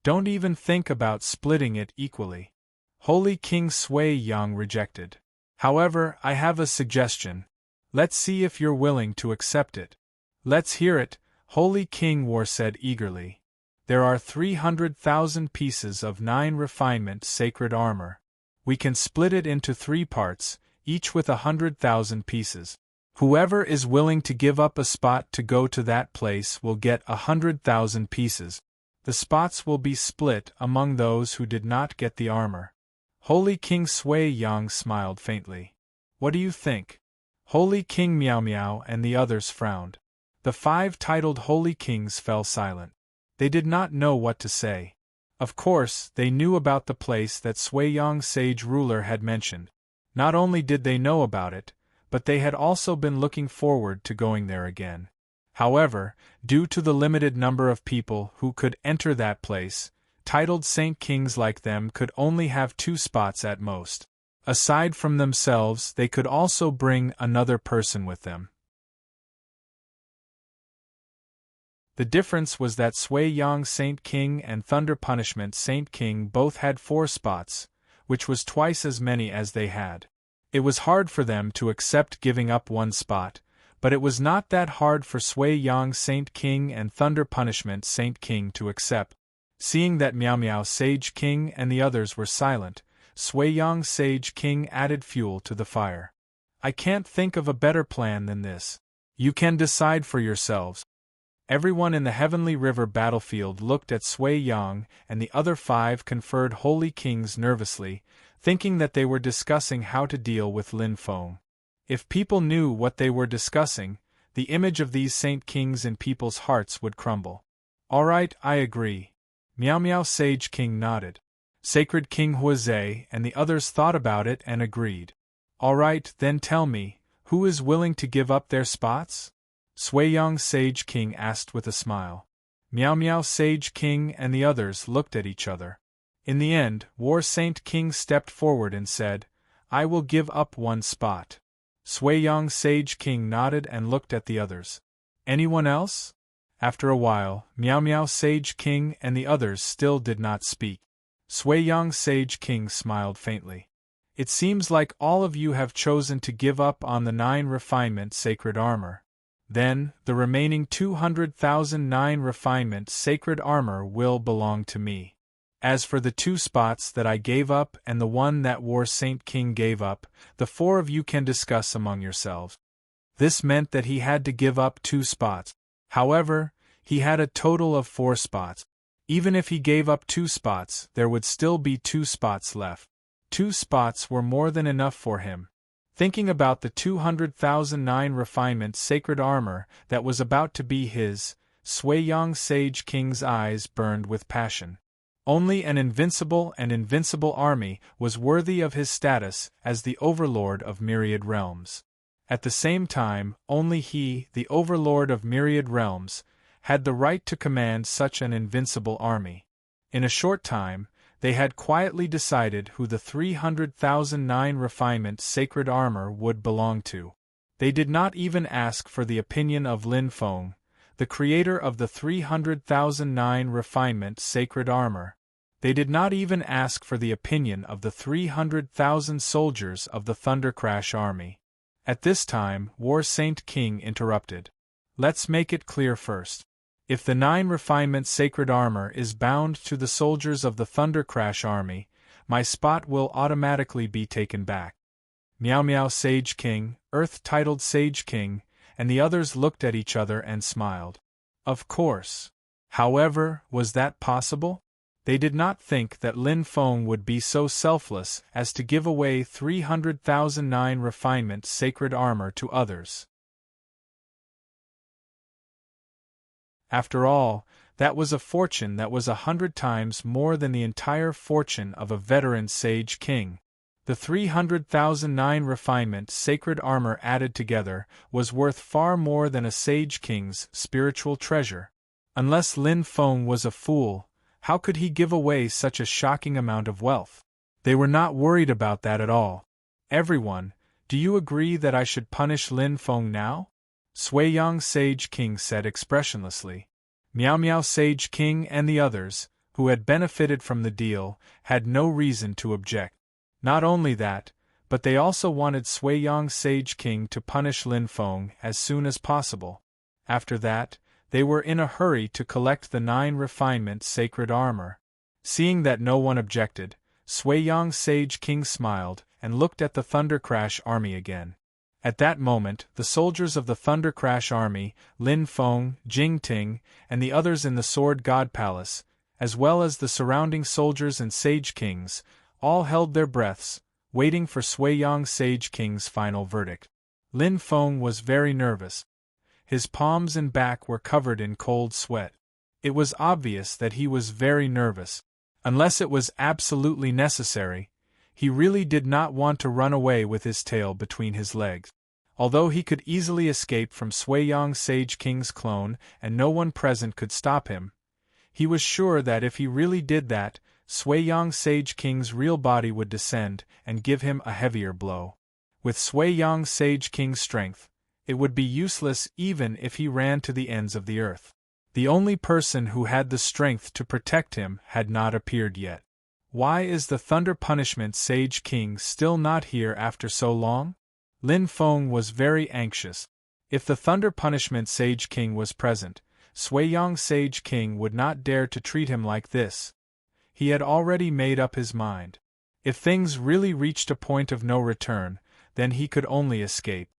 Don't even think about splitting it equally. Holy King Sui Yang rejected. However, I have a suggestion. Let's see if you're willing to accept it. Let's hear it, Holy King War said eagerly. There are 300,000 pieces of 9 refinement sacred armor. We can split it into 3 parts, each with 100,000 pieces. Whoever is willing to give up a spot to go to that place will get 100,000 pieces. The spots will be split among those who did not get the armor. Holy King Sui Yang smiled faintly. What do you think? Holy King Miao Miao and the others frowned. The 5 titled holy kings fell silent. They did not know what to say. Of course, they knew about the place that Sui Yang sage ruler had mentioned. Not only did they know about it, but they had also been looking forward to going there again. However, due to the limited number of people who could enter that place, titled saint kings like them could only have 2 spots at most. Aside from themselves, they could also bring another person with them. The difference was that Sui Yang Saint King and Thunder Punishment Saint King both had 4 spots, which was twice as many as they had. It was hard for them to accept giving up 1 spot, but it was not that hard for Sui Yang Saint King and Thunder Punishment Saint King to accept. Seeing that Miao Miao Sage King and the others were silent, Sui Yang Sage King added fuel to the fire. I can't think of a better plan than this. You can decide for yourselves. Everyone in the Heavenly River battlefield looked at Sui Yang, and the other 5 conferred holy kings nervously, thinking that they were discussing how to deal with Lin Feng. If people knew what they were discussing, the image of these saint kings in people's hearts would crumble. All right, I agree. Miao Miao Sage King nodded. Sacred King Huazhe and the others thought about it and agreed. All right, then tell me, who is willing to give up their spots? Sui Yang Sage King asked with a smile. Miao Miao Sage King and the others looked at each other. In the end, War Saint King stepped forward and said, I will give up 1 spot. Sui Yang Sage King nodded and looked at the others. Anyone else? After a while, Miao Miao Sage King and the others still did not speak. Sui Yang Sage King smiled faintly. It seems like all of you have chosen to give up on the 9 refinement sacred armor. Then, the remaining 200,009 refinement sacred armor will belong to me. As for the 2 spots that I gave up and the one that War Saint King gave up, the 4 of you can discuss among yourselves. This meant that he had to give up 2 spots. However, he had a total of 4 spots. Even if he gave up 2 spots, there would still be 2 spots left. 2 spots were more than enough for him. Thinking about the 200,009 refinement sacred armor that was about to be his, Sui-Yong Sage King's eyes burned with passion. Only an invincible and invincible army was worthy of his status as the overlord of myriad realms. At the same time, only he, the overlord of myriad realms, had the right to command such an invincible army. In a short time, they had quietly decided who the 300,009 refinement sacred armor would belong to. They did not even ask for the opinion of Lin Feng, the creator of the 300,009 refinement sacred armor. They did not even ask for the opinion of the 300,000 soldiers of the Thundercrash army. At this time, War Saint King interrupted. Let's make it clear first. If the 9 refinement sacred armor is bound to the soldiers of the Thundercrash army, my spot will automatically be taken back. Meow Meow Sage King, Earth-titled Sage King, and the others looked at each other and smiled. Of course. However, was that possible? They did not think that Lin Feng would be so selfless as to give away 300,009 refinement sacred armor to others. After all, that was a fortune that was 100 times more than the entire fortune of a veteran Sage King. The 300,009 refinement sacred armor added together was worth far more than a Sage King's spiritual treasure. Unless Lin Feng was a fool, how could he give away such a shocking amount of wealth? They were not worried about that at all. Everyone, do you agree that I should punish Lin Feng now? Sui-Yong Sage King said expressionlessly. Meow Meow Sage King and the others, who had benefited from the deal, had no reason to object. Not only that, but they also wanted Sui-Yong Sage King to punish Lin Feng as soon as possible. After that, they were in a hurry to collect the 9 refinement sacred armor. Seeing that no one objected, Sui-Yong Sage King smiled and looked at the Thundercrash army again. At that moment, the soldiers of the Thundercrash army, Lin Feng, Jing Ting, and the others in the Sword God Palace, as well as the surrounding soldiers and Sage Kings, all held their breaths, waiting for Sui-Yong Sage King's final verdict. Lin Feng was very nervous. His palms and back were covered in cold sweat. It was obvious that he was very nervous. Unless it was absolutely necessary, he really did not want to run away with his tail between his legs. Although he could easily escape from Sui-Yong Sage King's clone and no one present could stop him, he was sure that if he really did that, Sui-Yong Sage King's real body would descend and give him a heavier blow. With Sui-Yong Sage King's strength, it would be useless even if he ran to the ends of the earth. The only person who had the strength to protect him had not appeared yet. Why is the Thunder Punishment Sage King still not here after so long? Lin Feng was very anxious. If the Thunder Punishment Sage King was present, Sui-Yong Sage King would not dare to treat him like this. He had already made up his mind. If things really reached a point of no return, then he could only escape.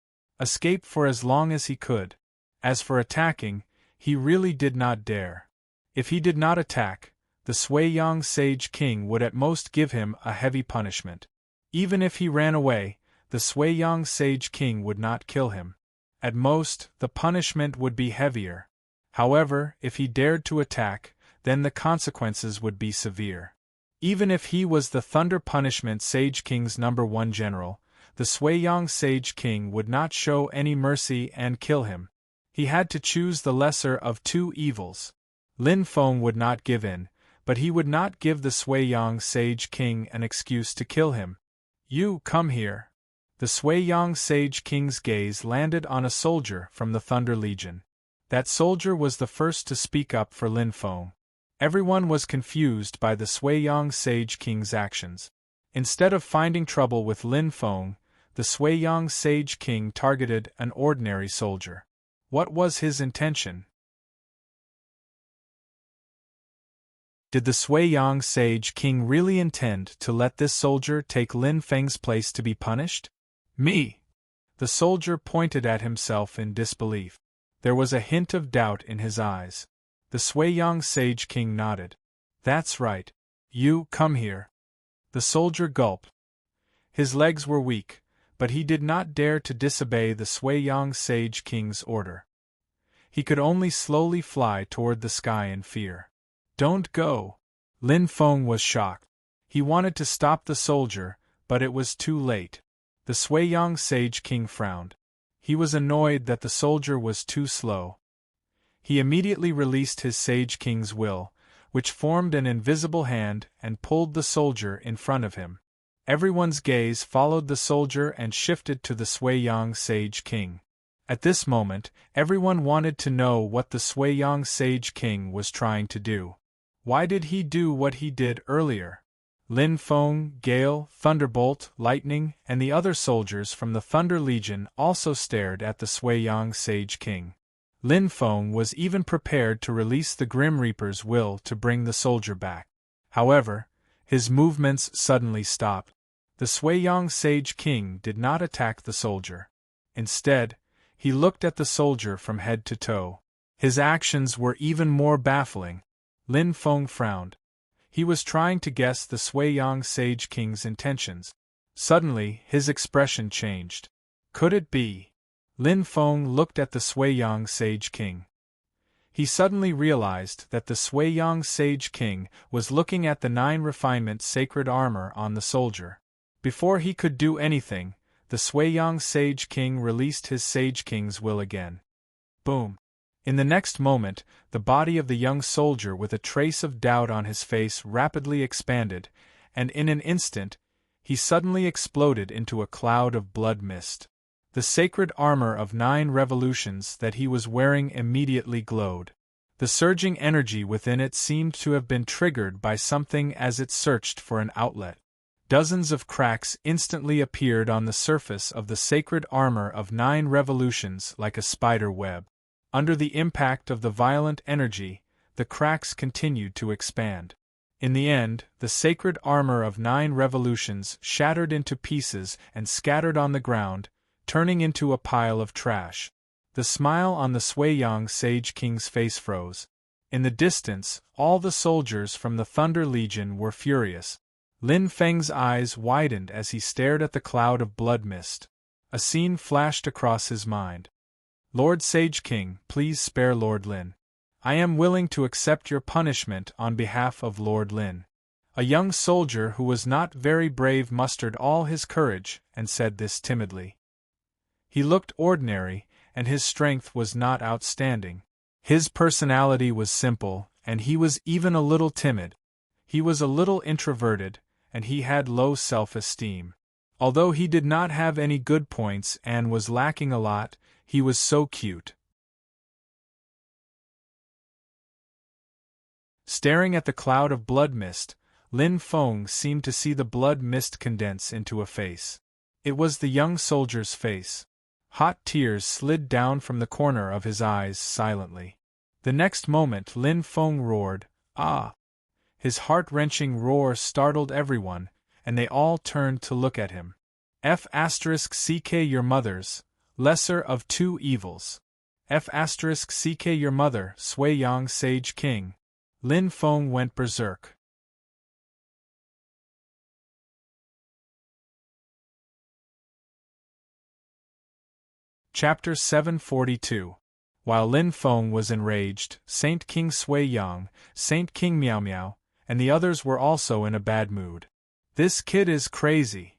Escape for as long as he could. As for attacking, he really did not dare. If he did not attack, the Sui-Yong Sage King would at most give him a heavy punishment. Even if he ran away, the Sui-Yong Sage King would not kill him. At most, the punishment would be heavier. However, if he dared to attack, then the consequences would be severe. Even if he was the Thunder Punishment Sage King's #1 general, the Sui-Yong Sage King would not show any mercy and kill him. He had to choose the lesser of 2 evils. Lin Feng would not give in, but he would not give the Sui-Yong Sage King an excuse to kill him. You come here. The Sui-Yong Sage King's gaze landed on a soldier from the Thunder Legion. That soldier was the first to speak up for Lin Feng. Everyone was confused by the Sui-Yong Sage King's actions. Instead of finding trouble with Lin Feng, the Sui-Yong Sage King targeted an ordinary soldier. What was his intention? Did the Sui-Yang Sage King really intend to let this soldier take Lin Feng's place to be punished? Me! The soldier pointed at himself in disbelief. There was a hint of doubt in his eyes. The Sui-Yang Sage King nodded. That's right. You, come here. The soldier gulped. His legs were weak, but he did not dare to disobey the Sui-Yang Sage King's order. He could only slowly fly toward the sky in fear. Don't go! Lin Feng was shocked. He wanted to stop the soldier, but it was too late. The Sui-Yang Sage King frowned. He was annoyed that the soldier was too slow. He immediately released his Sage King's will, which formed an invisible hand and pulled the soldier in front of him. Everyone's gaze followed the soldier and shifted to the Sui-Yang Sage King. At this moment, everyone wanted to know what the Sui-Yang Sage King was trying to do. Why did he do what he did earlier? Lin Feng, Gale, Thunderbolt, Lightning, and the other soldiers from the Thunder Legion also stared at the Sui-Yang Sage King. Lin Feng was even prepared to release the Grim Reaper's will to bring the soldier back. However, his movements suddenly stopped. The Sui-Yang Sage King did not attack the soldier. Instead, he looked at the soldier from head to toe. His actions were even more baffling. Lin Feng frowned. He was trying to guess the Sui-Yang Sage King's intentions. Suddenly, his expression changed. Could it be? Lin Feng looked at the Sui-Yang Sage King. He suddenly realized that the Sui-Yang Sage King was looking at the 9 refinement sacred armor on the soldier. Before he could do anything, the Sui-Yang Sage King released his Sage King's will again. Boom! In the next moment, the body of the young soldier with a trace of doubt on his face rapidly expanded, and in an instant, he suddenly exploded into a cloud of blood mist. The sacred armor of 9 revolutions that he was wearing immediately glowed. The surging energy within it seemed to have been triggered by something as it searched for an outlet. Dozens of cracks instantly appeared on the surface of the sacred armor of 9 revolutions like a spider web. Under the impact of the violent energy, the cracks continued to expand. In the end, the sacred armor of 9 revolutions shattered into pieces and scattered on the ground, turning into a pile of trash. The smile on the Sui-Yang Sage King's face froze. In the distance, all the soldiers from the Thunder Legion were furious. Lin Feng's eyes widened as he stared at the cloud of blood mist. A scene flashed across his mind. Lord Sage King, please spare Lord Lin. I am willing to accept your punishment on behalf of Lord Lin. A young soldier who was not very brave mustered all his courage and said this timidly. He looked ordinary, and his strength was not outstanding. His personality was simple, and he was even a little timid. He was a little introverted, and he had low self-esteem. Although he did not have any good points and was lacking a lot, he was so cute. Staring at the cloud of blood mist, Lin Feng seemed to see the blood mist condense into a face. It was the young soldier's face. Hot tears slid down from the corner of his eyes silently. The next moment Lin Feng roared, "Ah!" His heart-wrenching roar startled everyone, and they all turned to look at him. F*ck your mothers, lesser of 2 evils. F*ck your mother, Sui-Yang Sage King. Lin Feng went berserk. Chapter 742. While Lin Feng was enraged, Saint King Sui-Yang, Saint King Miao Miao, and the others were also in a bad mood. This kid is crazy.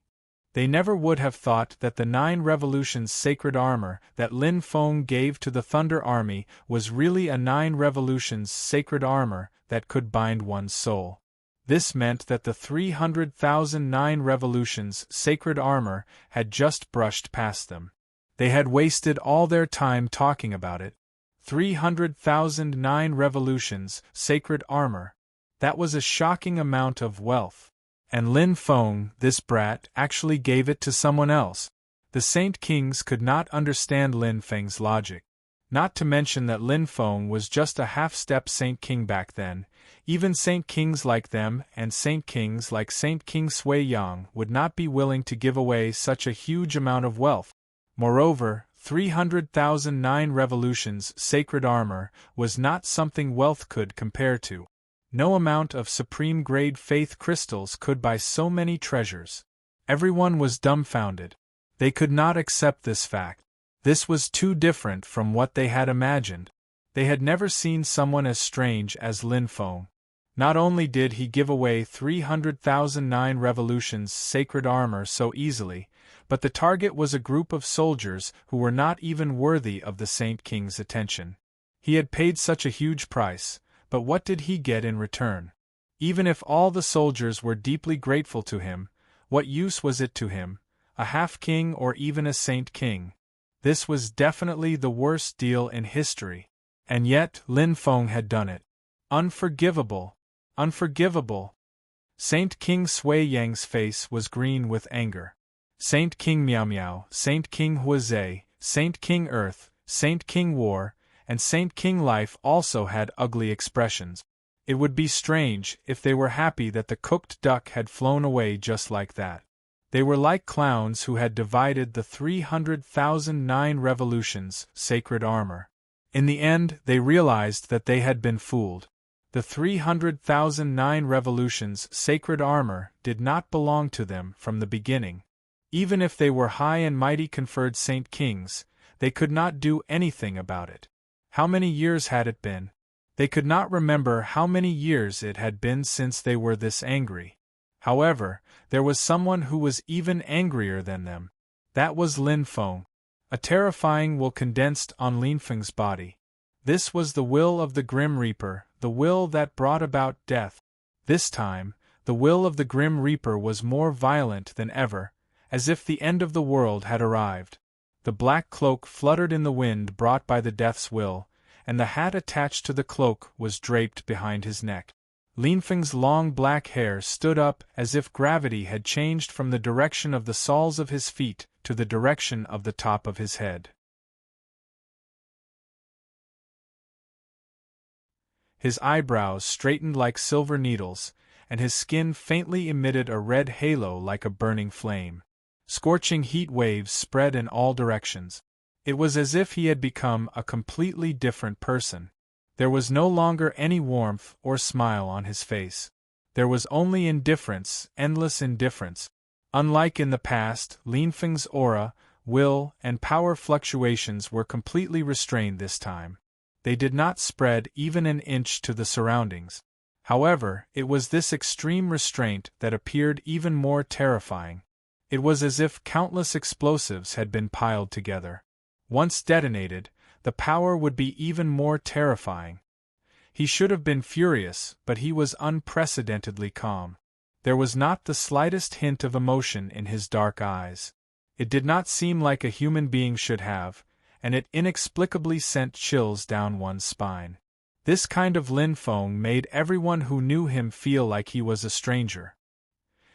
They never would have thought that the 9 revolutions sacred armor that Lin Feng gave to the Thunder Army was really a 9 revolutions sacred armor that could bind one's soul. This meant that the 300,000 9 revolutions sacred armor had just brushed past them. They had wasted all their time talking about it. 300,000 9 revolutions sacred armor. That was a shocking amount of wealth. And Lin Feng, this brat, actually gave it to someone else. The Saint Kings could not understand Lin Feng's logic. Not to mention that Lin Feng was just a half-step Saint King back then. Even Saint Kings like them and Saint Kings like Saint King Sui Yang would not be willing to give away such a huge amount of wealth. Moreover, 300,009 revolutions sacred armor was not something wealth could compare to. No amount of supreme-grade faith crystals could buy so many treasures. Everyone was dumbfounded. They could not accept this fact. This was too different from what they had imagined. They had never seen someone as strange as Lin Feng. Not only did he give away 300,009 revolutions sacred armor so easily, but the target was a group of soldiers who were not even worthy of the Saint King's attention. He had paid such a huge price, but what did he get in return? Even if all the soldiers were deeply grateful to him, what use was it to him, a half-king or even a Saint King? This was definitely the worst deal in history. And yet Lin Feng had done it. Unforgivable! Unforgivable! Saint King Sui Yang's face was green with anger. Saint King Miao Miao, Saint King Huizhe, Saint King Earth, Saint King War, and Saint King Life also had ugly expressions. It would be strange if they were happy that the cooked duck had flown away just like that. They were like clowns who had divided the 300,009 revolutions sacred armor. In the end, they realized that they had been fooled. The 300,009 revolutions sacred armor did not belong to them from the beginning. Even if they were high and mighty conferred Saint Kings, they could not do anything about it. How many years had it been? They could not remember how many years it had been since they were this angry. However, there was someone who was even angrier than them. That was Lin Feng. A terrifying will condensed on Lin Feng's body. This was the will of the Grim Reaper, the will that brought about death. This time, the will of the Grim Reaper was more violent than ever, as if the end of the world had arrived. The black cloak fluttered in the wind brought by the Death's will, and the hat attached to the cloak was draped behind his neck. Lin Feng's long black hair stood up as if gravity had changed from the direction of the soles of his feet to the direction of the top of his head. His eyebrows straightened like silver needles, and his skin faintly emitted a red halo like a burning flame. Scorching heat waves spread in all directions. It was as if he had become a completely different person. There was no longer any warmth or smile on his face. There was only indifference, endless indifference. Unlike in the past, Lin Feng's aura, will, and power fluctuations were completely restrained this time. They did not spread even an inch to the surroundings. However, it was this extreme restraint that appeared even more terrifying. It was as if countless explosives had been piled together. Once detonated, the power would be even more terrifying. He should have been furious, but he was unprecedentedly calm. There was not the slightest hint of emotion in his dark eyes. It did not seem like a human being should have, and it inexplicably sent chills down one's spine. This kind of Lin Feng made everyone who knew him feel like he was a stranger.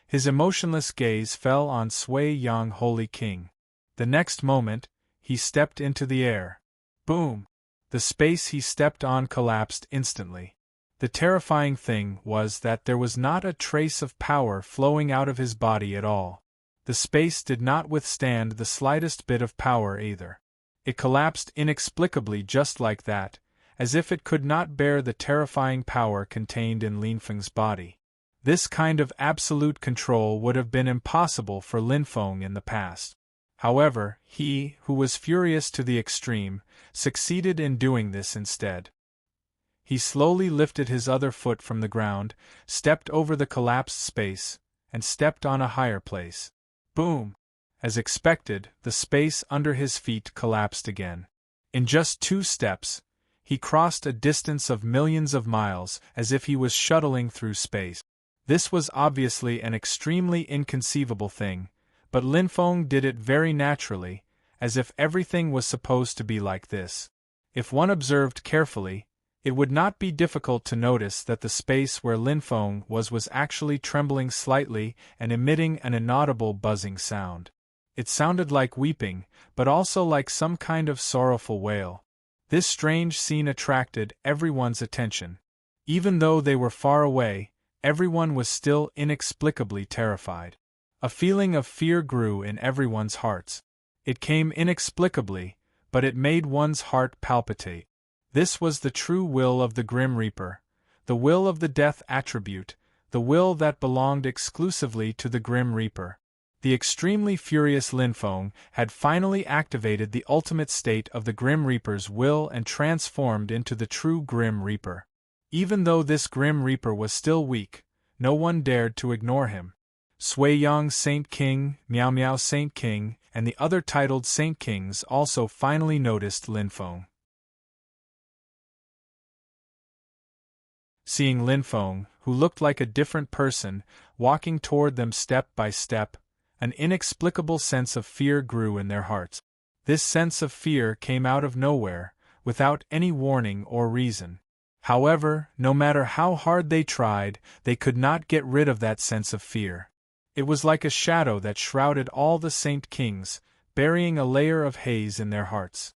His emotionless gaze fell on Sui Yang Holy King. The next moment, he stepped into the air. Boom! The space he stepped on collapsed instantly. The terrifying thing was that there was not a trace of power flowing out of his body at all. The space did not withstand the slightest bit of power either. It collapsed inexplicably just like that, as if it could not bear the terrifying power contained in Lin Feng's body. This kind of absolute control would have been impossible for Lin Feng in the past. However, he, who was furious to the extreme, succeeded in doing this instead. He slowly lifted his other foot from the ground, stepped over the collapsed space, and stepped on a higher place. Boom! As expected, the space under his feet collapsed again. In just 2 steps, he crossed a distance of millions of miles as if he was shuttling through space. This was obviously an extremely inconceivable thing, but Lin Feng did it very naturally, as if everything was supposed to be like this. If one observed carefully, it would not be difficult to notice that the space where Lin Feng was actually trembling slightly and emitting an inaudible buzzing sound. It sounded like weeping, but also like some kind of sorrowful wail. This strange scene attracted everyone's attention. Even though they were far away, everyone was still inexplicably terrified. A feeling of fear grew in everyone's hearts. It came inexplicably, but it made one's heart palpitate. This was the true will of the Grim Reaper, the will of the death attribute, the will that belonged exclusively to the Grim Reaper. The extremely furious Linfeng had finally activated the ultimate state of the Grim Reaper's will and transformed into the true Grim Reaper. Even though this Grim Reaper was still weak, no one dared to ignore him. Sui Yang Saint King, Miao Miao Saint King, and the other titled Saint Kings also finally noticed Linfeng. Seeing Linfeng, who looked like a different person, walking toward them step by step, an inexplicable sense of fear grew in their hearts. This sense of fear came out of nowhere, without any warning or reason. However, no matter how hard they tried, they could not get rid of that sense of fear. It was like a shadow that shrouded all the Saint Kings, burying a layer of haze in their hearts.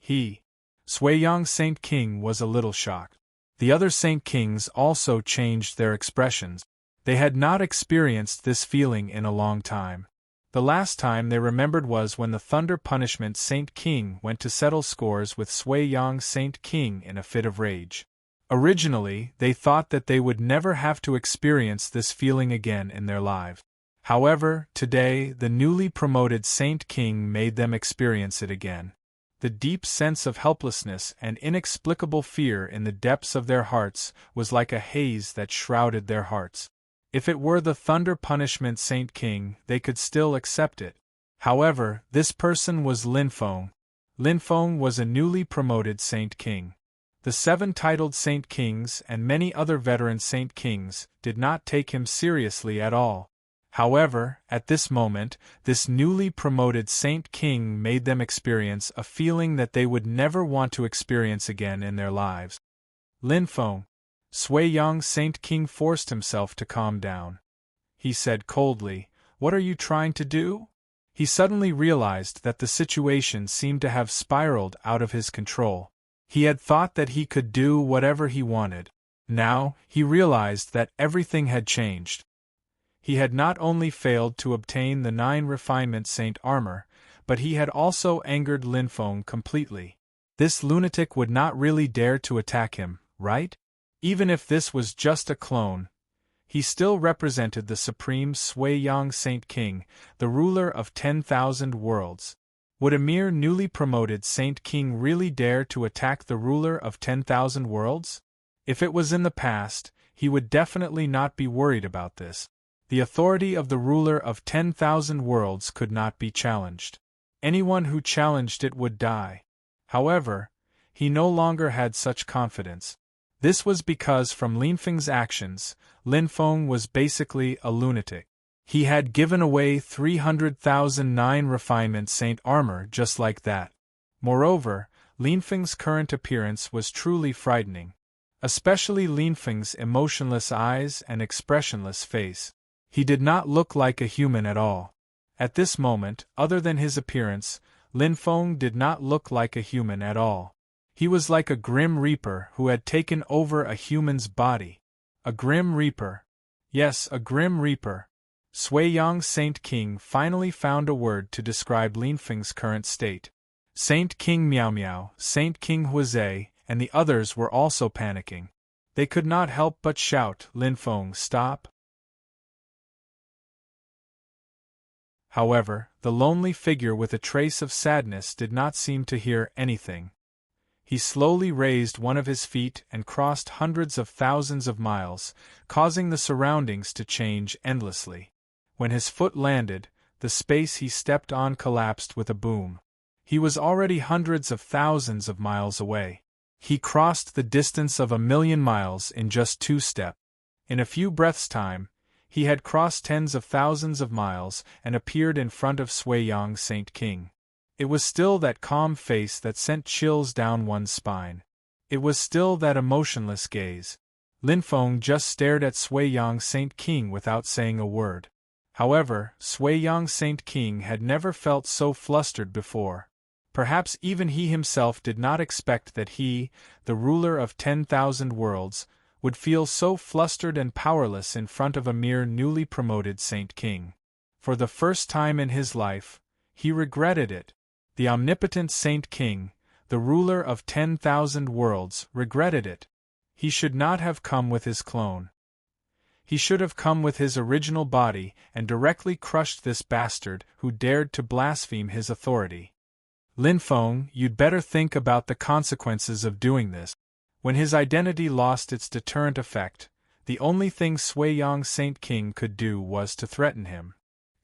Sui Yang Saint King was a little shocked. The other Saint Kings also changed their expressions. They had not experienced this feeling in a long time. The last time they remembered was when the Thunder Punishment Saint King went to settle scores with Sui Yang Saint King in a fit of rage. Originally, they thought that they would never have to experience this feeling again in their lives. However, today, the newly promoted Saint King made them experience it again. The deep sense of helplessness and inexplicable fear in the depths of their hearts was like a haze that shrouded their hearts. If it were the Thunder Punishment Saint King, they could still accept it. However, this person was Linfeng. Linfeng was a newly promoted Saint King. The 7 titled Saint Kings and many other veteran Saint Kings did not take him seriously at all. However, at this moment, this newly promoted Saint King made them experience a feeling that they would never want to experience again in their lives. Linfeng. Sui Yang Saint King forced himself to calm down. He said coldly, "What are you trying to do?" He suddenly realized that the situation seemed to have spiraled out of his control. He had thought that he could do whatever he wanted. Now, he realized that everything had changed. He had not only failed to obtain the 9 Refinement Saint armor, but he had also angered Linfeng completely. This lunatic would not really dare to attack him, right? Even if this was just a clone, he still represented the supreme Sui Yang Saint King, the ruler of 10,000 worlds. Would a mere newly promoted Saint King really dare to attack the ruler of 10,000 worlds? If it was in the past, he would definitely not be worried about this. The authority of the ruler of 10,000 worlds could not be challenged. Anyone who challenged it would die. However, he no longer had such confidence. This was because from Linfeng's actions, Linfeng was basically a lunatic. He had given away 300,000 9 Refinement Saint armor just like that. Moreover, Linfeng's current appearance was truly frightening. Especially Linfeng's emotionless eyes and expressionless face. He did not look like a human at all. At this moment, other than his appearance, Linfeng did not look like a human at all. He was like a Grim Reaper who had taken over a human's body. A Grim Reaper. Yes, a Grim Reaper. Sui Yang Saint King finally found a word to describe Linfeng's current state. Saint King Miao Miao, Saint King Huizhe, and the others were also panicking. They could not help but shout, "Linfeng, stop!" However, the lonely figure with a trace of sadness did not seem to hear anything. He slowly raised one of his feet and crossed hundreds of thousands of miles, causing the surroundings to change endlessly. When his foot landed, the space he stepped on collapsed with a boom. He was already hundreds of thousands of miles away. He crossed the distance of 1,000,000 miles in just 2 steps. In a few breaths' time, he had crossed tens of thousands of miles and appeared in front of Sui Yang Saint King. It was still that calm face that sent chills down one's spine. It was still that emotionless gaze. Linfeng just stared at Sui Yang Saint King without saying a word. However, Sui Yang Saint King had never felt so flustered before. Perhaps even he himself did not expect that he, the ruler of 10,000 worlds, would feel so flustered and powerless in front of a mere newly promoted Saint King. For the first time in his life, he regretted it. The omnipotent Saint King, the ruler of 10,000 worlds, regretted it. He should not have come with his clone. He should have come with his original body and directly crushed this bastard who dared to blaspheme his authority. Lin Feng, you'd better think about the consequences of doing this. When his identity lost its deterrent effect, the only thing Sui Yang Saint King could do was to threaten him.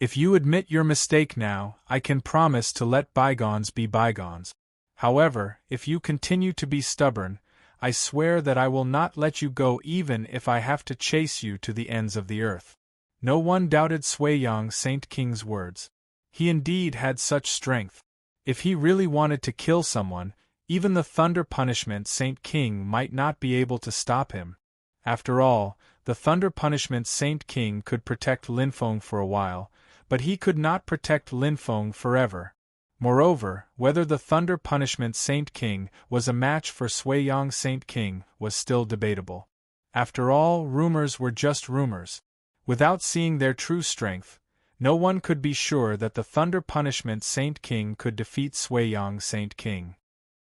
If you admit your mistake now, I can promise to let bygones be bygones. However, if you continue to be stubborn, I swear that I will not let you go even if I have to chase you to the ends of the earth. No one doubted Sui Yang Saint King's words. He indeed had such strength. If he really wanted to kill someone, even the Thunder Punishment Saint King might not be able to stop him. After all, the Thunder Punishment Saint King could protect Lin Feng for a while, but he could not protect Lin Feng forever. Moreover, whether the Thunder Punishment Saint King was a match for Sui Yang Saint King was still debatable. After all, rumors were just rumors. Without seeing their true strength, no one could be sure that the Thunder Punishment Saint King could defeat Sui Yang Saint King.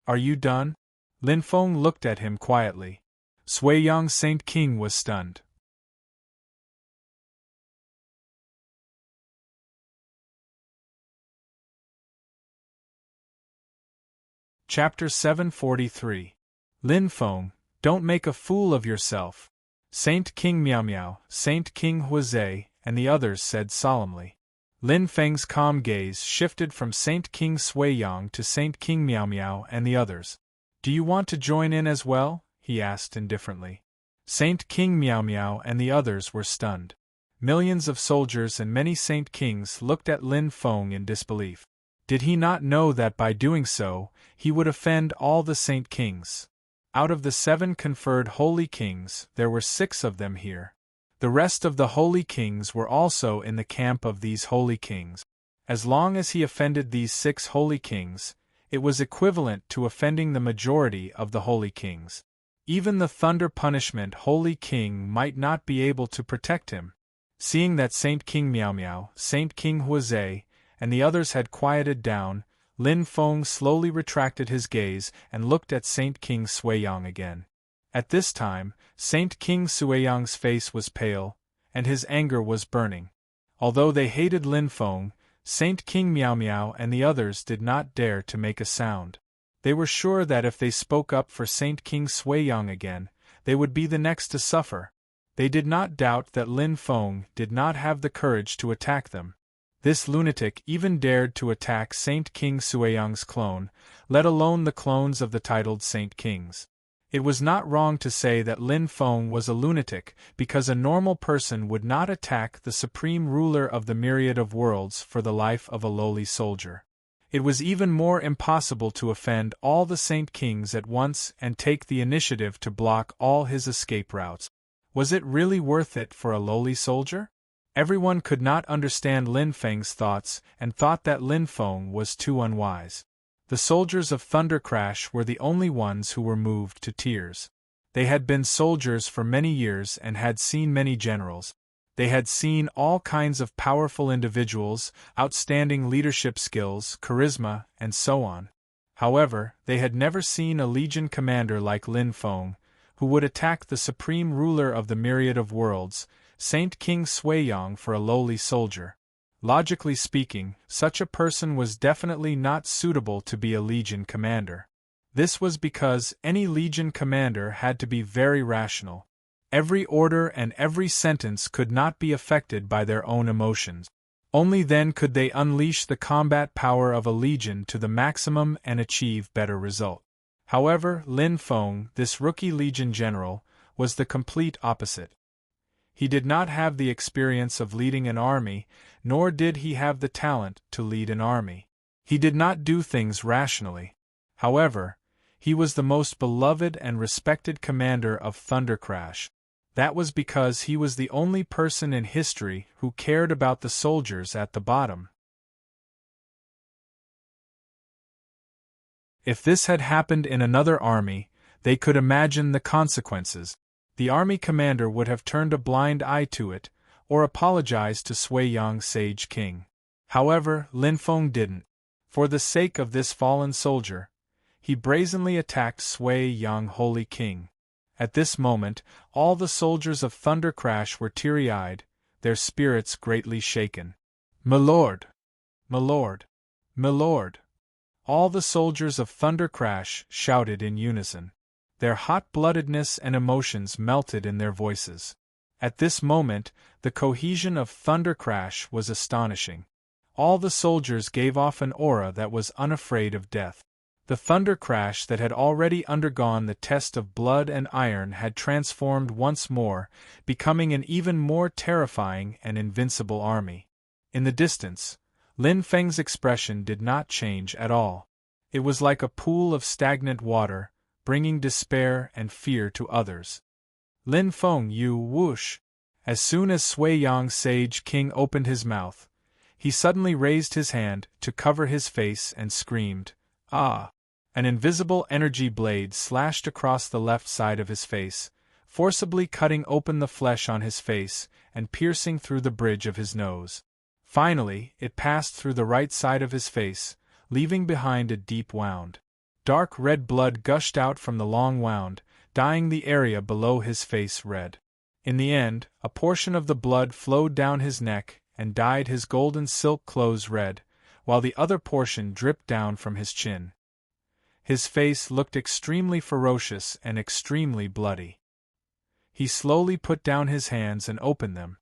Are you done? Lin Feng looked at him quietly. Sui Yang Saint King was stunned. Chapter 743. Lin Feng, don't make a fool of yourself. Saint King Miao Miao, Saint King Huizhe, and the others said solemnly. Lin Feng's calm gaze shifted from Saint King Sui Yang to Saint King Miao Miao and the others. Do you want to join in as well? He asked indifferently. Saint King Miao Miao and the others were stunned. Millions of soldiers and many Saint Kings looked at Lin Feng in disbelief. Did he not know that by doing so, he would offend all the Saint Kings? Out of the 7 conferred Holy Kings, there were 6 of them here. The rest of the Holy Kings were also in the camp of these Holy Kings. As long as he offended these 6 Holy Kings, it was equivalent to offending the majority of the Holy Kings. Even the Thunder Punishment Holy King might not be able to protect him. Seeing that Saint King Miao Miao, Saint King Huizhe, and the others had quieted down, Lin Feng slowly retracted his gaze and looked at Saint King Sui Yang again. At this time, Saint King Sui Yang's face was pale, and his anger was burning. Although they hated Lin Feng, Saint King Miao Miao and the others did not dare to make a sound. They were sure that if they spoke up for Saint King Sui Yang again, they would be the next to suffer. They did not doubt that Lin Feng did not have the courage to attack them. This lunatic even dared to attack Saint King Sui Yang's clone, let alone the clones of the titled Saint Kings. It was not wrong to say that Lin Feng was a lunatic, because a normal person would not attack the supreme ruler of the myriad of worlds for the life of a lowly soldier. It was even more impossible to offend all the Saint Kings at once and take the initiative to block all his escape routes. Was it really worth it for a lowly soldier? Everyone could not understand Lin Feng's thoughts and thought that Lin Feng was too unwise. The soldiers of Thunder Crash were the only ones who were moved to tears. They had been soldiers for many years and had seen many generals. They had seen all kinds of powerful individuals, outstanding leadership skills, charisma, and so on. However, they had never seen a legion commander like Lin Feng, who would attack the supreme ruler of the myriad of worlds, Saint King Sui Yang, for a lowly soldier. Logically speaking, such a person was definitely not suitable to be a legion commander. This was because any legion commander had to be very rational. Every order and every sentence could not be affected by their own emotions. Only then could they unleash the combat power of a legion to the maximum and achieve better result. However, Lin Feng, this rookie legion general, was the complete opposite. He did not have the experience of leading an army, nor did he have the talent to lead an army. He did not do things rationally. However, he was the most beloved and respected commander of Thunder Crash. That was because he was the only person in history who cared about the soldiers at the bottom. If this had happened in another army, they could imagine the consequences. The army commander would have turned a blind eye to it, or apologized to Sui Yang Sage King. However, Lin Feng didn't. For the sake of this fallen soldier, he brazenly attacked Sui Yang Holy King. At this moment, all the soldiers of Thunder Crash were teary-eyed, their spirits greatly shaken. "My lord! My lord! My lord!" All the soldiers of Thunder Crash shouted in unison. Their hot-bloodedness and emotions melted in their voices. At this moment, the cohesion of Thunder Crash was astonishing. All the soldiers gave off an aura that was unafraid of death. The Thunder Crash that had already undergone the test of blood and iron had transformed once more, becoming an even more terrifying and invincible army. In the distance, Lin Feng's expression did not change at all. It was like a pool of stagnant water, bringing despair and fear to others. "Lin Feng, you whoosh!" As soon as Sui Yang Sage King opened his mouth, he suddenly raised his hand to cover his face and screamed, "Ah!" An invisible energy blade slashed across the left side of his face, forcibly cutting open the flesh on his face and piercing through the bridge of his nose. Finally, it passed through the right side of his face, leaving behind a deep wound. Dark red blood gushed out from the long wound, dyeing the area below his face red. In the end, a portion of the blood flowed down his neck and dyed his golden silk clothes red, while the other portion dripped down from his chin. His face looked extremely ferocious and extremely bloody. He slowly put down his hands and opened them.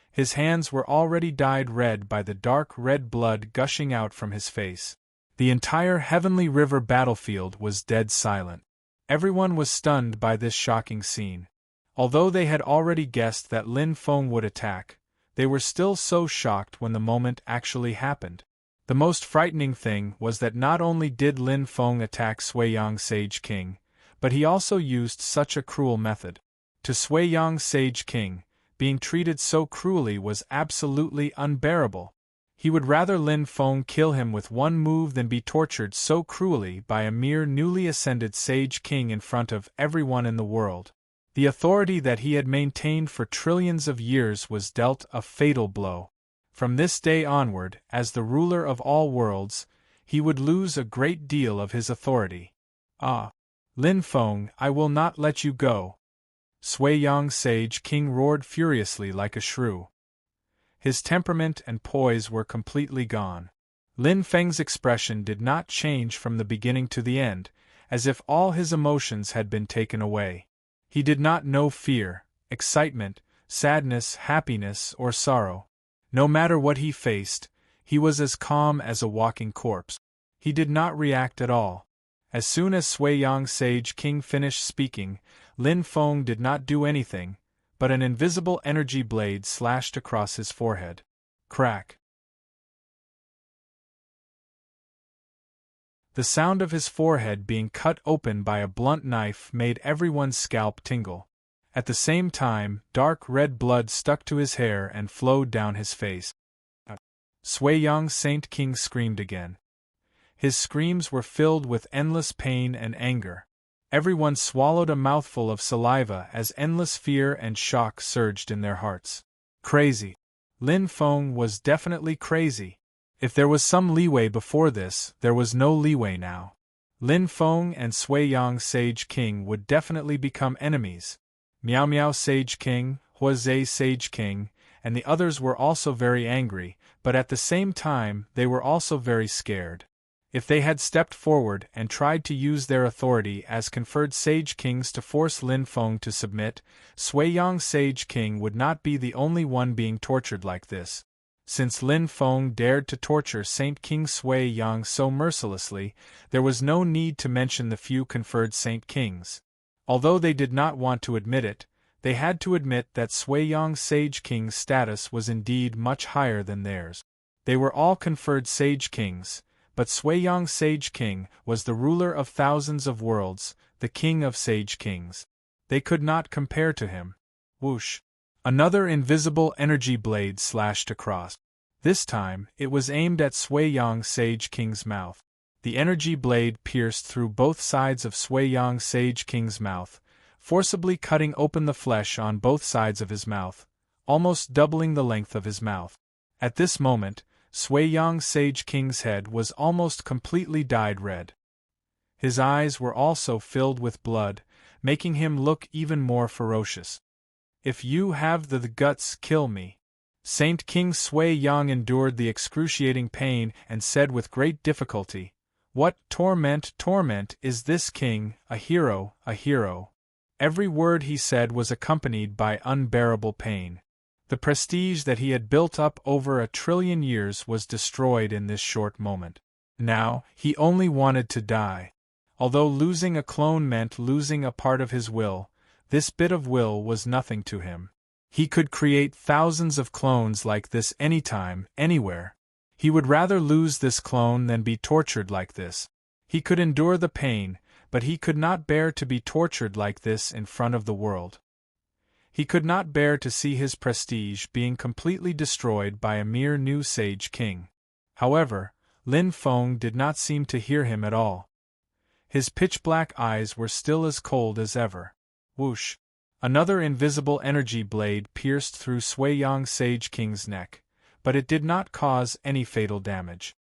His hands were already dyed red by the dark red blood gushing out from his face. The entire Heavenly River battlefield was dead silent. Everyone was stunned by this shocking scene. Although they had already guessed that Lin Feng would attack, they were still so shocked when the moment actually happened. The most frightening thing was that not only did Lin Feng attack Sui Yang Sage King, but he also used such a cruel method. To Sui Yang Sage King, being treated so cruelly was absolutely unbearable. He would rather Lin Feng kill him with one move than be tortured so cruelly by a mere newly ascended Sage King in front of everyone in the world. The authority that he had maintained for trillions of years was dealt a fatal blow. From this day onward, as the ruler of all worlds, he would lose a great deal of his authority. "Ah! Lin Feng, I will not let you go!" Sui Yang Sage King roared furiously like a shrew. His temperament and poise were completely gone. Lin Feng's expression did not change from the beginning to the end, as if all his emotions had been taken away. He did not know fear, excitement, sadness, happiness, or sorrow. No matter what he faced, he was as calm as a walking corpse. He did not react at all. As soon as Sui Yang Sage King finished speaking, Lin Feng did not do anything, but an invisible energy blade slashed across his forehead. Crack! The sound of his forehead being cut open by a blunt knife made everyone's scalp tingle. At the same time, dark red blood stuck to his hair and flowed down his face. Sui Yang Saint King screamed again. His screams were filled with endless pain and anger. Everyone swallowed a mouthful of saliva as endless fear and shock surged in their hearts. Crazy. Lin Feng was definitely crazy. If there was some leeway before this, there was no leeway now. Lin Feng and Sui Yang Sage King would definitely become enemies. Miao Miao Sage King, Huazhe Sage King, and the others were also very angry, but at the same time they were also very scared. If they had stepped forward and tried to use their authority as conferred Sage Kings to force Lin Feng to submit, Sui Yang Sage King would not be the only one being tortured like this. Since Lin Feng dared to torture Saint King Sui Yang so mercilessly, there was no need to mention the few conferred Saint Kings. Although they did not want to admit it, they had to admit that Sui Yang Sage King's status was indeed much higher than theirs. They were all conferred Sage Kings, but Sui Yang Sage King was the ruler of thousands of worlds, the king of Sage Kings. They could not compare to him. Whoosh! Another invisible energy blade slashed across. This time, it was aimed at Sui Yang Sage King's mouth. The energy blade pierced through both sides of Sui Yang Sage King's mouth, forcibly cutting open the flesh on both sides of his mouth, almost doubling the length of his mouth. At this moment, Sui Yang Sage King's head was almost completely dyed red. His eyes were also filled with blood, making him look even more ferocious. If you have the guts, kill me. Saint King Sui Yang endured the excruciating pain and said with great difficulty, "What torment is this, King? A hero, a hero." Every word he said was accompanied by unbearable pain. The prestige that he had built up over 1,000,000,000 years was destroyed in this short moment. Now, he only wanted to die. Although losing a clone meant losing a part of his will, this bit of will was nothing to him. He could create thousands of clones like this anytime, anywhere. He would rather lose this clone than be tortured like this. He could endure the pain, but he could not bear to be tortured like this in front of the world. He could not bear to see his prestige being completely destroyed by a mere new Sage King. However, Lin Feng did not seem to hear him at all. His pitch-black eyes were still as cold as ever. Whoosh! Another invisible energy blade pierced through Sui Yang Sage King's neck, but it did not cause any fatal damage.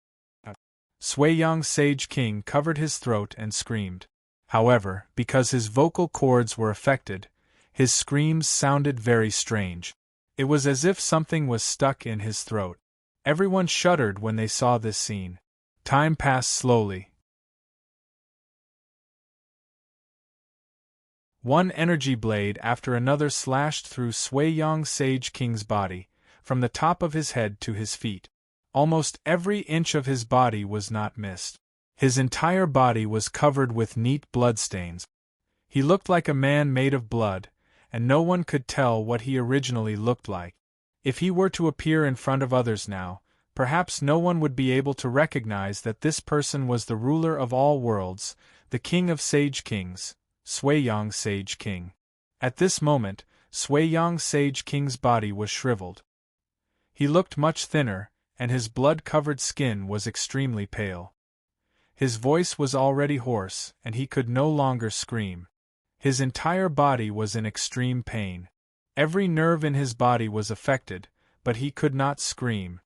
Sui Yang Sage King covered his throat and screamed. However, because his vocal cords were affected, his screams sounded very strange. It was as if something was stuck in his throat. Everyone shuddered when they saw this scene. Time passed slowly. One energy blade after another slashed through Sui Yang Sage King's body, from the top of his head to his feet. Almost every inch of his body was not missed. His entire body was covered with neat bloodstains. He looked like a man made of blood, and no one could tell what he originally looked like. If he were to appear in front of others now, perhaps no one would be able to recognize that this person was the ruler of all worlds, the king of Sage Kings, Sui Yang Sage King. At this moment, Sui Yang Sage King's body was shriveled. He looked much thinner, and his blood-covered skin was extremely pale. His voice was already hoarse, and he could no longer scream. His entire body was in extreme pain. Every nerve in his body was affected, but he could not scream.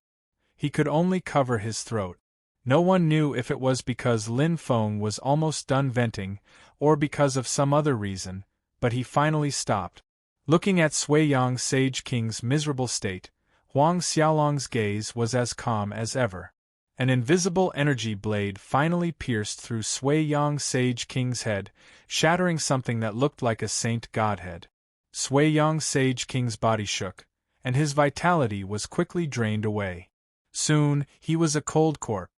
He could only cover his throat. No one knew if it was because Lin Feng was almost done venting, or because of some other reason, but he finally stopped. Looking at Sui Yang Sage King's miserable state, Huang Xiaolong's gaze was as calm as ever. An invisible energy blade finally pierced through Sui Yang Sage King's head, shattering something that looked like a saint godhead. Sui Yang Sage King's body shook, and his vitality was quickly drained away. Soon, he was a cold corpse.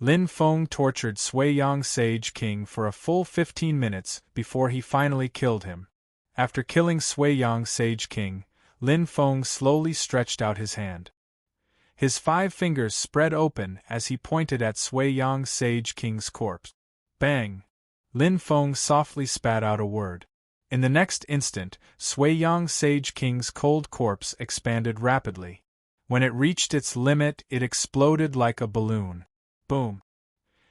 Lin Feng tortured Sui Yang Sage King for a full 15 minutes before he finally killed him. After killing Sui Yang Sage King, Lin Feng slowly stretched out his hand. His 5 fingers spread open as he pointed at Sui Yang Sage King's corpse. Bang! Lin Feng softly spat out a word. In the next instant, Sui Yang Sage King's cold corpse expanded rapidly. When it reached its limit, it exploded like a balloon. Boom!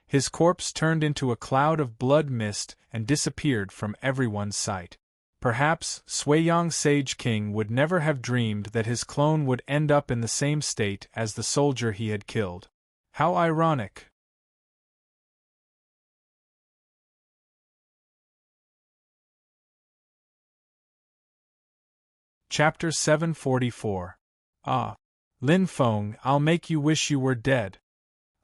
His corpse turned into a cloud of blood mist and disappeared from everyone's sight. Perhaps Sui Yang Sage King would never have dreamed that his clone would end up in the same state as the soldier he had killed. How ironic! Chapter 744. Ah! Lin Feng, I'll make you wish you were dead.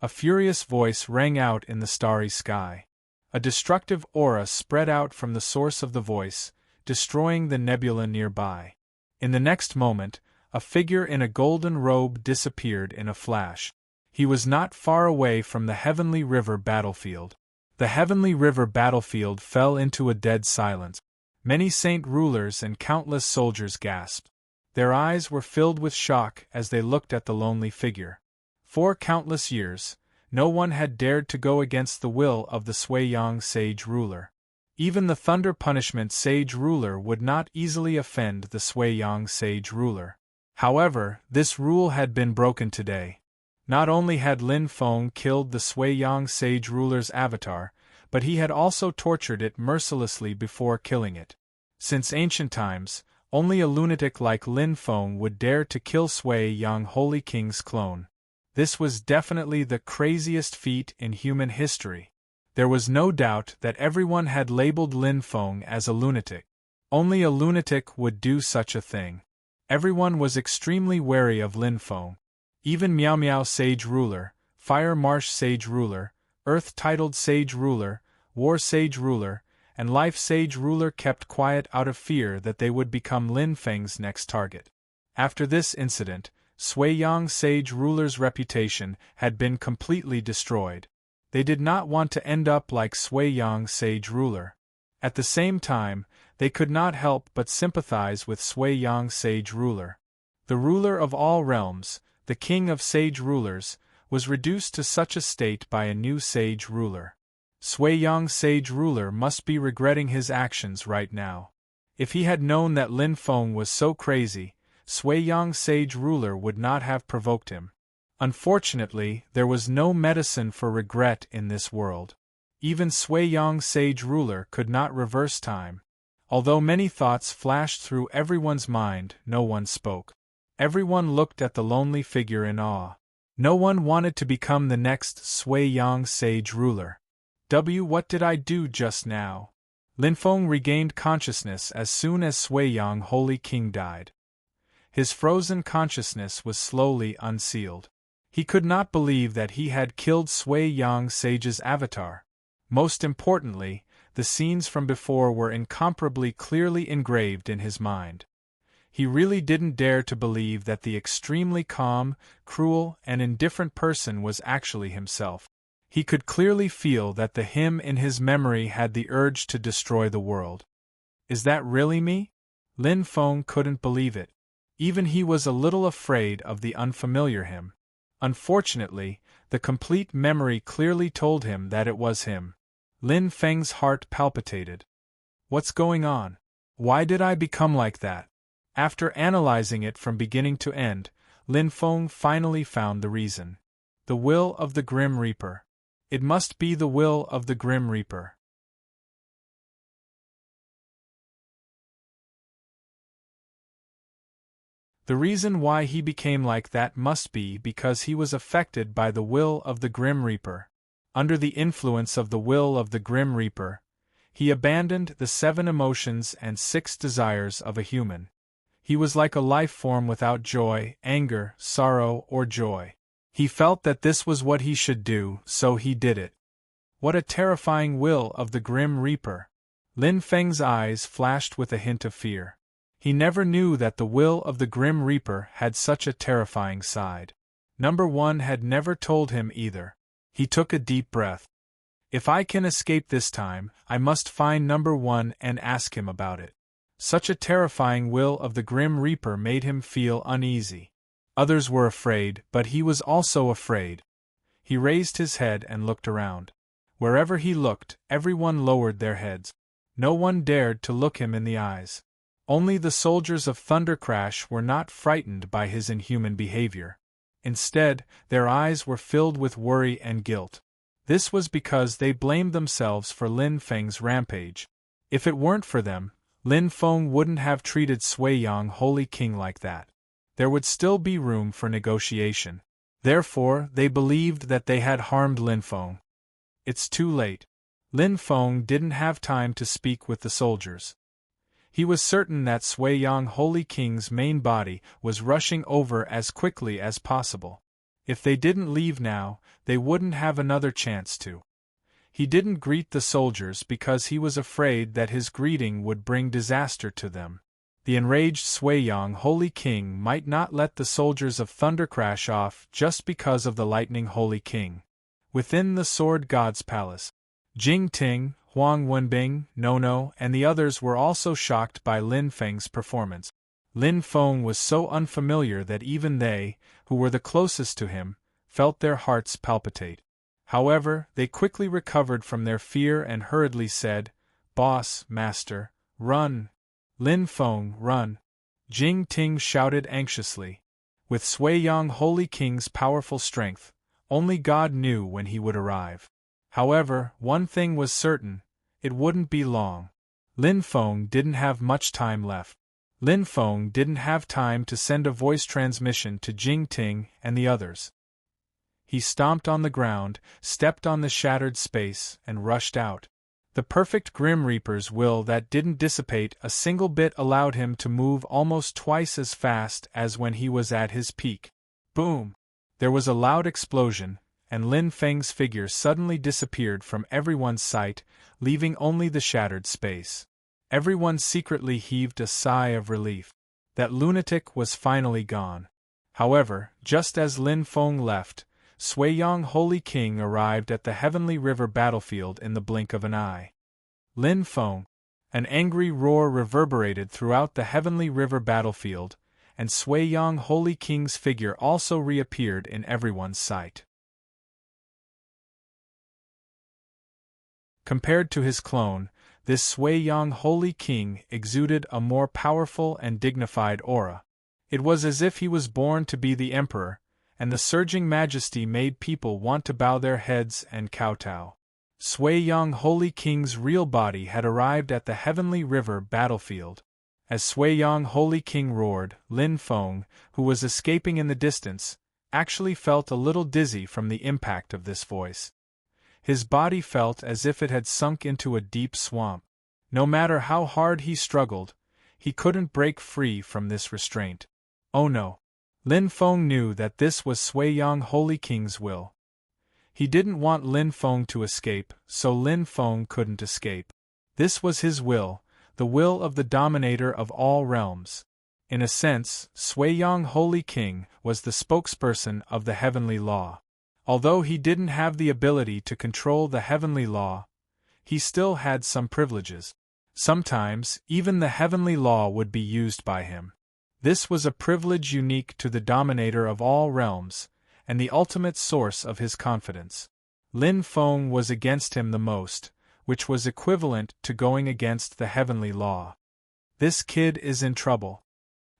A furious voice rang out in the starry sky. A destructive aura spread out from the source of the voice, destroying the nebula nearby. In the next moment, a figure in a golden robe disappeared in a flash. He was not far away from the Heavenly River battlefield. The Heavenly River battlefield fell into a dead silence. Many saint rulers and countless soldiers gasped. Their eyes were filled with shock as they looked at the lonely figure. For countless years, no one had dared to go against the will of the Sui Yang Sage ruler. Even the Thunder Punishment Sage ruler would not easily offend the Sui Yang Sage ruler. However, this rule had been broken today. Not only had Lin Feng killed the Sui-Yang sage ruler's avatar, but he had also tortured it mercilessly before killing it. Since ancient times, only a lunatic like Lin Feng would dare to kill Sui-Yang Holy King's clone. This was definitely the craziest feat in human history. There was no doubt that everyone had labeled Lin Feng as a lunatic. Only a lunatic would do such a thing. Everyone was extremely wary of Lin Feng. Even Miao Miao Sage Ruler, Fire Marsh Sage Ruler, Earth Titled Sage Ruler, War Sage Ruler, and Life Sage Ruler kept quiet out of fear that they would become Lin Feng's next target. After this incident, Sui-Yang Sage Ruler's reputation had been completely destroyed. They did not want to end up like Sui-Yang Sage Ruler. At the same time, they could not help but sympathize with Sui-Yang Sage Ruler. The ruler of all realms, the king of sage rulers, was reduced to such a state by a new sage ruler. Sui-Yang Sage Ruler must be regretting his actions right now. If he had known that Lin Feng was so crazy, Sui-Yang Sage Ruler would not have provoked him. Unfortunately, there was no medicine for regret in this world. Even Sui-Yang Sage Ruler could not reverse time. Although many thoughts flashed through everyone's mind, no one spoke. Everyone looked at the lonely figure in awe. No one wanted to become the next Sui-Yang Sage Ruler. What did I do just now? Lin Feng regained consciousness as soon as Sui-Yang Holy King died. His frozen consciousness was slowly unsealed. He could not believe that he had killed Sui-Yang Sage's avatar. Most importantly, the scenes from before were incomparably clearly engraved in his mind. He really didn't dare to believe that the extremely calm, cruel, and indifferent person was actually himself. He could clearly feel that the him in his memory had the urge to destroy the world. Is that really me? Lin Feng couldn't believe it. Even he was a little afraid of the unfamiliar him. Unfortunately, the complete memory clearly told him that it was him. Lin Feng's heart palpitated. What's going on? Why did I become like that? After analyzing it from beginning to end, Lin Feng finally found the reason. The will of the Grim Reaper. It must be the will of the Grim Reaper. The reason why he became like that must be because he was affected by the will of the Grim Reaper. Under the influence of the will of the Grim Reaper, he abandoned the 7 emotions and 6 desires of a human. He was like a life form without joy, anger, sorrow, or joy. He felt that this was what he should do, so he did it. What a terrifying will of the Grim Reaper! Lin Feng's eyes flashed with a hint of fear. He never knew that the will of the Grim Reaper had such a terrifying side. Number 1 had never told him either. He took a deep breath. If I can escape this time, I must find Number 1 and ask him about it. Such a terrifying will of the Grim Reaper made him feel uneasy. Others were afraid, but he was also afraid. He raised his head and looked around. Wherever he looked, everyone lowered their heads. No one dared to look him in the eyes. Only the soldiers of Thundercrash were not frightened by his inhuman behavior. Instead, their eyes were filled with worry and guilt. This was because they blamed themselves for Lin Feng's rampage. If it weren't for them, Lin Feng wouldn't have treated Sui-Yang Holy King like that. There would still be room for negotiation. Therefore, they believed that they had harmed Lin Feng. It's too late. Lin Feng didn't have time to speak with the soldiers. He was certain that Sui-Yang Holy King's main body was rushing over as quickly as possible. If they didn't leave now, they wouldn't have another chance to. He didn't greet the soldiers because he was afraid that his greeting would bring disaster to them. The enraged Sui-Yang Holy King might not let the soldiers of Thundercrash off just because of the Lightning Holy King. Within the Sword God's palace, Jing Ting, Huang Wenbing, Nono, and the others were also shocked by Lin Feng's performance. Lin Feng was so unfamiliar that even they, who were the closest to him, felt their hearts palpitate. However, they quickly recovered from their fear and hurriedly said, "Boss, Master, run! Lin Feng, run!" Jing Ting shouted anxiously. With Sui Yang Holy King's powerful strength, only God knew when he would arrive. However, one thing was certain, it wouldn't be long. Lin Feng didn't have much time left. Lin Feng didn't have time to send a voice transmission to Jing Ting and the others. He stomped on the ground, stepped on the shattered space, and rushed out. The perfect Grim Reaper's will that didn't dissipate a single bit allowed him to move almost twice as fast as when he was at his peak. Boom! There was a loud explosion, and Lin Feng's figure suddenly disappeared from everyone's sight, leaving only the shattered space. Everyone secretly heaved a sigh of relief. That lunatic was finally gone. However, just as Lin Feng left, Sui Yang Holy King arrived at the Heavenly River battlefield in the blink of an eye. Lin Feng! An angry roar reverberated throughout the Heavenly River battlefield, and Sui Yang Holy King's figure also reappeared in everyone's sight. Compared to his clone, this Sui Yang Holy King exuded a more powerful and dignified aura. It was as if he was born to be the emperor, and the surging majesty made people want to bow their heads and kowtow. Sui Yang Holy King's real body had arrived at the Heavenly River battlefield. As Sui Yang Holy King roared, Lin Feng, who was escaping in the distance, actually felt a little dizzy from the impact of this voice. His body felt as if it had sunk into a deep swamp. No matter how hard he struggled, he couldn't break free from this restraint. Oh no! Lin Feng knew that this was Sui Yang Holy King's will. He didn't want Lin Feng to escape, so Lin Feng couldn't escape. This was his will, the will of the dominator of all realms. In a sense, Sui Yang Holy King was the spokesperson of the heavenly law. Although he didn't have the ability to control the heavenly law, he still had some privileges. Sometimes, even the heavenly law would be used by him. This was a privilege unique to the dominator of all realms, and the ultimate source of his confidence. Lin Feng was against him the most, which was equivalent to going against the heavenly law. This kid is in trouble.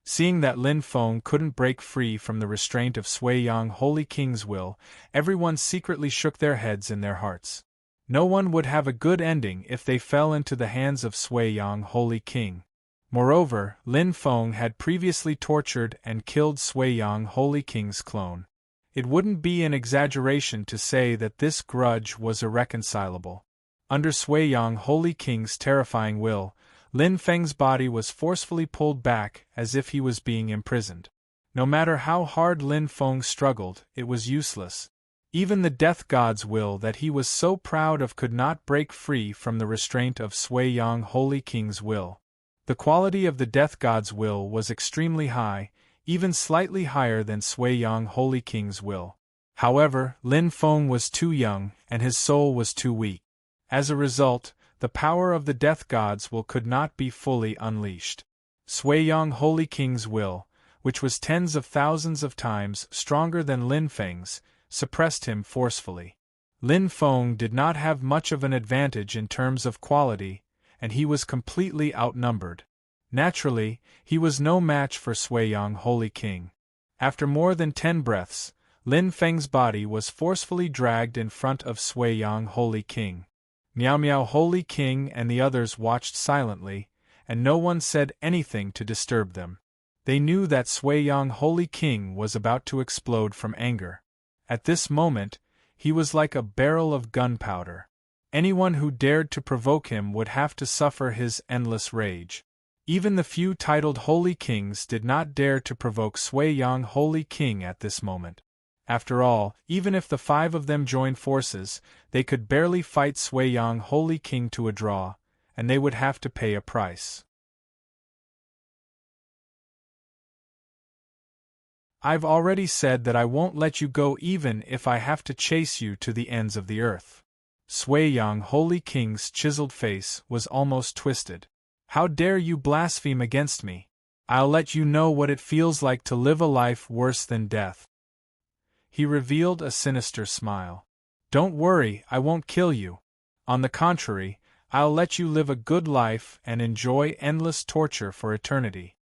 Seeing that Lin Feng couldn't break free from the restraint of Sui Yang Holy King's will, everyone secretly shook their heads in their hearts. No one would have a good ending if they fell into the hands of Sui Yang Holy King. Moreover, Lin Feng had previously tortured and killed Sui Yang Holy King's clone. It wouldn't be an exaggeration to say that this grudge was irreconcilable. Under Sui Yang Holy King's terrifying will, Lin Feng's body was forcefully pulled back as if he was being imprisoned. No matter how hard Lin Feng struggled, it was useless. Even the death god's will that he was so proud of could not break free from the restraint of Sui Yang Holy King's will. The quality of the death god's will was extremely high, even slightly higher than Sui Yang Holy King's will. However, Lin Feng was too young, and his soul was too weak. As a result, the power of the death god's will could not be fully unleashed. Sui Yang Holy King's will, which was tens of thousands of times stronger than Lin Feng's, suppressed him forcefully. Lin Feng did not have much of an advantage in terms of quality, and he was completely outnumbered. Naturally, he was no match for Sui Yang Holy King. After more than 10 breaths, Lin Feng's body was forcefully dragged in front of Sui Yang Holy King. Miao Miao Holy King and the others watched silently, and no one said anything to disturb them. They knew that Sui Yang Holy King was about to explode from anger. At this moment, he was like a barrel of gunpowder. Anyone who dared to provoke him would have to suffer his endless rage. Even the few titled Holy Kings did not dare to provoke Sui Yang Holy King at this moment. After all, even if the 5 of them joined forces, they could barely fight Sui Yang Holy King to a draw, and they would have to pay a price. I've already said that I won't let you go even if I have to chase you to the ends of the earth. Sui Yang Holy King's chiseled face was almost twisted. How dare you blaspheme against me? I'll let you know what it feels like to live a life worse than death. He revealed a sinister smile. Don't worry, I won't kill you. On the contrary, I'll let you live a good life and enjoy endless torture for eternity.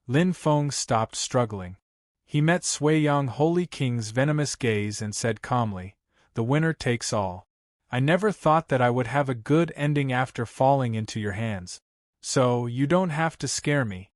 Lin Feng stopped struggling. He met Sui Yang Holy King's venomous gaze and said calmly, "The winner takes all. I never thought that I would have a good ending after falling into your hands. So, you don't have to scare me."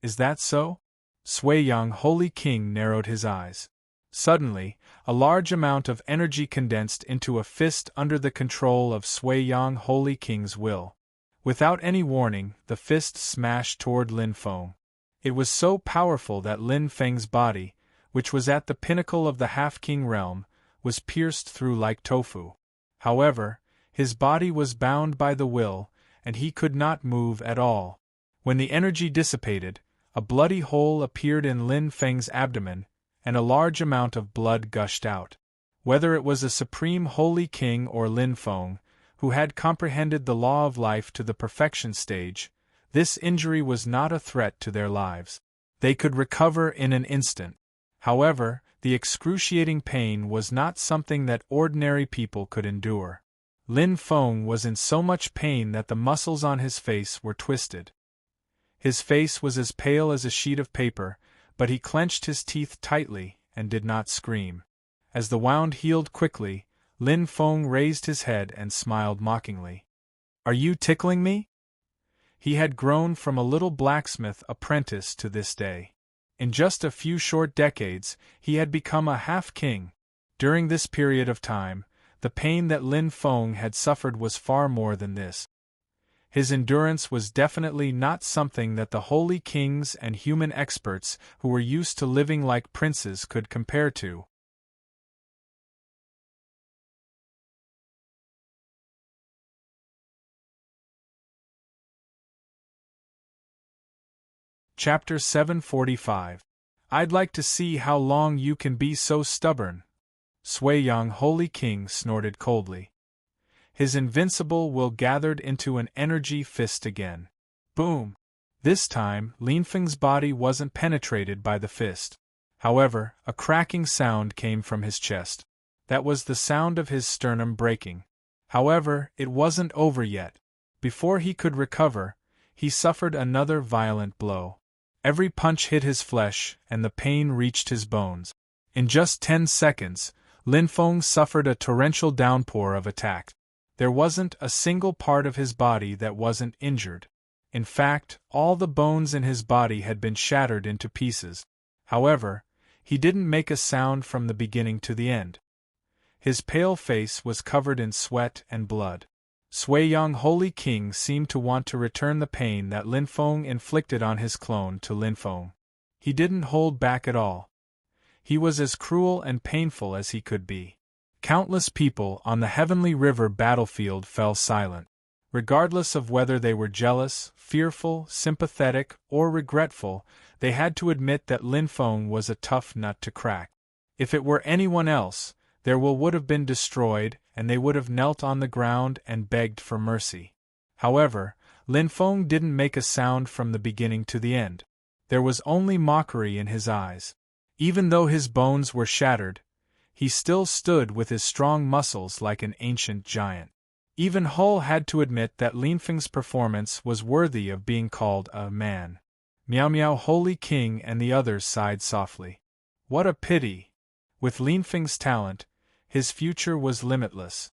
"Is that so?" Sui Yang Holy King narrowed his eyes. Suddenly, a large amount of energy condensed into a fist under the control of Sui Yang Holy King's will. Without any warning, the fist smashed toward Lin Feng. It was so powerful that Lin Feng's body, which was at the pinnacle of the half-king realm, was pierced through like tofu. However, his body was bound by the will, and he could not move at all. When the energy dissipated, a bloody hole appeared in Lin Feng's abdomen, and a large amount of blood gushed out. Whether it was a supreme holy king or Lin Feng, who had comprehended the law of life to the perfection stage, this injury was not a threat to their lives. They could recover in an instant. However, the excruciating pain was not something that ordinary people could endure. Lin Feng was in so much pain that the muscles on his face were twisted. His face was as pale as a sheet of paper, but he clenched his teeth tightly and did not scream. As the wound healed quickly, Lin Feng raised his head and smiled mockingly. "Are you tickling me?" He had grown from a little blacksmith apprentice to this day. In just a few short decades, he had become a half-king. During this period of time, the pain that Lin Feng had suffered was far more than this. His endurance was definitely not something that the holy kings and human experts who were used to living like princes could compare to. Chapter 745. I'd like to see how long you can be so stubborn. Sui Yang Holy King snorted coldly. His invincible will gathered into an energy fist again. Boom! This time, Lin Feng's body wasn't penetrated by the fist. However, a cracking sound came from his chest. That was the sound of his sternum breaking. However, it wasn't over yet. Before he could recover, he suffered another violent blow. Every punch hit his flesh, and the pain reached his bones. In just 10 seconds, Lin Feng suffered a torrential downpour of attacks. There wasn't a single part of his body that wasn't injured. In fact, all the bones in his body had been shattered into pieces. However, he didn't make a sound from the beginning to the end. His pale face was covered in sweat and blood. Sui Yang Holy King seemed to want to return the pain that Lin Feng inflicted on his clone to Lin Feng. He didn't hold back at all. He was as cruel and painful as he could be. Countless people on the Heavenly River battlefield fell silent. Regardless of whether they were jealous, fearful, sympathetic, or regretful, they had to admit that Lin Feng was a tough nut to crack. If it were anyone else, their will would have been destroyed, and they would have knelt on the ground and begged for mercy. However, Lin Feng didn't make a sound from the beginning to the end. There was only mockery in his eyes. Even though his bones were shattered, he still stood with his strong muscles like an ancient giant. Even Hull had to admit that Lin Feng's performance was worthy of being called a man. Miao Miao Holy King and the others sighed softly. What a pity! With Lin Feng's talent, his future was limitless.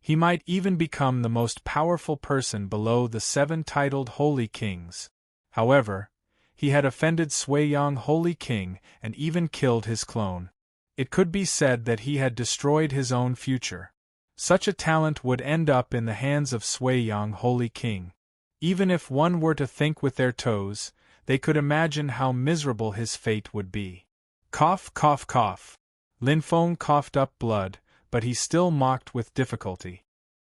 He might even become the most powerful person below the 7 titled Holy Kings. However, he had offended Sui Yang Holy King and even killed his clone. It could be said that he had destroyed his own future. Such a talent would end up in the hands of Sui Yang Holy King. Even if one were to think with their toes, they could imagine how miserable his fate would be. Cough, cough, cough. Lin Feng coughed up blood, but he still mocked with difficulty.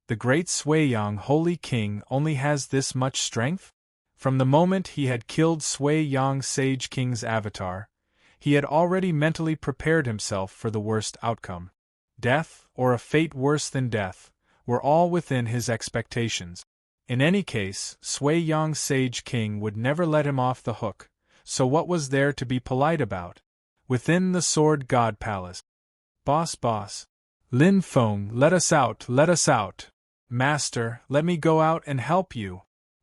The great Sui Yang Holy King only has this much strength? From the moment he had killed Sui Yang Sage King's avatar, he had already mentally prepared himself for the worst outcome. Death, or a fate worse than death, were all within his expectations. In any case, Sui Yang Sage King would never let him off the hook, so what was there to be polite about? Within the Sword God Palace. Boss, boss. Lin Feng, let us out, let us out. Master, let me go out and help you.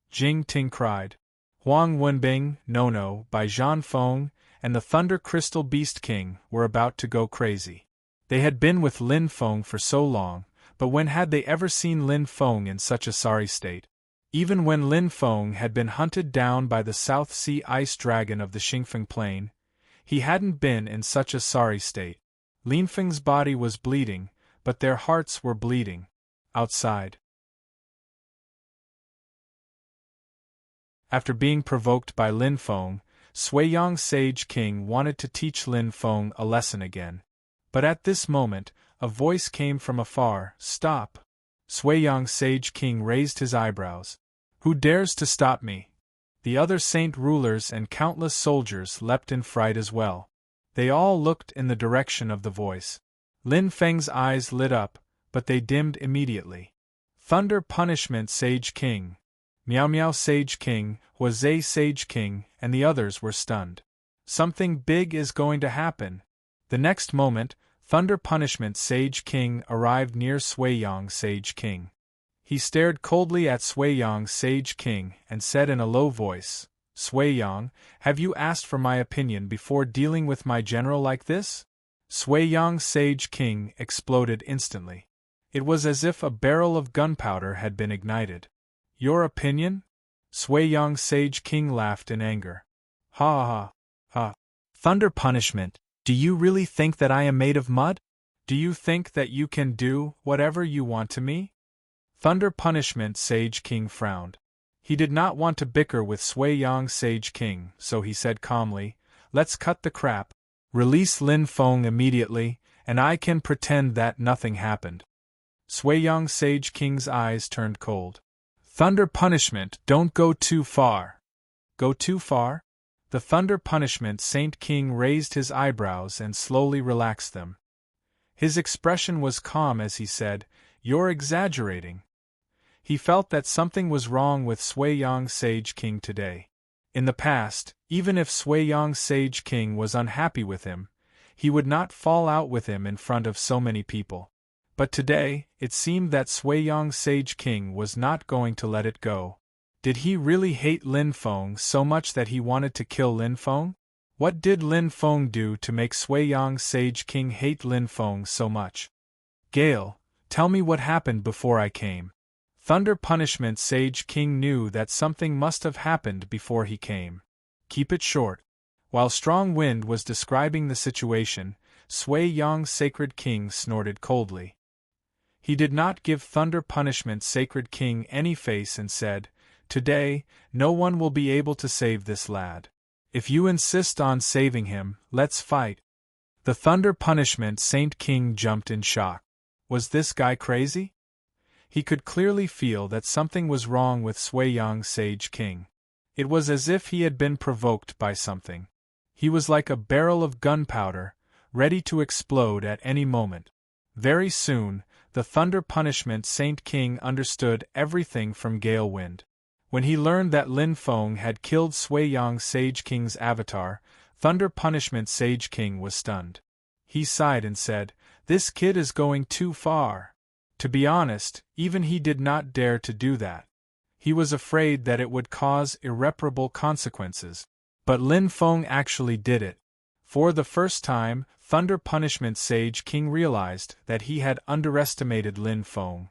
Jing Ting cried. Huang Wenbing, No No, by Zhan Feng, and the Thunder Crystal Beast King were about to go crazy. They had been with Lin Feng for so long, but when had they ever seen Lin Feng in such a sorry state? Even when Lin Feng had been hunted down by the South Sea Ice Dragon of the Xingfeng Plain, he hadn't been in such a sorry state. Lin Feng's body was bleeding, but their hearts were bleeding. Outside. After being provoked by Lin Feng, Suiyang Sage King wanted to teach Lin Feng a lesson again. But at this moment, a voice came from afar. "Stop!" Suiyang Sage King raised his eyebrows. "Who dares to stop me?" The other saint rulers and countless soldiers leapt in fright as well. They all looked in the direction of the voice. Lin Feng's eyes lit up, but they dimmed immediately. "Thunder Punishment Sage King!" Miao Miao Sage King, Huazhe Sage King, and the others were stunned. Something big is going to happen. The next moment, Thunder Punishment Sage King arrived near Suiyang Sage King. He stared coldly at Suiyang Sage King and said in a low voice, "Suiyang, have you asked for my opinion before dealing with my general like this?" Suiyang Sage King exploded instantly. It was as if a barrel of gunpowder had been ignited. "Your opinion?" Suiyang Sage King laughed in anger. "Ha ha ha. Thunder Punishment, do you really think that I am made of mud? Do you think that you can do whatever you want to me?" Thunder Punishment Sage King frowned. He did not want to bicker with Suiyang Sage King, so he said calmly, "Let's cut the crap. Release Lin Feng immediately, and I can pretend that nothing happened." Suiyang Sage King's eyes turned cold. "Thunder Punishment, don't go too far." "Go too far?" The Thunder Punishment Saint King raised his eyebrows and slowly relaxed them. His expression was calm as he said, "You're exaggerating." He felt that something was wrong with Suiyang Sage King today. In the past, even if Suiyang Sage King was unhappy with him, he would not fall out with him in front of so many people. But today, it seemed that Suiyang Sage King was not going to let it go. Did he really hate Lin Feng so much that he wanted to kill Lin Feng? What did Lin Feng do to make Suiyang Sage King hate Lin Feng so much? "Gale, tell me what happened before I came." Thunder Punishment Sage King knew that something must have happened before he came. "Keep it short." While Strong Wind was describing the situation, Suiyang Sacred King snorted coldly. He did not give Thunder Punishment Sacred King any face and said, "Today, no one will be able to save this lad. If you insist on saving him, let's fight." The Thunder Punishment Saint King jumped in shock. Was this guy crazy? He could clearly feel that something was wrong with Suiyang Sage King. It was as if he had been provoked by something. He was like a barrel of gunpowder, ready to explode at any moment. Very soon, the Thunder Punishment Saint King understood everything from Gale Wind. When he learned that Lin Feng had killed Suiyang Sage King's avatar, Thunder Punishment Sage King was stunned. He sighed and said, "This kid is going too far." To be honest, even he did not dare to do that. He was afraid that it would cause irreparable consequences. But Lin Feng actually did it. For the first time, Thunder Punishment Sage King realized that he had underestimated Lin Feng.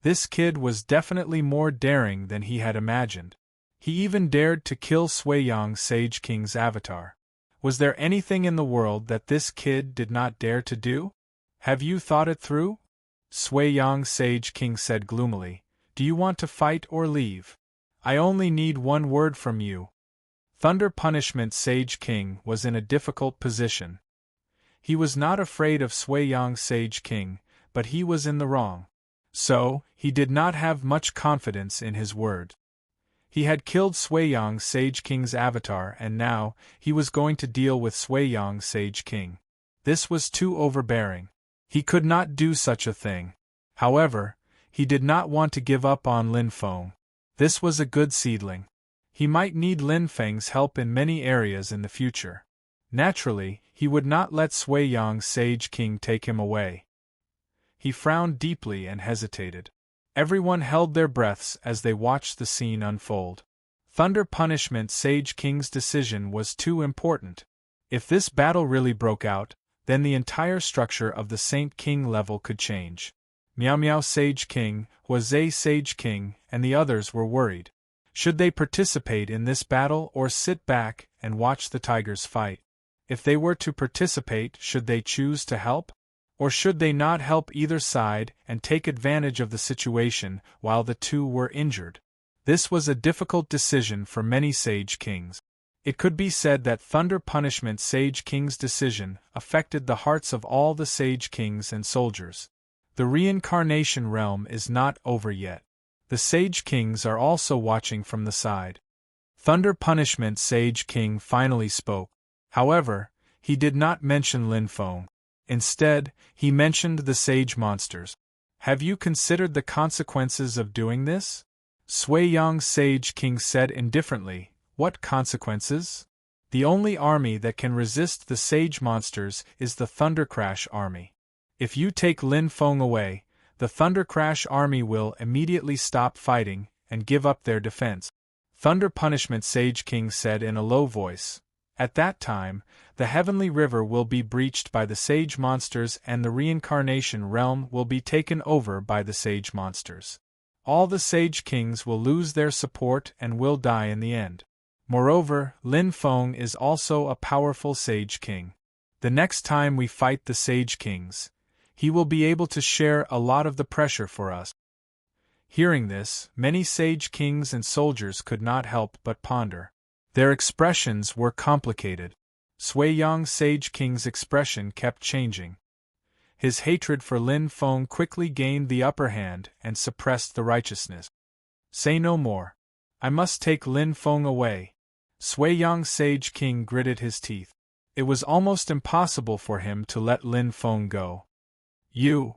This kid was definitely more daring than he had imagined. He even dared to kill Suiyang Sage King's avatar. Was there anything in the world that this kid did not dare to do? "Have you thought it through?" Suiyang Sage King said gloomily. "Do you want to fight or leave? I only need one word from you." Thunder Punishment Sage King was in a difficult position. He was not afraid of Suiyang Sage King, but he was in the wrong. So, he did not have much confidence in his word. He had killed Suiyang Sage King's avatar and now, he was going to deal with Suiyang Sage King. This was too overbearing. He could not do such a thing. However, he did not want to give up on Lin Feng. This was a good seedling. He might need Lin Feng's help in many areas in the future. Naturally, he would not let Suiyang Sage King take him away. He frowned deeply and hesitated. Everyone held their breaths as they watched the scene unfold. Thunder Punishment Sage King's decision was too important. If this battle really broke out, then the entire structure of the Saint King level could change. Meow Meow Sage King, Huazhe Sage King, and the others were worried. Should they participate in this battle or sit back and watch the tigers fight? If they were to participate, should they choose to help? Or should they not help either side and take advantage of the situation while the two were injured? This was a difficult decision for many Sage Kings. It could be said that Thunder Punishment Sage King's decision affected the hearts of all the Sage Kings and soldiers. The reincarnation realm is not over yet. The Sage Kings are also watching from the side. Thunder Punishment Sage King finally spoke. However, he did not mention Lin Feng. Instead, he mentioned the Sage monsters. Have you considered the consequences of doing this? Sui Yang Sage King said indifferently. What consequences? The only army that can resist the Sage monsters is the Thundercrash army. If you take Lin Feng away, the Thundercrash army will immediately stop fighting and give up their defense. Thunder Punishment Sage King said in a low voice. At that time, the Heavenly River will be breached by the Sage monsters and the reincarnation realm will be taken over by the Sage monsters. All the Sage Kings will lose their support and will die in the end. Moreover, Lin Feng is also a powerful Sage King. The next time we fight the Sage Kings, he will be able to share a lot of the pressure for us. Hearing this, many Sage Kings and soldiers could not help but ponder. Their expressions were complicated. Sui Yang Sage King's expression kept changing. His hatred for Lin Feng quickly gained the upper hand and suppressed the righteousness. Say no more. I must take Lin Feng away. Sui Yang Sage King gritted his teeth. It was almost impossible for him to let Lin Feng go. You!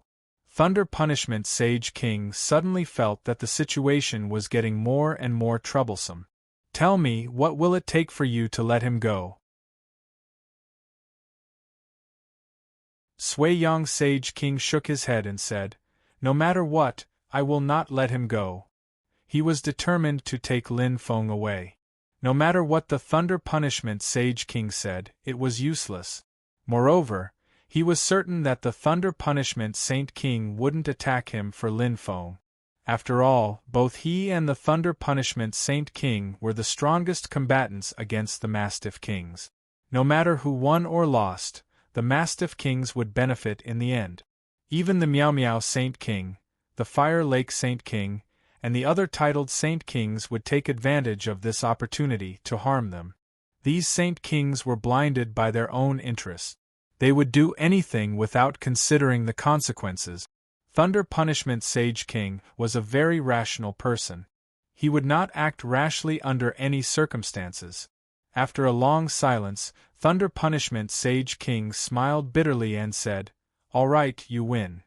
Thunder Punishment Sage King suddenly felt that the situation was getting more and more troublesome. Tell me, what will it take for you to let him go? Sui Yang Sage King shook his head and said, No matter what, I will not let him go. He was determined to take Lin Feng away. No matter what the Thunder Punishment Sage King said, it was useless. Moreover, he was certain that the Thunder Punishment Saint King wouldn't attack him for Lin Feng. After all, both he and the Thunder Punishment Saint King were the strongest combatants against the Mastiff Kings. No matter who won or lost, the Mastiff Kings would benefit in the end. Even the Meow Meow Saint King, the Fire Lake Saint King, and the other titled Saint Kings would take advantage of this opportunity to harm them. These Saint Kings were blinded by their own interests. They would do anything without considering the consequences. Thunder Punishment Sage King was a very rational person. He would not act rashly under any circumstances. After a long silence, Thunder Punishment Sage King smiled bitterly and said, All right, you win.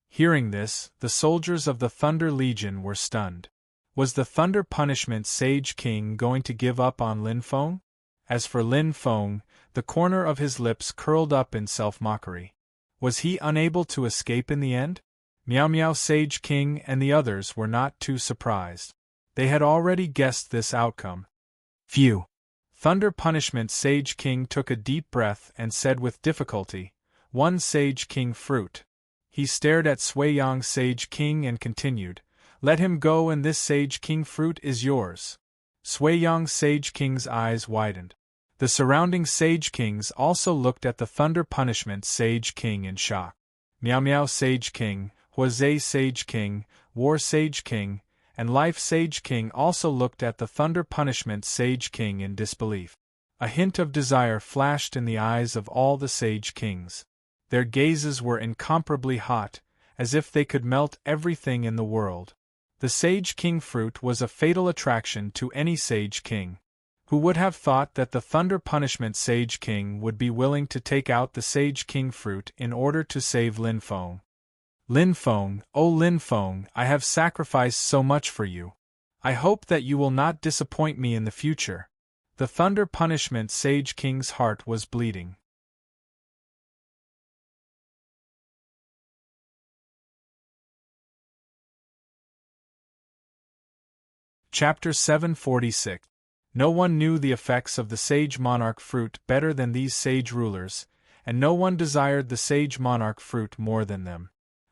Hearing this, the soldiers of the Thunder Legion were stunned. Was the Thunder Punishment Sage King going to give up on Lin Feng? As for Lin Feng, the corner of his lips curled up in self-mockery. Was he unable to escape in the end? Meow Meow Sage King and the others were not too surprised. They had already guessed this outcome. Phew! Thunder Punishment Sage King took a deep breath and said with difficulty, One Sage King fruit. He stared at Sui Yang Sage King and continued, Let him go and this Sage King fruit is yours. Sui Yang Sage King's eyes widened. The surrounding Sage Kings also looked at the Thunder Punishment Sage King in shock. Meow Meow Sage King, Huazhe Sage King, War Sage King, and Life Sage King also looked at the Thunder Punishment Sage King in disbelief. A hint of desire flashed in the eyes of all the Sage Kings. Their gazes were incomparably hot, as if they could melt everything in the world. The Sage King fruit was a fatal attraction to any Sage King. Who would have thought that the Thunder Punishment Sage King would be willing to take out the Sage King fruit in order to save Lin Feng? Lin Feng, oh Lin Feng, I have sacrificed so much for you. I hope that you will not disappoint me in the future. The Thunder Punishment Sage King's heart was bleeding. Chapter 746. No one knew the effects of the sage monarch fruit better than these sage rulers, and no one desired the sage monarch fruit more than them.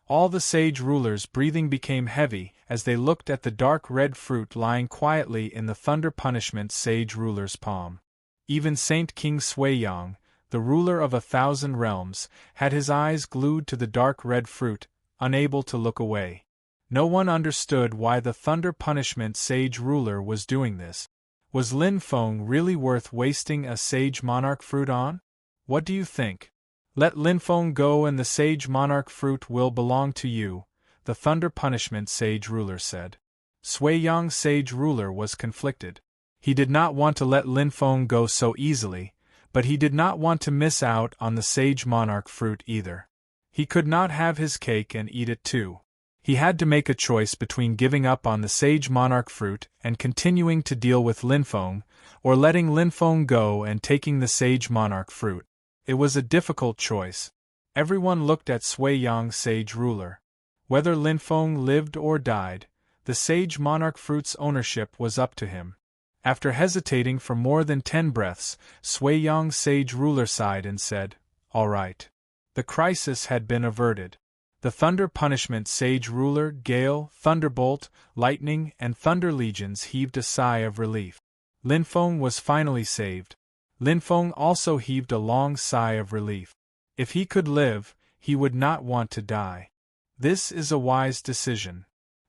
All the sage rulers' breathing became heavy as they looked at the dark red fruit lying quietly in the thunder punishment sage ruler's palm. Even Saint King Sui-Yang, the ruler of 1,000 realms, had his eyes glued to the dark red fruit, unable to look away. No one understood why the thunder punishment sage ruler was doing this. Was Lin Feng really worth wasting a sage monarch fruit on? What do you think? Let Lin Feng go and the sage monarch fruit will belong to you, the thunder punishment sage ruler said. Sui-Yang sage ruler was conflicted. He did not want to let Lin Feng go so easily, but he did not want to miss out on the sage monarch fruit either. He could not have his cake and eat it too. He had to make a choice between giving up on the sage monarch fruit and continuing to deal with Lin Feng, or letting Lin Feng go and taking the sage monarch fruit. It was a difficult choice. Everyone looked at Sui-Yang sage ruler. Whether Lin Feng lived or died, the sage monarch fruit's ownership was up to him. After hesitating for more than 10 breaths, Sui-Yang sage ruler sighed and said, "All right." The crisis had been averted. The thunder punishment sage ruler, gale, thunderbolt, lightning, and thunder legions heaved a sigh of relief. Lin Feng was finally saved. Lin Feng also heaved a long sigh of relief. If he could live, he would not want to die. This is a wise decision.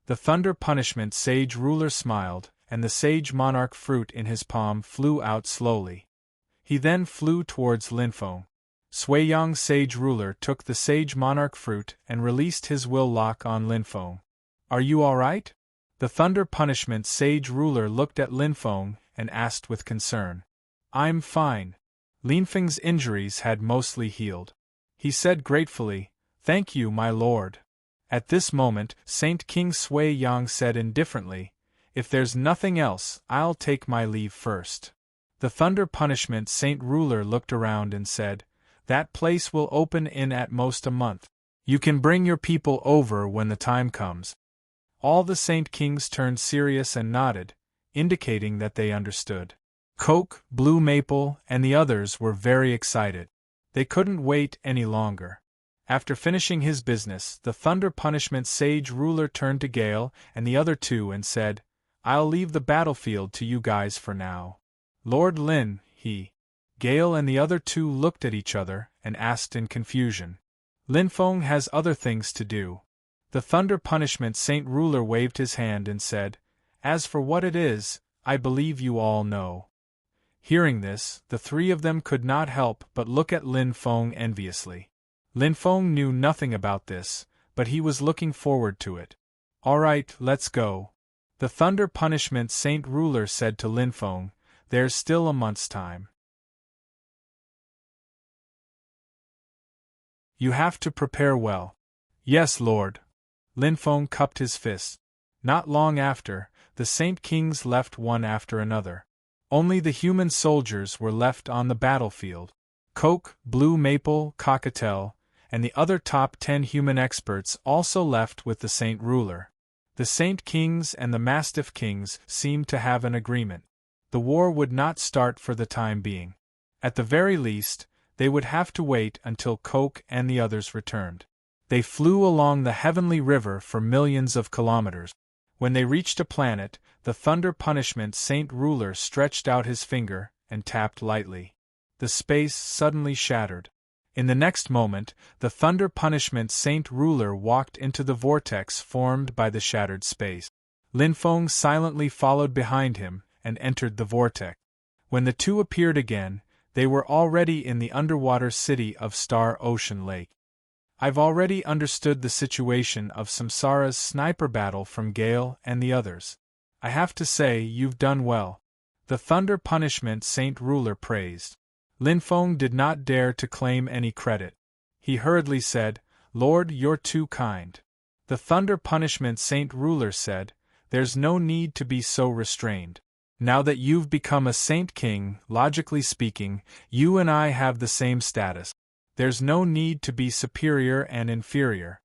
The thunder punishment sage ruler smiled, and the sage monarch fruit in his palm flew out slowly. He then flew towards Lin Feng. Sui-Yang sage ruler took the sage monarch fruit and released his will lock on Lin Feng. "Are you all right?" The thunder punishment sage ruler looked at Lin Feng and asked with concern. "I'm fine." Lin Feng's injuries had mostly healed. He said gratefully, "Thank you, my lord." At this moment, Saint King Sui-Yang said indifferently, "If there's nothing else, I'll take my leave first." The thunder punishment saint ruler looked around and said, "That place will open in at most a month. You can bring your people over when the time comes." All the saint kings turned serious and nodded, indicating that they understood. Coke, Blue Maple, and the others were very excited. They couldn't wait any longer. After finishing his business, the thunder punishment sage ruler turned to Gale and the other two and said, "I'll leave the battlefield to you guys for now." "Lord Lin," Gale and the other two looked at each other and asked in confusion. "Lin Feng has other things to do." The thunder punishment saint ruler waved his hand and said, "As for what it is, I believe you all know." Hearing this, the three of them could not help but look at Lin Feng enviously. Lin Feng knew nothing about this, but he was looking forward to it. "All right, let's go." The thunder punishment saint ruler said to Lin Feng, "There's still a month's time. You have to prepare well." "Yes, Lord." Lin Feng cupped his fists. Not long after, the Saint Kings left one after another. Only the human soldiers were left on the battlefield. Coke, Blue Maple, Cockatiel, and the other top 10 human experts also left with the Saint Ruler. The Saint Kings and the Mastiff Kings seemed to have an agreement. The war would not start for the time being. At the very least, they would have to wait until Coke and the others returned. They flew along the heavenly river for millions of kilometers. When they reached a planet, the thunder punishment saint ruler stretched out his finger and tapped lightly. The space suddenly shattered. In the next moment, the thunder punishment saint ruler walked into the vortex formed by the shattered space. Lin Feng silently followed behind him and entered the vortex. When the two appeared again, they were already in the underwater city of Star Ocean Lake. "I've already understood the situation of Samsara's sniper battle from Gale and the others. I have to say you've done well," the thunder punishment saint ruler praised. Lin Feng did not dare to claim any credit. He hurriedly said, "Lord, you're too kind." The thunder punishment saint ruler said, "There's no need to be so restrained. Now that you've become a saint king, logically speaking, you and I have the same status. There's no need to be superior and inferior."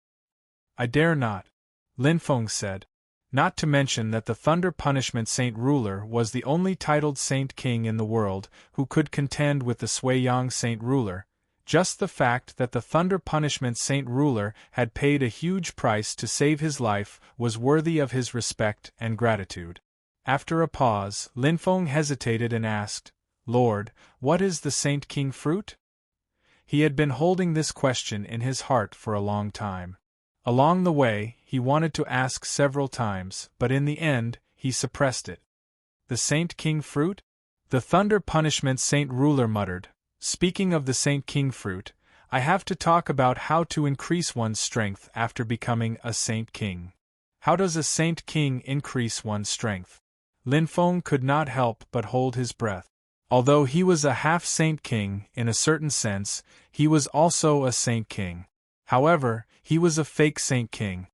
"I dare not," Lin Feng said. Not to mention that the Thunder Punishment Saint Ruler was the only titled Saint King in the world who could contend with the Sui Yang Saint Ruler. Just the fact that the Thunder Punishment Saint Ruler had paid a huge price to save his life was worthy of his respect and gratitude. After a pause, Lin Feng hesitated and asked, "Lord, what is the Saint King fruit?" He had been holding this question in his heart for a long time. Along the way, he wanted to ask several times, but in the end, he suppressed it. "The Saint King fruit?" The Thunder Punishment Saint Ruler muttered. "Speaking of the Saint King fruit, I have to talk about how to increase one's strength after becoming a Saint King. How does a Saint King increase one's strength?" Lin Feng could not help but hold his breath. Although he was a half-Saint King, in a certain sense, he was also a Saint King. However, he was a fake Saint King.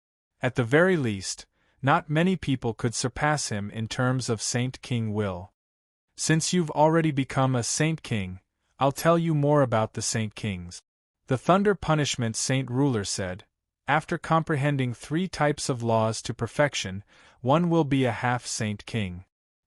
At the very least, not many people could surpass him in terms of Saint King will. "Since you've already become a Saint King, I'll tell you more about the Saint Kings," the Thunder Punishment Saint Ruler said. "After comprehending 3 types of laws to perfection, one will be a half-Saint King.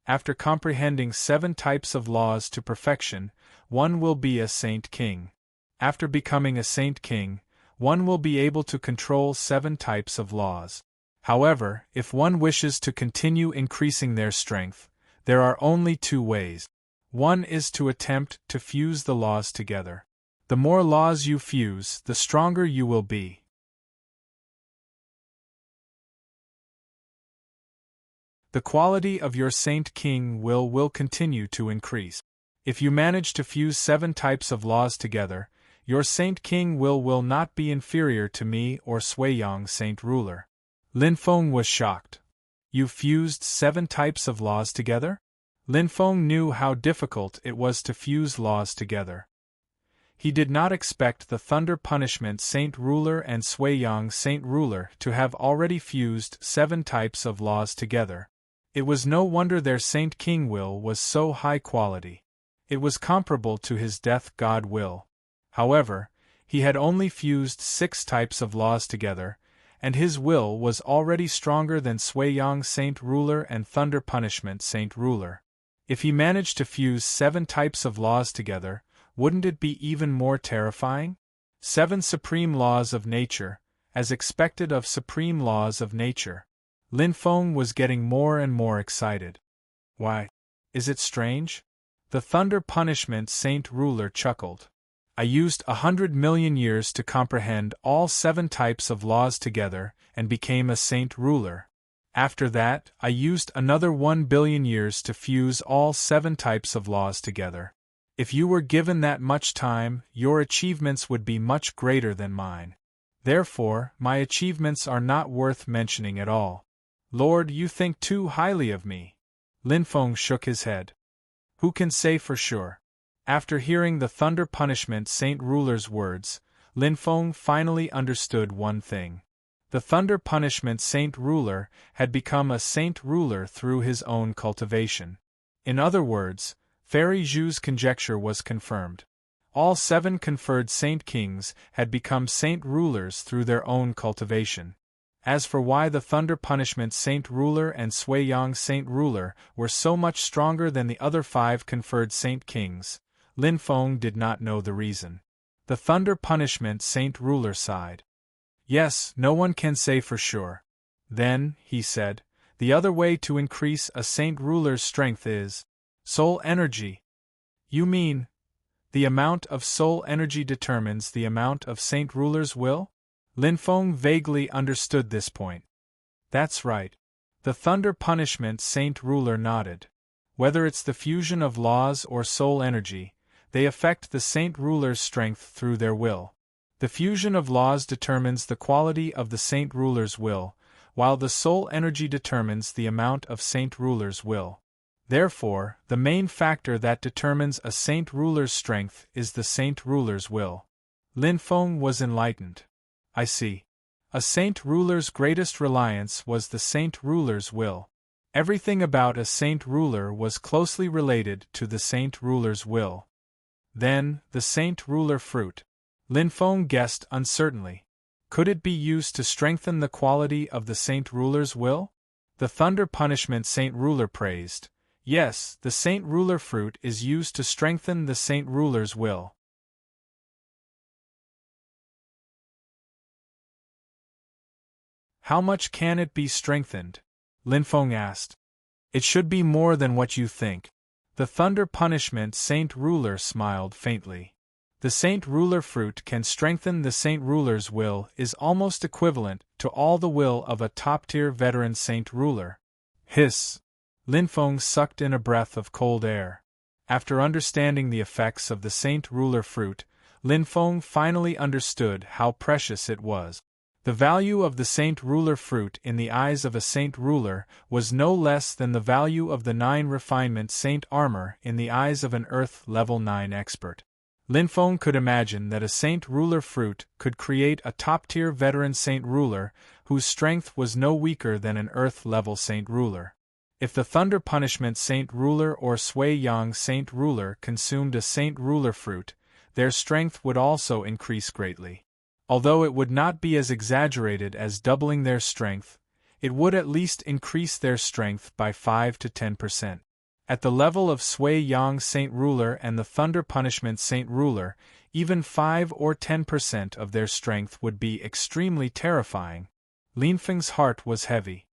After comprehending 7 types of laws to perfection, one will be a Saint King. After becoming a Saint King, one will be able to control 7 types of laws. However, if one wishes to continue increasing their strength, there are only 2 ways. One is to attempt to fuse the laws together. The more laws you fuse, the stronger you will be. The quality of your Saint King will continue to increase. If you manage to fuse 7 types of laws together, your Saint King will not be inferior to me or Sui Yang Saint Ruler." Lin Feng was shocked. "You fused 7 types of laws together?" Lin Feng knew how difficult it was to fuse laws together. He did not expect the Thunder Punishment Saint Ruler and Sui Yang Saint Ruler to have already fused 7 types of laws together. It was no wonder their Saint King will was so high quality. It was comparable to his Death God will. However, he had only fused 6 types of laws together, and his will was already stronger than Sui Yang Saint Ruler and Thunder Punishment Saint Ruler. If he managed to fuse 7 types of laws together, wouldn't it be even more terrifying? 7 supreme laws of nature, as expected of supreme laws of nature. Lin Feng was getting more and more excited. "Why? Is it strange?" The Thunder Punishment Saint Ruler chuckled. "I used 100 million years to comprehend all 7 types of laws together and became a Saint Ruler. After that, I used another 1 billion years to fuse all 7 types of laws together. If you were given that much time, your achievements would be much greater than mine. Therefore, my achievements are not worth mentioning at all." "Lord, you think too highly of me." Lin Feng shook his head. "Who can say for sure?" After hearing the Thunder Punishment Saint Ruler's words, Lin Feng finally understood one thing. The Thunder Punishment Saint Ruler had become a Saint Ruler through his own cultivation. In other words, Fairy Zhu's conjecture was confirmed. All 7 conferred Saint Kings had become Saint Rulers through their own cultivation. As for why the Thunder Punishment Saint Ruler and Sui Yang Saint Ruler were so much stronger than the other 5 conferred Saint Kings, Lin Feng did not know the reason. The Thunder Punishment Saint Ruler sighed. "Yes, no one can say for sure." "Then," he said, "the other way to increase a Saint Ruler's strength is soul energy." "You mean, the amount of soul energy determines the amount of Saint Ruler's will?" Lin Feng vaguely understood this point. "That's right." The Thunder Punishment Saint Ruler nodded. "Whether it's the fusion of laws or soul energy, they affect the Saint Ruler's strength through their will. The fusion of laws determines the quality of the Saint Ruler's will, while the soul energy determines the amount of Saint Ruler's will. Therefore, the main factor that determines a Saint Ruler's strength is the Saint Ruler's will." Lin Feng was enlightened. "I see. A Saint Ruler's greatest reliance was the Saint Ruler's will. Everything about a Saint Ruler was closely related to the Saint Ruler's will." "Then, the Saint Ruler fruit," Lin Feng guessed uncertainly. "Could it be used to strengthen the quality of the Saint Ruler's will?" The thunder punishment Saint Ruler praised. Yes, the Saint Ruler fruit is used to strengthen the Saint Ruler's will. How much can it be strengthened? Linfeng asked. It should be more than what you think. The thunder punishment Saint Ruler smiled faintly. The Saint Ruler fruit can strengthen the Saint Ruler's will is almost equivalent to all the will of a top-tier veteran Saint Ruler. Hiss! Linfeng sucked in a breath of cold air. After understanding the effects of the Saint Ruler fruit, Linfeng finally understood how precious it was. The value of the Saint Ruler fruit in the eyes of a Saint Ruler was no less than the value of the 9 Refinement Saint armor in the eyes of an Earth Level 9 expert. Linfeng could imagine that a Saint Ruler fruit could create a top-tier veteran Saint Ruler whose strength was no weaker than an Earth-level Saint Ruler. If the Thunder Punishment Saint Ruler or Sui Yang Saint Ruler consumed a Saint Ruler fruit, their strength would also increase greatly. Although it would not be as exaggerated as doubling their strength, it would at least increase their strength by 5 to 10%. At the level of Sui Yang Saint Ruler and the Thunder Punishment Saint Ruler, even 5 or 10% of their strength would be extremely terrifying. Linfeng's heart was heavy.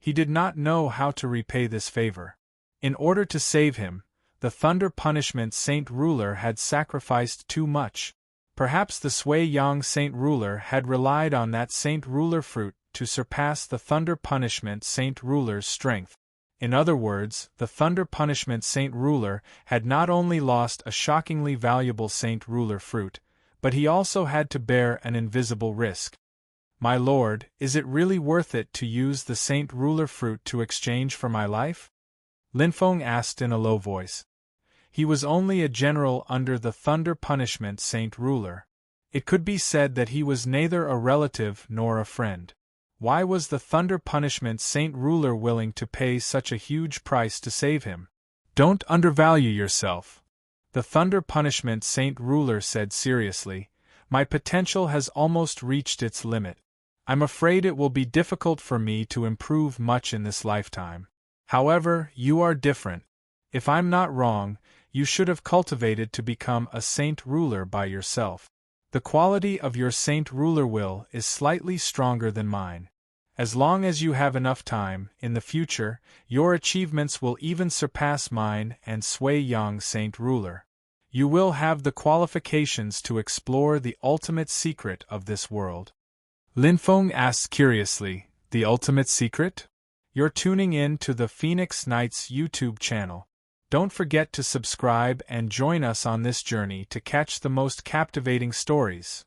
He did not know how to repay this favor. In order to save him, the Thunder Punishment Saint Ruler had sacrificed too much. Perhaps the Sui Yang Saint Ruler had relied on that Saint Ruler fruit to surpass the Thunder Punishment Saint Ruler's strength. In other words, the Thunder Punishment Saint Ruler had not only lost a shockingly valuable Saint Ruler fruit, but he also had to bear an invisible risk. My lord, is it really worth it to use the Saint Ruler fruit to exchange for my life? Linfeng asked in a low voice. He was only a general under the Thunder Punishment Saint Ruler. It could be said that he was neither a relative nor a friend. Why was the Thunder Punishment Saint Ruler willing to pay such a huge price to save him? Don't undervalue yourself. The Thunder Punishment Saint Ruler said seriously, My potential has almost reached its limit. I'm afraid it will be difficult for me to improve much in this lifetime. However, you are different. If I'm not wrong, you should have cultivated to become a Saint Ruler by yourself. The quality of your Saint Ruler will is slightly stronger than mine. As long as you have enough time, in the future, your achievements will even surpass mine and Sui Yang Saint Ruler. You will have the qualifications to explore the ultimate secret of this world. Linfeng asked curiously, The ultimate secret? You're tuning in to the Phoenix Knights YouTube channel. Don't forget to subscribe and join us on this journey to catch the most captivating stories.